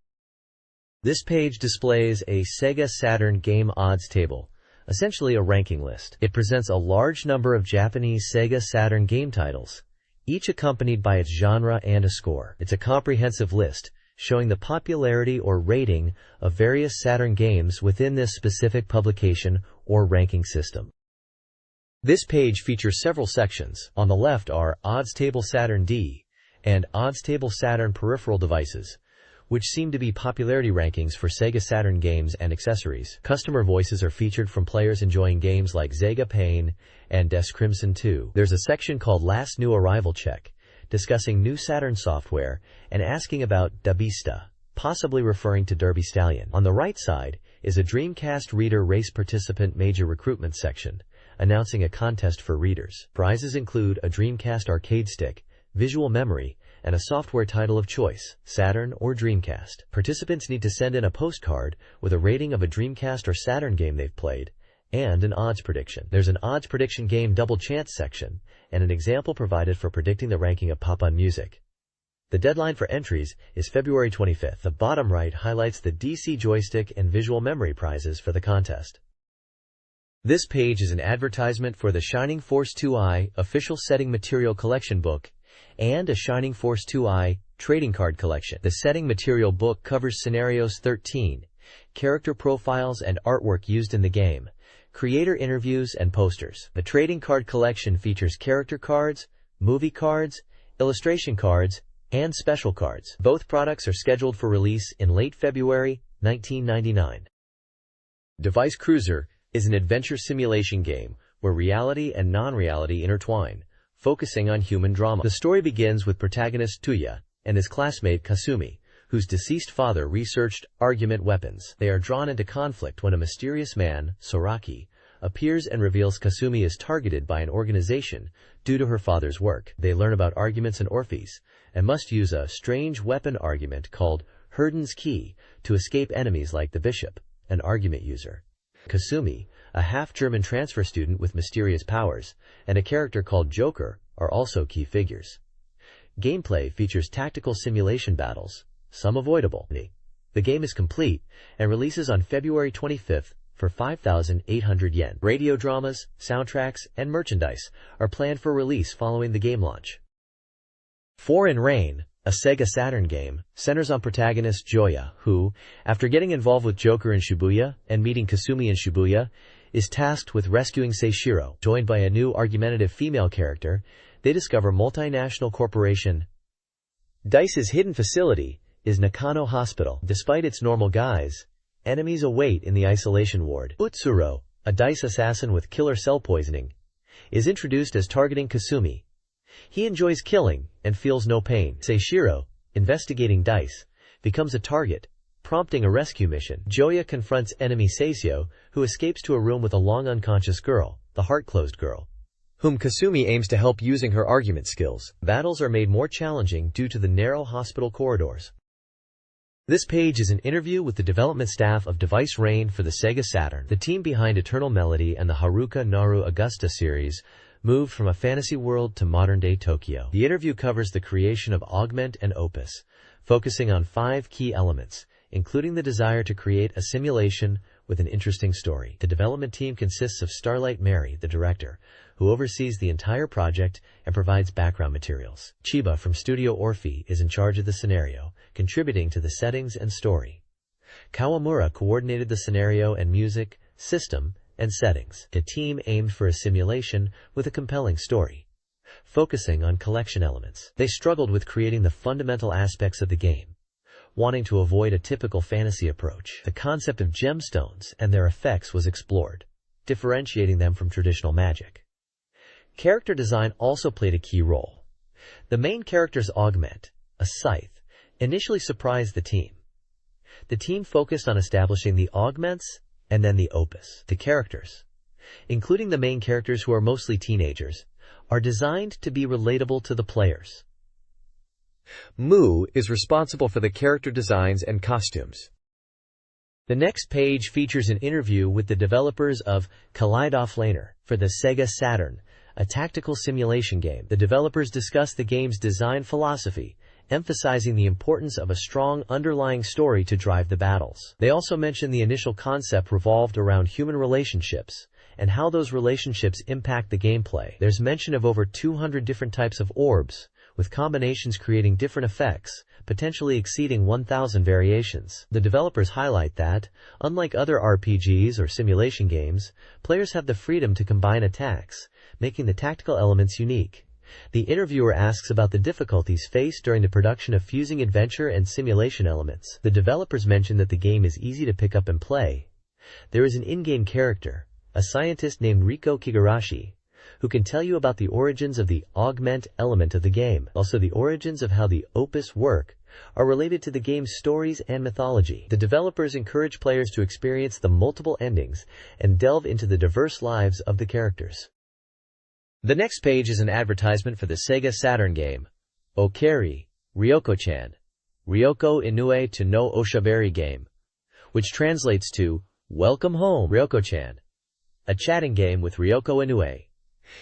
This page displays a Sega Saturn game odds table, essentially a ranking list. It presents a large number of Japanese Sega Saturn game titles, each accompanied by its genre and a score. It's a comprehensive list, showing the popularity or rating of various Saturn games within this specific publication or ranking system. This page features several sections. On the left are Odds Table Saturn D and Odds Table Saturn Peripheral Devices, which seem to be popularity rankings for Sega Saturn games and accessories. Customer voices are featured from players enjoying games like Sega Pain and Des Crimson 2. There's a section called Last New Arrival Check, discussing new Saturn software and asking about Dabista, possibly referring to Derby Stallion. On the right side is a Dreamcast Reader Race Participant Major Recruitment section, announcing a contest for readers. Prizes include a Dreamcast arcade stick, visual memory, and a software title of choice, Saturn or Dreamcast. Participants need to send in a postcard with a rating of a Dreamcast or Saturn game they've played, and an odds prediction. There's an odds prediction game Double Chance section, and an example provided for predicting the ranking of pop-on music. The deadline for entries is February 25th. The bottom right highlights the DC joystick and visual memory prizes for the contest. This page is an advertisement for the Shining Force 2I Official Setting Material Collection book and a Shining Force 2I Trading Card Collection. The Setting Material book covers Scenarios 13, character profiles and artwork used in the game, creator interviews, and posters. The Trading Card Collection features character cards, movie cards, illustration cards, and special cards. Both products are scheduled for release in late February 1999. Device Cruiser is an adventure simulation game where reality and non-reality intertwine, focusing on human drama. The story begins with protagonist Tuya and his classmate Kasumi, whose deceased father researched argument weapons. They are drawn into conflict when a mysterious man, Soraki, appears and reveals Kasumi is targeted by an organization due to her father's work. They learn about arguments and Orpheus, and must use a strange weapon argument called Herden's Key to escape enemies like the Bishop, an argument user. Kasumi, a half-German transfer student with mysterious powers, and a character called Joker are also key figures. Gameplay features tactical simulation battles, some avoidable. The game is complete and releases on February 25th for 5,800 yen. Radio dramas, soundtracks, and merchandise are planned for release following the game launch. 4 in Rain, a Sega Saturn game, centers on protagonist Joya, who, after getting involved with Joker in Shibuya and meeting Kasumi in Shibuya, is tasked with rescuing Seishiro. Joined by a new argumentative female character, they discover multinational corporation DICE's hidden facility is Nakano Hospital. Despite its normal guise, enemies await in the isolation ward. Utsuro, a DICE assassin with killer cell poisoning, is introduced as targeting Kasumi. He enjoys killing and feels no pain. Seishiro, investigating DICE, becomes a target, prompting a rescue mission. Joya confronts enemy Seisyo, who escapes to a room with a long unconscious girl, the heart-closed girl, whom Kasumi aims to help using her argument skills. Battles are made more challenging due to the narrow hospital corridors. This page is an interview with the development staff of Device Rain for the Sega Saturn. The team behind Eternal Melody and the Haruka Naru Augusta series moved from a fantasy world to modern-day Tokyo. The interview covers the creation of Augment and Opus, focusing on 5 key elements, including the desire to create a simulation with an interesting story. The development team consists of Starlight Mary, the director, who oversees the entire project and provides background materials. Chiba from Studio Orphe is in charge of the scenario, contributing to the settings and story. Kawamura coordinated the scenario and music, system, and settings. The team aimed for a simulation with a compelling story, focusing on collection elements. They struggled with creating the fundamental aspects of the game, wanting to avoid a typical fantasy approach. The concept of gemstones and their effects was explored, differentiating them from traditional magic. Character design also played a key role. The main character's augment, a scythe, initially surprised the team. The team focused on establishing the augments and then the opus. The characters, including the main characters who are mostly teenagers, are designed to be relatable to the players. Mu is responsible for the character designs and costumes. The next page features an interview with the developers of Kaleido for the Sega Saturn, a tactical simulation game. The developers discuss the game's design philosophy, emphasizing the importance of a strong underlying story to drive the battles. They also mention the initial concept revolved around human relationships and how those relationships impact the gameplay. There's mention of over 200 different types of orbs, with combinations creating different effects, potentially exceeding 1,000 variations. The developers highlight that, unlike other RPGs or simulation games, players have the freedom to combine attacks, making the tactical elements unique. The interviewer asks about the difficulties faced during the production of fusing adventure and simulation elements. The developers mention that the game is easy to pick up and play. There is an in-game character, a scientist named Riko Kigurashi, who can tell you about the origins of the augment element of the game. Also, the origins of how the opus work are related to the game's stories and mythology. The developers encourage players to experience the multiple endings and delve into the diverse lives of the characters. The next page is an advertisement for the Sega Saturn game, Okeri, Ryoko-chan, Ryoko Inoue to no Oshaberi game, which translates to, Welcome Home, Ryoko-chan, a chatting game with Ryoko Inoue.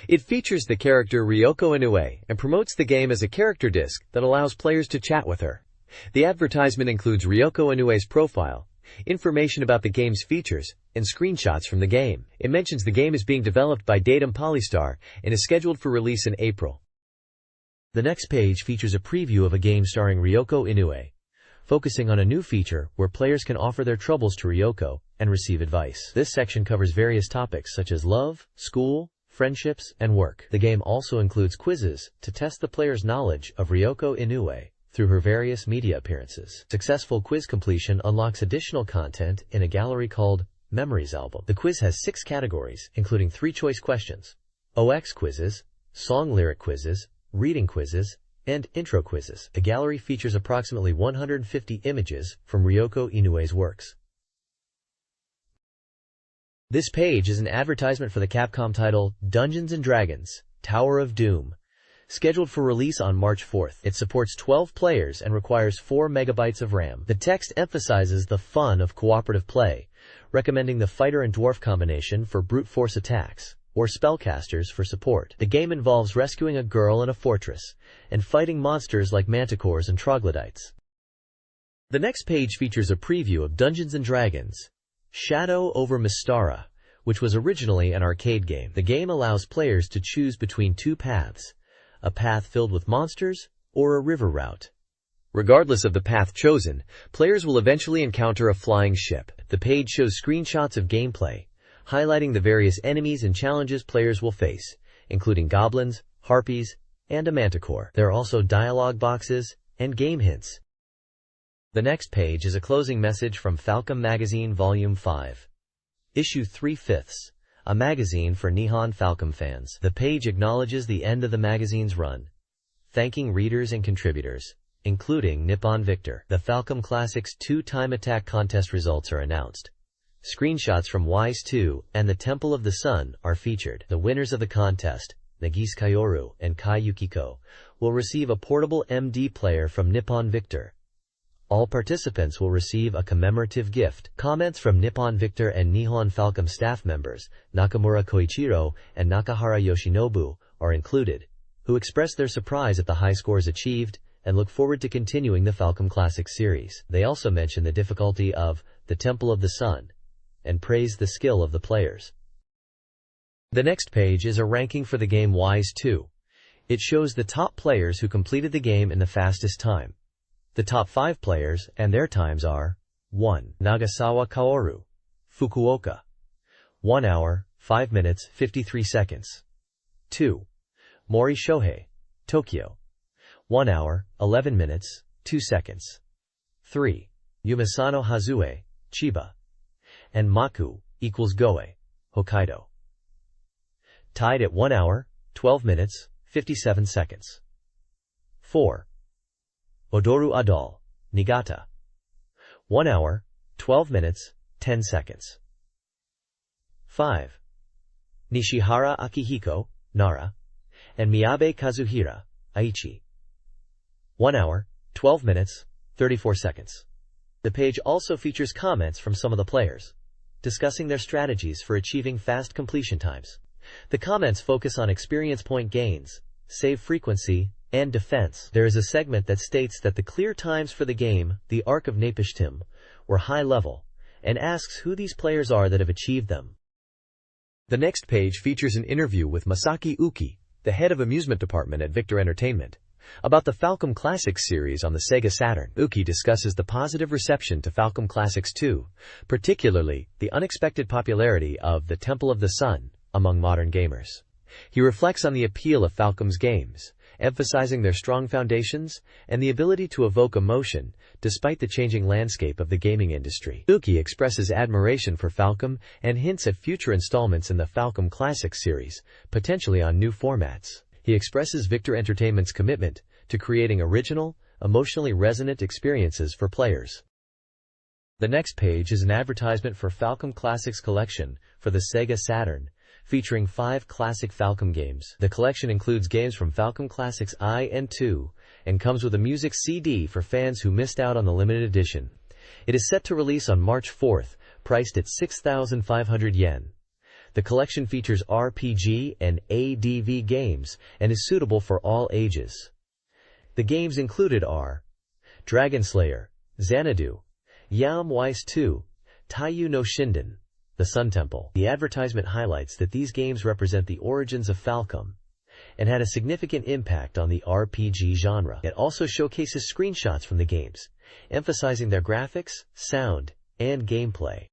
It features the character Ryoko Inoue and promotes the game as a character disc that allows players to chat with her. The advertisement includes Ryoko Inoue's profile, information about the game's features, and screenshots from the game. It mentions the game is being developed by Datum Polystar and is scheduled for release in April. The next page features a preview of a game starring Ryoko Inoue, focusing on a new feature where players can offer their troubles to Ryoko and receive advice. This section covers various topics such as love, school, friendships, and work. The game also includes quizzes to test the player's knowledge of Ryoko Inoue through her various media appearances. Successful quiz completion unlocks additional content in a gallery called Memories Album. The quiz has 6 categories, including 3 choice questions, OX quizzes, song lyric quizzes, reading quizzes, and intro quizzes. The gallery features approximately 150 images from Ryoko Inoue's works. This page is an advertisement for the Capcom title Dungeons & Dragons: Tower of Doom, scheduled for release on March 4th. It supports 12 players and requires 4 megabytes of RAM. The text emphasizes the fun of cooperative play, recommending the fighter and dwarf combination for brute force attacks. or spellcasters for support. The game involves rescuing a girl in a fortress and fighting monsters like manticores and troglodytes. The next page features a preview of Dungeons & Dragons: Shadow over Mystara, which was originally an arcade game. The game allows players to choose between two paths, a path filled with monsters or a river route. Regardless of the path chosen, players will eventually encounter a flying ship. The page shows screenshots of gameplay, highlighting the various enemies and challenges players will face, including goblins, harpies, and a manticore. There are also dialogue boxes and game hints. The next page is a closing message from Falcom Magazine Volume 5, Issue 3/5, a magazine for Nihon Falcom fans. The page acknowledges the end of the magazine's run, thanking readers and contributors, including Nippon Victor. The Falcom Classics 2 Time Attack Contest results are announced. Screenshots from Wise 2 and the Temple of the Sun are featured. The winners of the contest, Nagise Kayoru and Kai Yukiko, will receive a portable MD player from Nippon Victor. All participants will receive a commemorative gift. Comments from Nippon Victor and Nihon Falcom staff members, Nakamura Koichiro and Nakahara Yoshinobu, are included, who express their surprise at the high scores achieved and look forward to continuing the Falcom Classics series. They also mention the difficulty of the Temple of the Sun and praise the skill of the players. The next page is a ranking for the game Wise 2. It shows the top players who completed the game in the fastest time. The top 5 players and their times are: 1. Nagasawa Kaoru, Fukuoka, 1 hour, 5 minutes, 53 seconds. 2. Mori Shohei, Tokyo, 1 hour, 11 minutes, 2 seconds. 3. Yumisano Hazue, Chiba, and Maku equals Goe, Hokkaido, tied at 1 hour, 12 minutes, 57 seconds. 4. Odoru Adal, Niigata, 1 hour, 12 minutes, 10 seconds. 5. Nishihara Akihiko, Nara, and Miyabe Kazuhira, Aichi, 1 hour, 12 minutes, 34 seconds. The page also features comments from some of the players, discussing their strategies for achieving fast completion times. The comments focus on experience point gains, save frequency, and defense. There is a segment that states that the clear times for the game, The Ark of Napishtim, were high level, and asks who these players are that have achieved them. The next page features an interview with Masaki Uki, the head of amusement department at Victor Entertainment, about the Falcom Classics series on the Sega Saturn. Uki discusses the positive reception to Falcom Classics 2, particularly the unexpected popularity of the Temple of the Sun among modern gamers. He reflects on the appeal of Falcom's games, emphasizing their strong foundations and the ability to evoke emotion despite the changing landscape of the gaming industry. Uki expresses admiration for Falcom and hints at future installments in the Falcom Classics series, potentially on new formats. He expresses Victor Entertainment's commitment to creating original, emotionally resonant experiences for players. The next page is an advertisement for Falcom Classics collection for the Sega Saturn, featuring 5 classic Falcom games. The collection includes games from Falcom Classics I and II, and comes with a music CD for fans who missed out on the limited edition. It is set to release on March 4th, priced at 6,500 yen. The collection features RPG and ADV games, and is suitable for all ages. The games included are Dragon Slayer, Xanadu, Yam Wise 2, Taiyu no Shinden, The Sun Temple. The advertisement highlights that these games represent the origins of Falcom and had a significant impact on the RPG genre. It also showcases screenshots from the games, emphasizing their graphics, sound, and gameplay.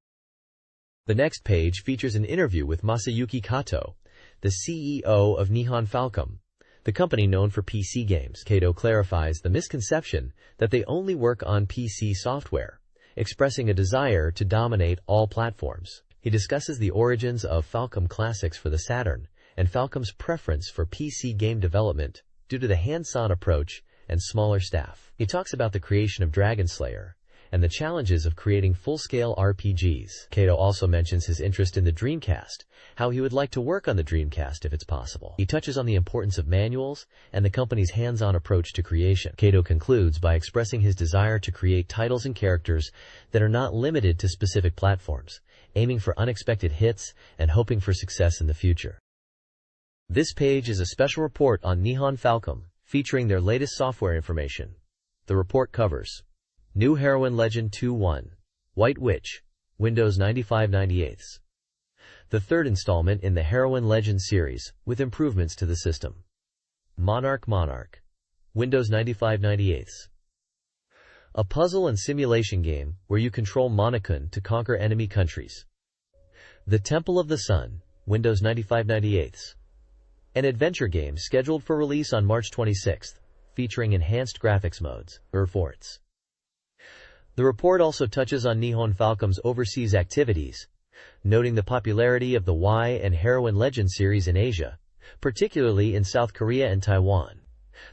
The next page features an interview with Masayuki Kato, the CEO of Nihon Falcom, the company known for PC games. Kato clarifies the misconception that they only work on PC software, expressing a desire to dominate all platforms. He discusses the origins of Falcom Classics for the Saturn and Falcom's preference for PC game development due to the hands-on approach and smaller staff. He talks about the creation of Dragon Slayer and the challenges of creating full-scale RPGs. Kato also mentions his interest in the Dreamcast, how he would like to work on the Dreamcast if it's possible. He touches on the importance of manuals and the company's hands-on approach to creation. Kato concludes by expressing his desire to create titles and characters that are not limited to specific platforms, aiming for unexpected hits and hoping for success in the future. This page is a special report on Nihon Falcom, featuring their latest software information. The report covers New Heroine Legend 2.1, White Witch, Windows 95/98. The third installment in the Heroine Legend series, with improvements to the system. Monarch, Windows 95/98. A puzzle and simulation game where you control Monokun to conquer enemy countries. The Temple of the Sun, Windows 95/98. An adventure game scheduled for release on March 26, featuring enhanced graphics modes, Forts. The report also touches on Nihon Falcom's overseas activities, noting the popularity of the Y and Heroine Legend series in Asia, particularly in South Korea and Taiwan.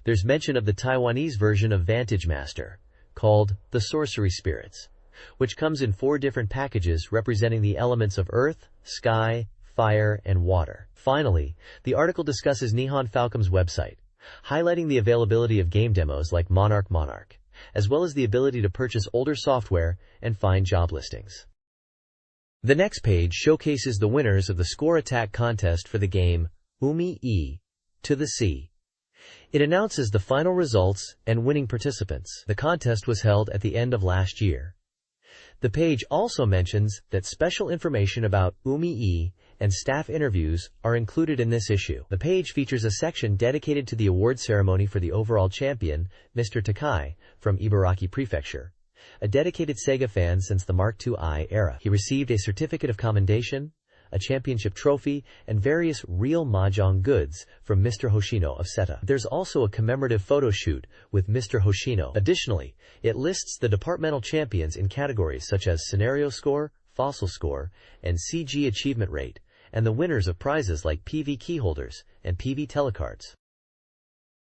There's mention of the Taiwanese version of Vantage Master, called the Sorcery Spirits, which comes in 4 different packages representing the elements of earth, sky, fire, and water. Finally, the article discusses Nihon Falcom's website, highlighting the availability of game demos like Monarch, as well as the ability to purchase older software and find job listings. The next page showcases the winners of the score attack contest for the game Umi to the Sea. It announces the final results and winning participants. The contest was held at the end of last year. The page also mentions that special information about Umi and staff interviews are included in this issue. The page features a section dedicated to the award ceremony for the overall champion, Mr. Takai, from Ibaraki Prefecture, a dedicated Sega fan since the Mark II era. He received a certificate of commendation, a championship trophy, and various real mahjong goods from Mr. Hoshino of Seta. There's also a commemorative photo shoot with Mr. Hoshino. Additionally, it lists the departmental champions in categories such as Scenario Score, Fossil Score, and CG Achievement Rate, and the winners of prizes like PV Keyholders and PV Telecards.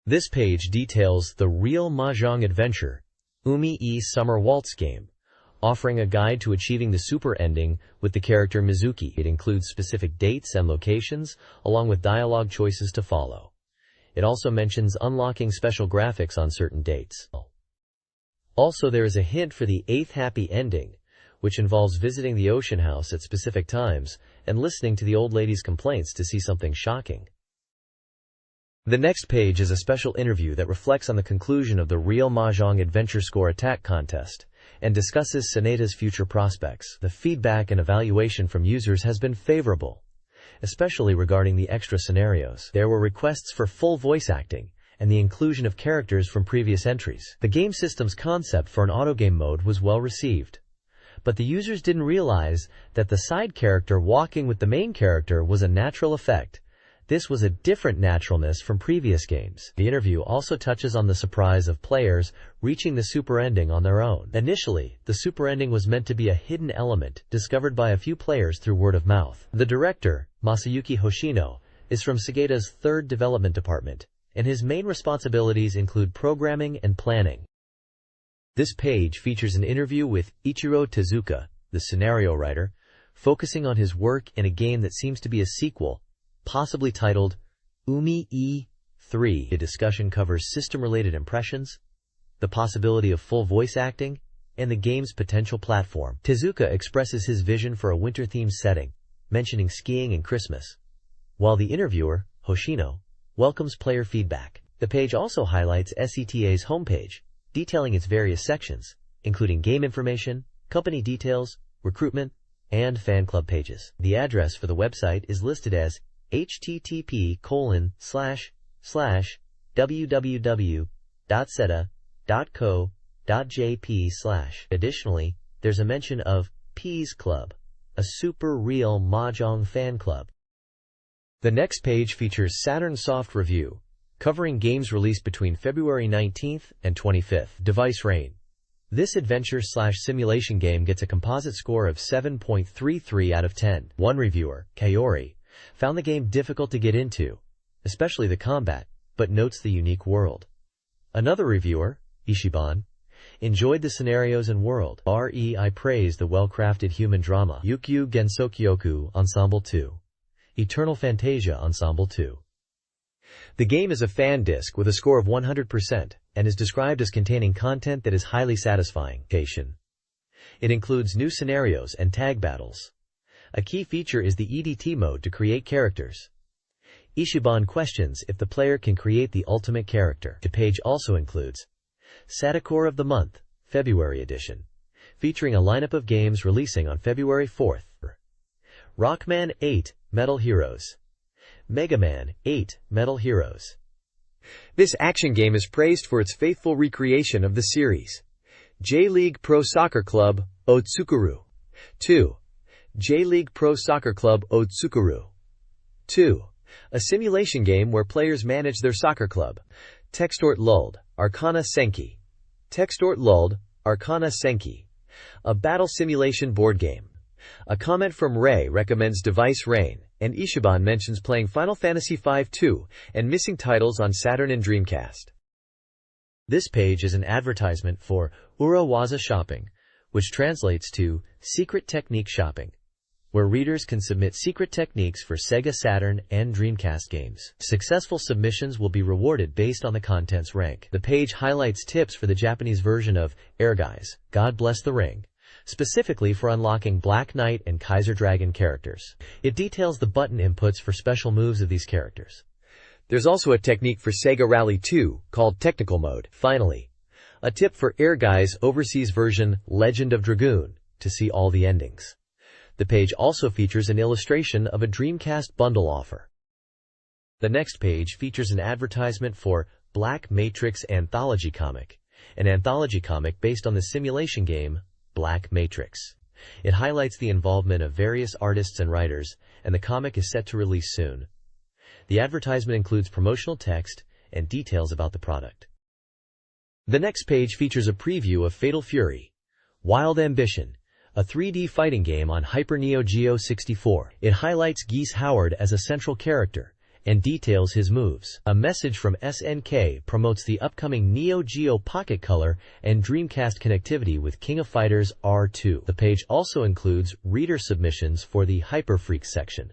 This page details the real mahjong adventure, Umi Summer Waltz game, offering a guide to achieving the super ending with the character Mizuki. It includes specific dates and locations, along with dialogue choices to follow. It also mentions unlocking special graphics on certain dates. Also, there is a hint for the 8th happy ending, which involves visiting the ocean house at specific times and listening to the old lady's complaints to see something shocking. The next page is a special interview that reflects on the conclusion of the Real Mahjong Adventure Score Attack Contest and discusses Saneta's future prospects. The feedback and evaluation from users has been favorable, especially regarding the extra scenarios. There were requests for full voice acting and the inclusion of characters from previous entries. The game system's concept for an autogame mode was well received, but the users didn't realize that the side character walking with the main character was a natural effect. This was a different naturalness from previous games. The interview also touches on the surprise of players reaching the super ending on their own. Initially, the super ending was meant to be a hidden element discovered by a few players through word of mouth. The director, Masayuki Hoshino, is from Sega's 3rd development department, and his main responsibilities include programming and planning. This page features an interview with Ichiro Tezuka, the scenario writer, focusing on his work in a game that seems to be a sequel, possibly titled Umi 3. The discussion covers system-related impressions, the possibility of full voice acting, and the game's potential platform. Tezuka expresses his vision for a winter-themed setting, mentioning skiing and Christmas, while the interviewer, Hoshino, welcomes player feedback. The page also highlights SETA's homepage, detailing its various sections, including game information, company details, recruitment, and fan club pages. The address for the website is listed as http://www.seta.co.jp/. Additionally, there's a mention of P's Club, a super real mahjong fan club. The next page features Saturn Soft Review, covering games released between February 19th and 25th. Device Rain. This adventure/simulation game gets a composite score of 7.33 out of 10. One reviewer, Kaori, found the game difficult to get into, especially the combat, but notes the unique world. Another reviewer, Ishiban, enjoyed the scenarios and world. REI praised the well-crafted human drama. Yukyu Gensokyoku Ensemble 2. Eternal Fantasia Ensemble 2. The game is a fan disc with a score of 100% and is described as containing content that is highly satisfying. It includes new scenarios and tag battles. A key feature is the EDT mode to create characters. Ichiban questions if the player can create the ultimate character. The page also includes Sadakor of the Month, February edition, featuring a lineup of games releasing on February 4th. Rockman 8, Metal Heroes. Mega Man 8, Metal Heroes. This action game is praised for its faithful recreation of the series. J-League Pro Soccer Club, Otsukuru. 2. J-League Pro Soccer Club Otsukuru. 2. A simulation game where players manage their soccer club. Textort Lulled, Arcana Senki. Textort Lulled, Arcana Senki. A battle simulation board game. A comment from Ray recommends Device Rain, and Ichiban mentions playing Final Fantasy V-2 and missing titles on Saturn and Dreamcast. This page is an advertisement for Urawaza Shopping, which translates to Secret Technique Shopping, where readers can submit secret techniques for Sega Saturn and Dreamcast games. Successful submissions will be rewarded based on the content's rank. The page highlights tips for the Japanese version of Ehrgeiz, God Bless the Ring, specifically for unlocking Black Knight and Kaiser Dragon characters. It details the button inputs for special moves of these characters. There's also a technique for Sega Rally 2 called Technical Mode. Finally, a tip for Ehrgeiz Overseas version Legend of Dragoon to see all the endings. The page also features an illustration of a Dreamcast bundle offer. The next page features an advertisement for Black Matrix Anthology Comic, an anthology comic based on the simulation game Black Matrix. It highlights the involvement of various artists and writers, and the comic is set to release soon. The advertisement includes promotional text and details about the product. The next page features a preview of Fatal Fury, Wild Ambition, a 3D fighting game on Hyper Neo Geo 64. It highlights Geese Howard as a central character and details his moves. A message from SNK promotes the upcoming Neo Geo Pocket Color and Dreamcast connectivity with King of Fighters R2. The page also includes reader submissions for the Hyper Freaks section.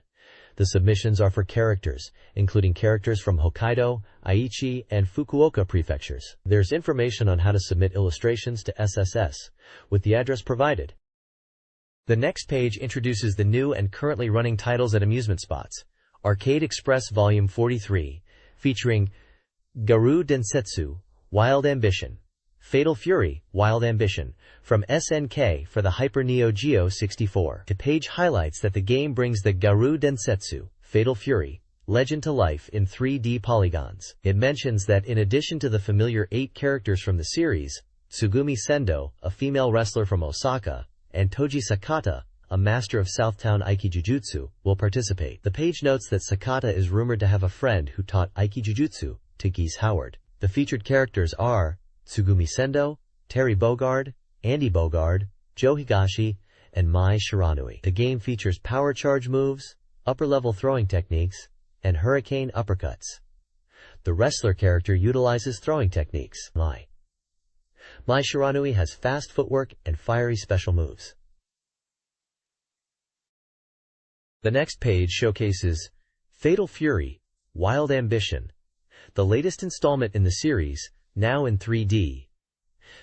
The submissions are for characters, including characters from Hokkaido, Aichi, and Fukuoka prefectures. There's information on how to submit illustrations to SSS, with the address provided. The next page introduces the new and currently running titles at amusement spots. Arcade Express Volume 43, featuring Garou Densetsu, Wild Ambition, Fatal Fury, Wild Ambition, from SNK for the Hyper Neo Geo 64. The page highlights that the game brings the Garou Densetsu, Fatal Fury, legend to life in 3D polygons. It mentions that in addition to the familiar 8 characters from the series, Tsugumi Sendo, a female wrestler from Osaka, and Toji Sakata, a master of Southtown Aikijujutsu, will participate. The page notes that Sakata is rumored to have a friend who taught Aikijujutsu to Geese Howard. The featured characters are Tsugumi Sendo, Terry Bogard, Andy Bogard, Joe Higashi, and Mai Shiranui. The game features power charge moves, upper-level throwing techniques, and hurricane uppercuts. The wrestler character utilizes throwing techniques. Mai Shiranui has fast footwork and fiery special moves. The next page showcases Fatal Fury, Wild Ambition, the latest installment in the series, now in 3D.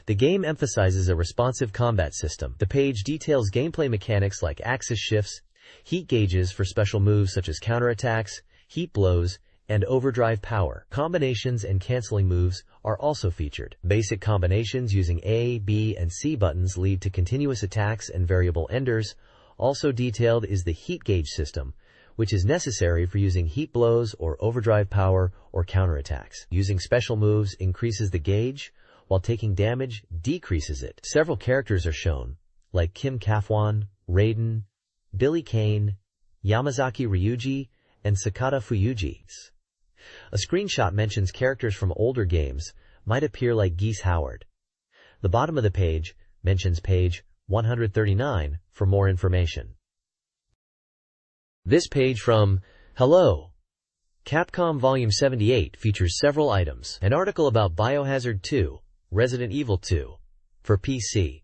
The game emphasizes a responsive combat system. The page details gameplay mechanics like axis shifts, heat gauges for special moves such as counterattacks, heat blows, and overdrive power. Combinations and canceling moves are also featured. Basic combinations using A, B, and C buttons lead to continuous attacks and variable enders. Also detailed is the heat gauge system, which is necessary for using heat blows or overdrive power or counterattacks. Using special moves increases the gauge, while taking damage decreases it. Several characters are shown, like Kim Kafwan, Raiden, Billy Kane, Yamazaki Ryuji, and Sakata Fuyuji. A screenshot mentions characters from older games might appear like Geese Howard. The bottom of the page mentions page 139 for more information. This page from Hello! Capcom Volume 78 features several items. An article about Biohazard 2, Resident Evil 2, for PC,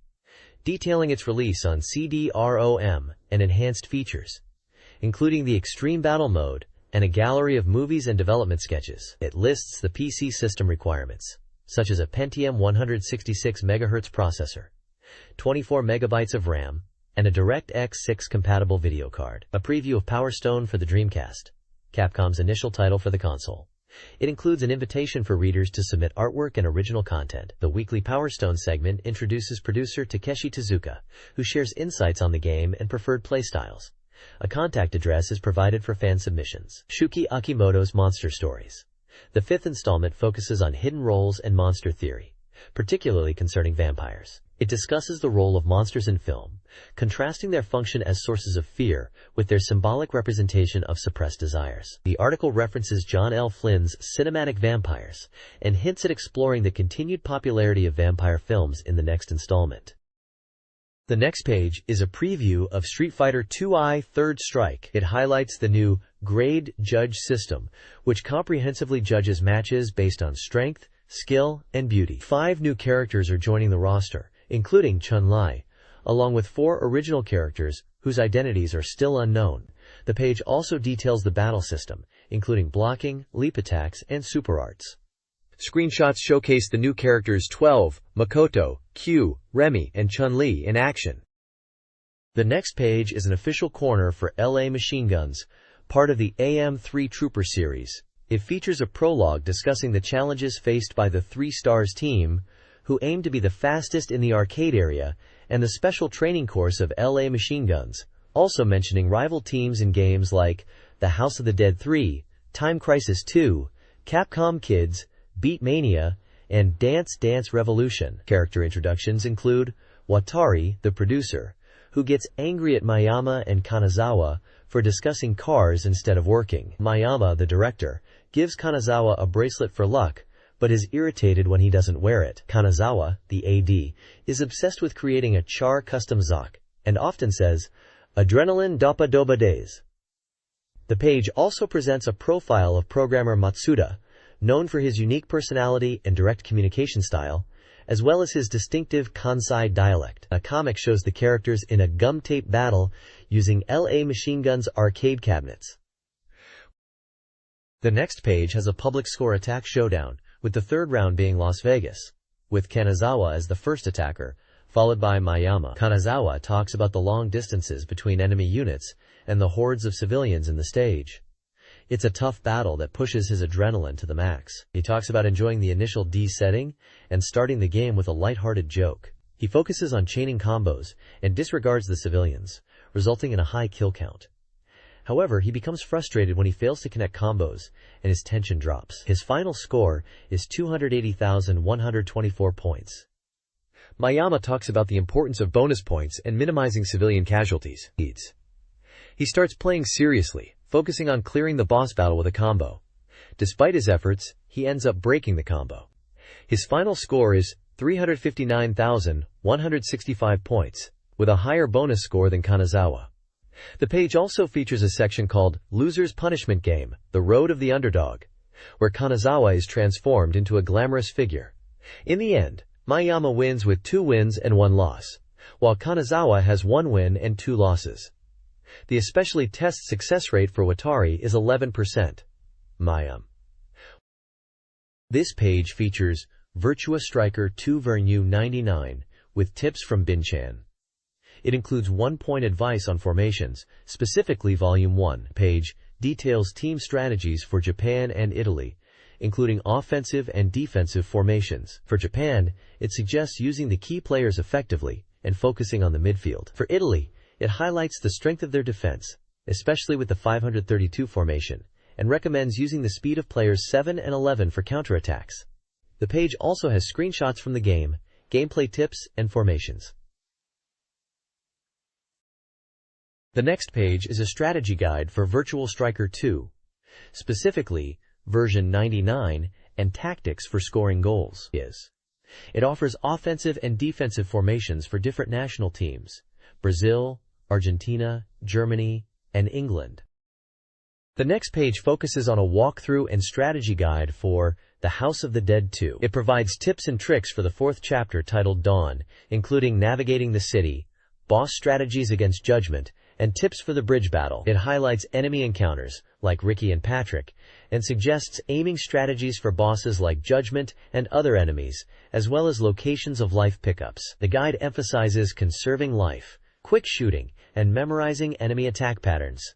detailing its release on CD-ROM and enhanced features, including the Extreme Battle Mode and a gallery of movies and development sketches. It lists the PC system requirements, such as a Pentium 166 MHz processor, 24 MB of RAM, and a DirectX 6 compatible video card. A preview of Power Stone for the Dreamcast. Capcom's initial title for the console. It includes an invitation for readers to submit artwork and original content. The weekly Power Stone segment introduces producer Takeshi Tezuka, who shares insights on the game and preferred playstyles. A contact address is provided for fan submissions. Shuki Akimoto's Monster Stories. The fifth installment focuses on hidden roles and monster theory, particularly concerning vampires. It discusses the role of monsters in film, contrasting their function as sources of fear with their symbolic representation of suppressed desires. The article references John L. Flynn's cinematic vampires and hints at exploring the continued popularity of vampire films in the next installment. The next page is a preview of Street Fighter II Third Strike. It highlights the new grade judge system, which comprehensively judges matches based on strength, skill, and beauty. 5 new characters are joining the roster, including Chun-Li, along with 4 original characters whose identities are still unknown. The page also details the battle system, including blocking, leap attacks, and super arts. Screenshots showcase the new characters 12, Makoto, Q, Remy, and Chun-Li in action. The next page is an official corner for LA Machine Guns, part of the AM3 Trooper series. It features a prologue discussing the challenges faced by the 3 Stars team, who aim to be the fastest in the arcade area, and the special training course of LA Machine Guns, also mentioning rival teams in games like The House of the Dead 3, Time Crisis 2, Capcom Kids, Beat Mania, and Dance Dance Revolution. Character introductions include Watari, the producer, who gets angry at Mayama and Kanazawa for discussing cars instead of working. Mayama, the director, gives Kanazawa a bracelet for luck, but is irritated when he doesn't wear it. Kanazawa, the AD, is obsessed with creating a char custom Zoc, and often says, "Adrenaline Doppa Doba Days." The page also presents a profile of programmer Matsuda, known for his unique personality and direct communication style, as well as his distinctive Kansai dialect. A comic shows the characters in a gum-tape battle using LA Machine Guns arcade cabinets. The next page has a public score attack showdown, with the third round being Las Vegas, with Kanazawa as the first attacker, followed by Mayama. Kanazawa talks about the long distances between enemy units and the hordes of civilians in the stage. It's a tough battle that pushes his adrenaline to the max. He talks about enjoying the initial D setting and starting the game with a lighthearted joke. He focuses on chaining combos and disregards the civilians, resulting in a high kill count. However, he becomes frustrated when he fails to connect combos and his tension drops. His final score is 280,124 points. Mayama talks about the importance of bonus points and minimizing civilian casualties. He starts playing seriously, focusing on clearing the boss battle with a combo. Despite his efforts, he ends up breaking the combo. His final score is 359,165 points, with a higher bonus score than Kanazawa. The page also features a section called Loser's Punishment Game, The Road of the Underdog, where Kanazawa is transformed into a glamorous figure. In the end, Mayama wins with 2 wins and 1 loss, while Kanazawa has 1 win and 2 losses. The especially test success rate for Watari is 11%. Mayam. This page features Virtua Striker 2 Vernu 99 with tips from Bin-chan. It includes 1-point advice on formations, specifically Volume 1. Page details team strategies for Japan and Italy, including offensive and defensive formations. For Japan, it suggests using the key players effectively and focusing on the midfield. For Italy, it highlights the strength of their defense, especially with the 532 formation, and recommends using the speed of players 7 and 11 for counterattacks. The page also has screenshots from the game, gameplay tips, and formations. The next page is a strategy guide for Virtual Striker 2, specifically version 99 and tactics for scoring goals. It offers offensive and defensive formations for different national teams: Brazil, Argentina, Germany, and England. The next page focuses on a walkthrough and strategy guide for The House of the Dead 2. It provides tips and tricks for the 4th chapter titled Dawn, including navigating the city, boss strategies against Judgment, and tips for the bridge battle. It highlights enemy encounters, like Ricky and Patrick, and suggests aiming strategies for bosses like Judgment and other enemies, as well as locations of life pickups. The guide emphasizes conserving life, quick shooting, and memorizing enemy attack patterns.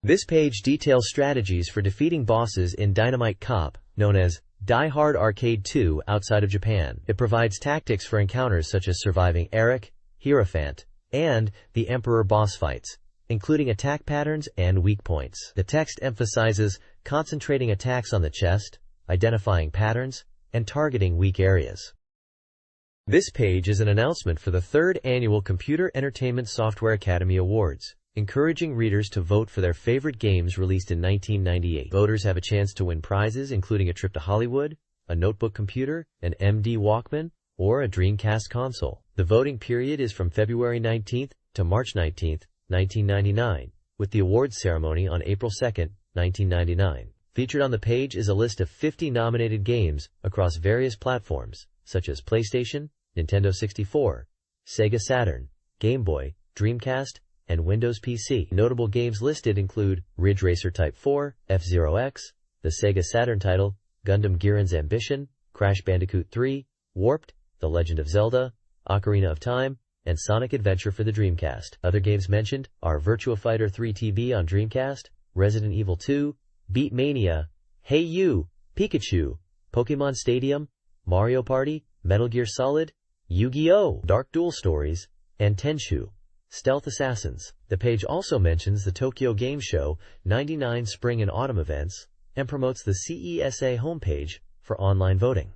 This page details strategies for defeating bosses in Dynamite Cop, known as Die Hard Arcade 2 outside of Japan. It provides tactics for encounters such as surviving Eric, Hierophant, and the Emperor boss fights, including attack patterns and weak points. The text emphasizes concentrating attacks on the chest, identifying patterns, and targeting weak areas. This page is an announcement for the 3rd Annual Computer Entertainment Software Academy Awards, encouraging readers to vote for their favorite games released in 1998. Voters have a chance to win prizes including a trip to Hollywood, a notebook computer, an MD Walkman, or a Dreamcast console. The voting period is from February 19th to March 19th, 1999, with the awards ceremony on April 2nd, 1999. Featured on the page is a list of 50 nominated games across various platforms, such as PlayStation, Nintendo 64, Sega Saturn, Game Boy, Dreamcast, and Windows PC. Notable games listed include Ridge Racer Type 4, F-Zero X, the Sega Saturn title, Gundam Giran's Ambition, Crash Bandicoot 3, Warped, The Legend of Zelda, Ocarina of Time, and Sonic Adventure for the Dreamcast. Other games mentioned are Virtua Fighter 3 TB on Dreamcast, Resident Evil 2, Beat Mania, Hey You, Pikachu, Pokemon Stadium, Mario Party, Metal Gear Solid, Yu-Gi-Oh! Dark Duel Stories, and Tenchu, Stealth Assassins. The page also mentions the Tokyo Game Show 99 spring and autumn events and promotes the CESA homepage for online voting.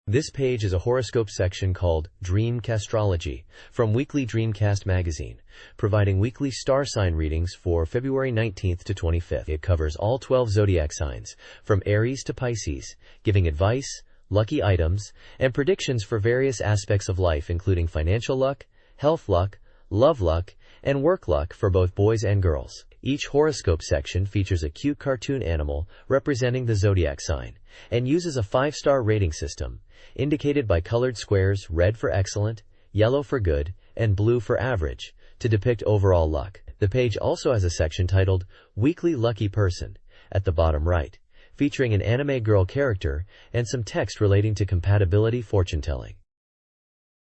This page is a horoscope section called Dreamcastrology from Weekly Dreamcast Magazine, providing weekly star sign readings for February 19th to 25th. It covers all 12 zodiac signs, from Aries to Pisces, giving advice, lucky items, and predictions for various aspects of life including financial luck, health luck, love luck, and work luck for both boys and girls. Each horoscope section features a cute cartoon animal representing the zodiac sign and uses a 5-star rating system, indicated by colored squares, red for excellent, yellow for good, and blue for average, to depict overall luck. The page also has a section titled Weekly Lucky Person at the bottom right, featuring an anime girl character and some text relating to compatibility fortune-telling.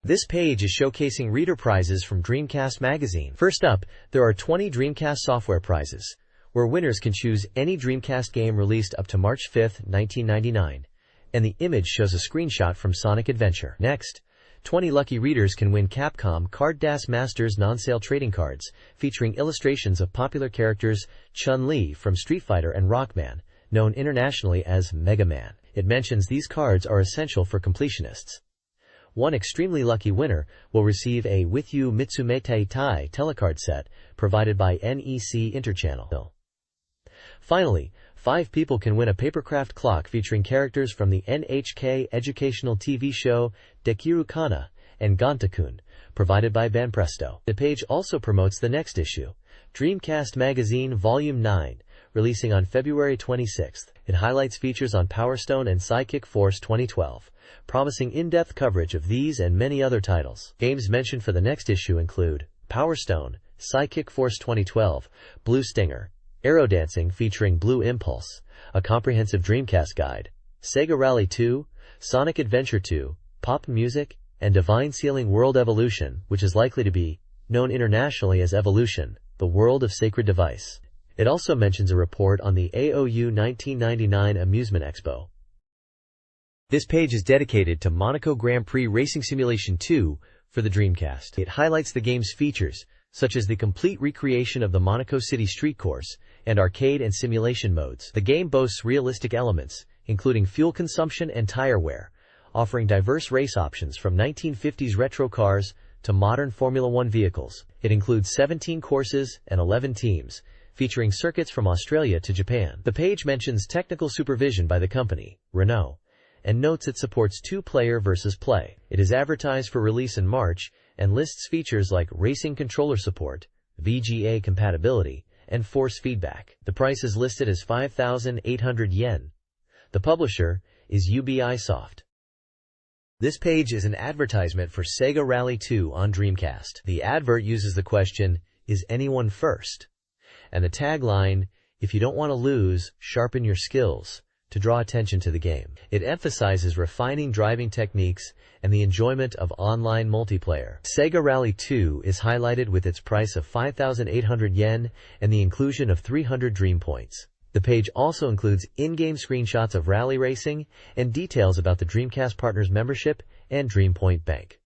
This page is showcasing reader prizes from Dreamcast Magazine. First up, there are 20 Dreamcast software prizes, where winners can choose any Dreamcast game released up to March 5, 1999, and the image shows a screenshot from Sonic Adventure. Next, 20 lucky readers can win Capcom Card Das Masters non-sale trading cards, featuring illustrations of popular characters Chun-Li from Street Fighter and Rockman, known internationally as Mega Man. It mentions these cards are essential for completionists. One extremely lucky winner will receive a With You Mitsumete Tai telecard set provided by NEC Interchannel. Finally, 5 people can win a papercraft clock featuring characters from the NHK educational TV show Dekiru Kana and Gontakun, provided by Banpresto. The page also promotes the next issue, Dreamcast Magazine Volume 9, releasing on February 26th. It highlights features on Power Stone and Psychic Force 2012, promising in-depth coverage of these and many other titles. Games mentioned for the next issue include Power Stone, Psychic Force 2012, Blue Stinger, Aero Dancing featuring Blue Impulse, a comprehensive Dreamcast guide, Sega Rally 2, Sonic Adventure 2, Pop Music, and Divine Sealing World Evolution, which is likely to be known internationally as Evolution, the World of Sacred Device. It also mentions a report on the AOU 1999 Amusement Expo. This page is dedicated to Monaco Grand Prix Racing Simulation 2 for the Dreamcast. It highlights the game's features, such as the complete recreation of the Monaco City street course and arcade and simulation modes. The game boasts realistic elements, including fuel consumption and tire wear, offering diverse race options from 1950s retro cars to modern Formula One vehicles. It includes 17 courses and 11 teams, featuring circuits from Australia to Japan. The page mentions technical supervision by the company, Renault, and notes it supports 2-player versus play. It is advertised for release in March and lists features like racing controller support, VGA compatibility, and force feedback. The price is listed as 5,800 yen. The publisher is Ubisoft. This page is an advertisement for Sega Rally 2 on Dreamcast. The advert uses the question, "Is anyone first?" and the tagline, "If you don't want to lose, sharpen your skills. to draw attention to the game. It emphasizes refining driving techniques and the enjoyment of online multiplayer. Sega Rally 2 is highlighted with its price of 5,800 yen and the inclusion of 300 Dream Points. The page also includes in-game screenshots of rally racing and details about the Dreamcast Partners membership and Dream Point Bank.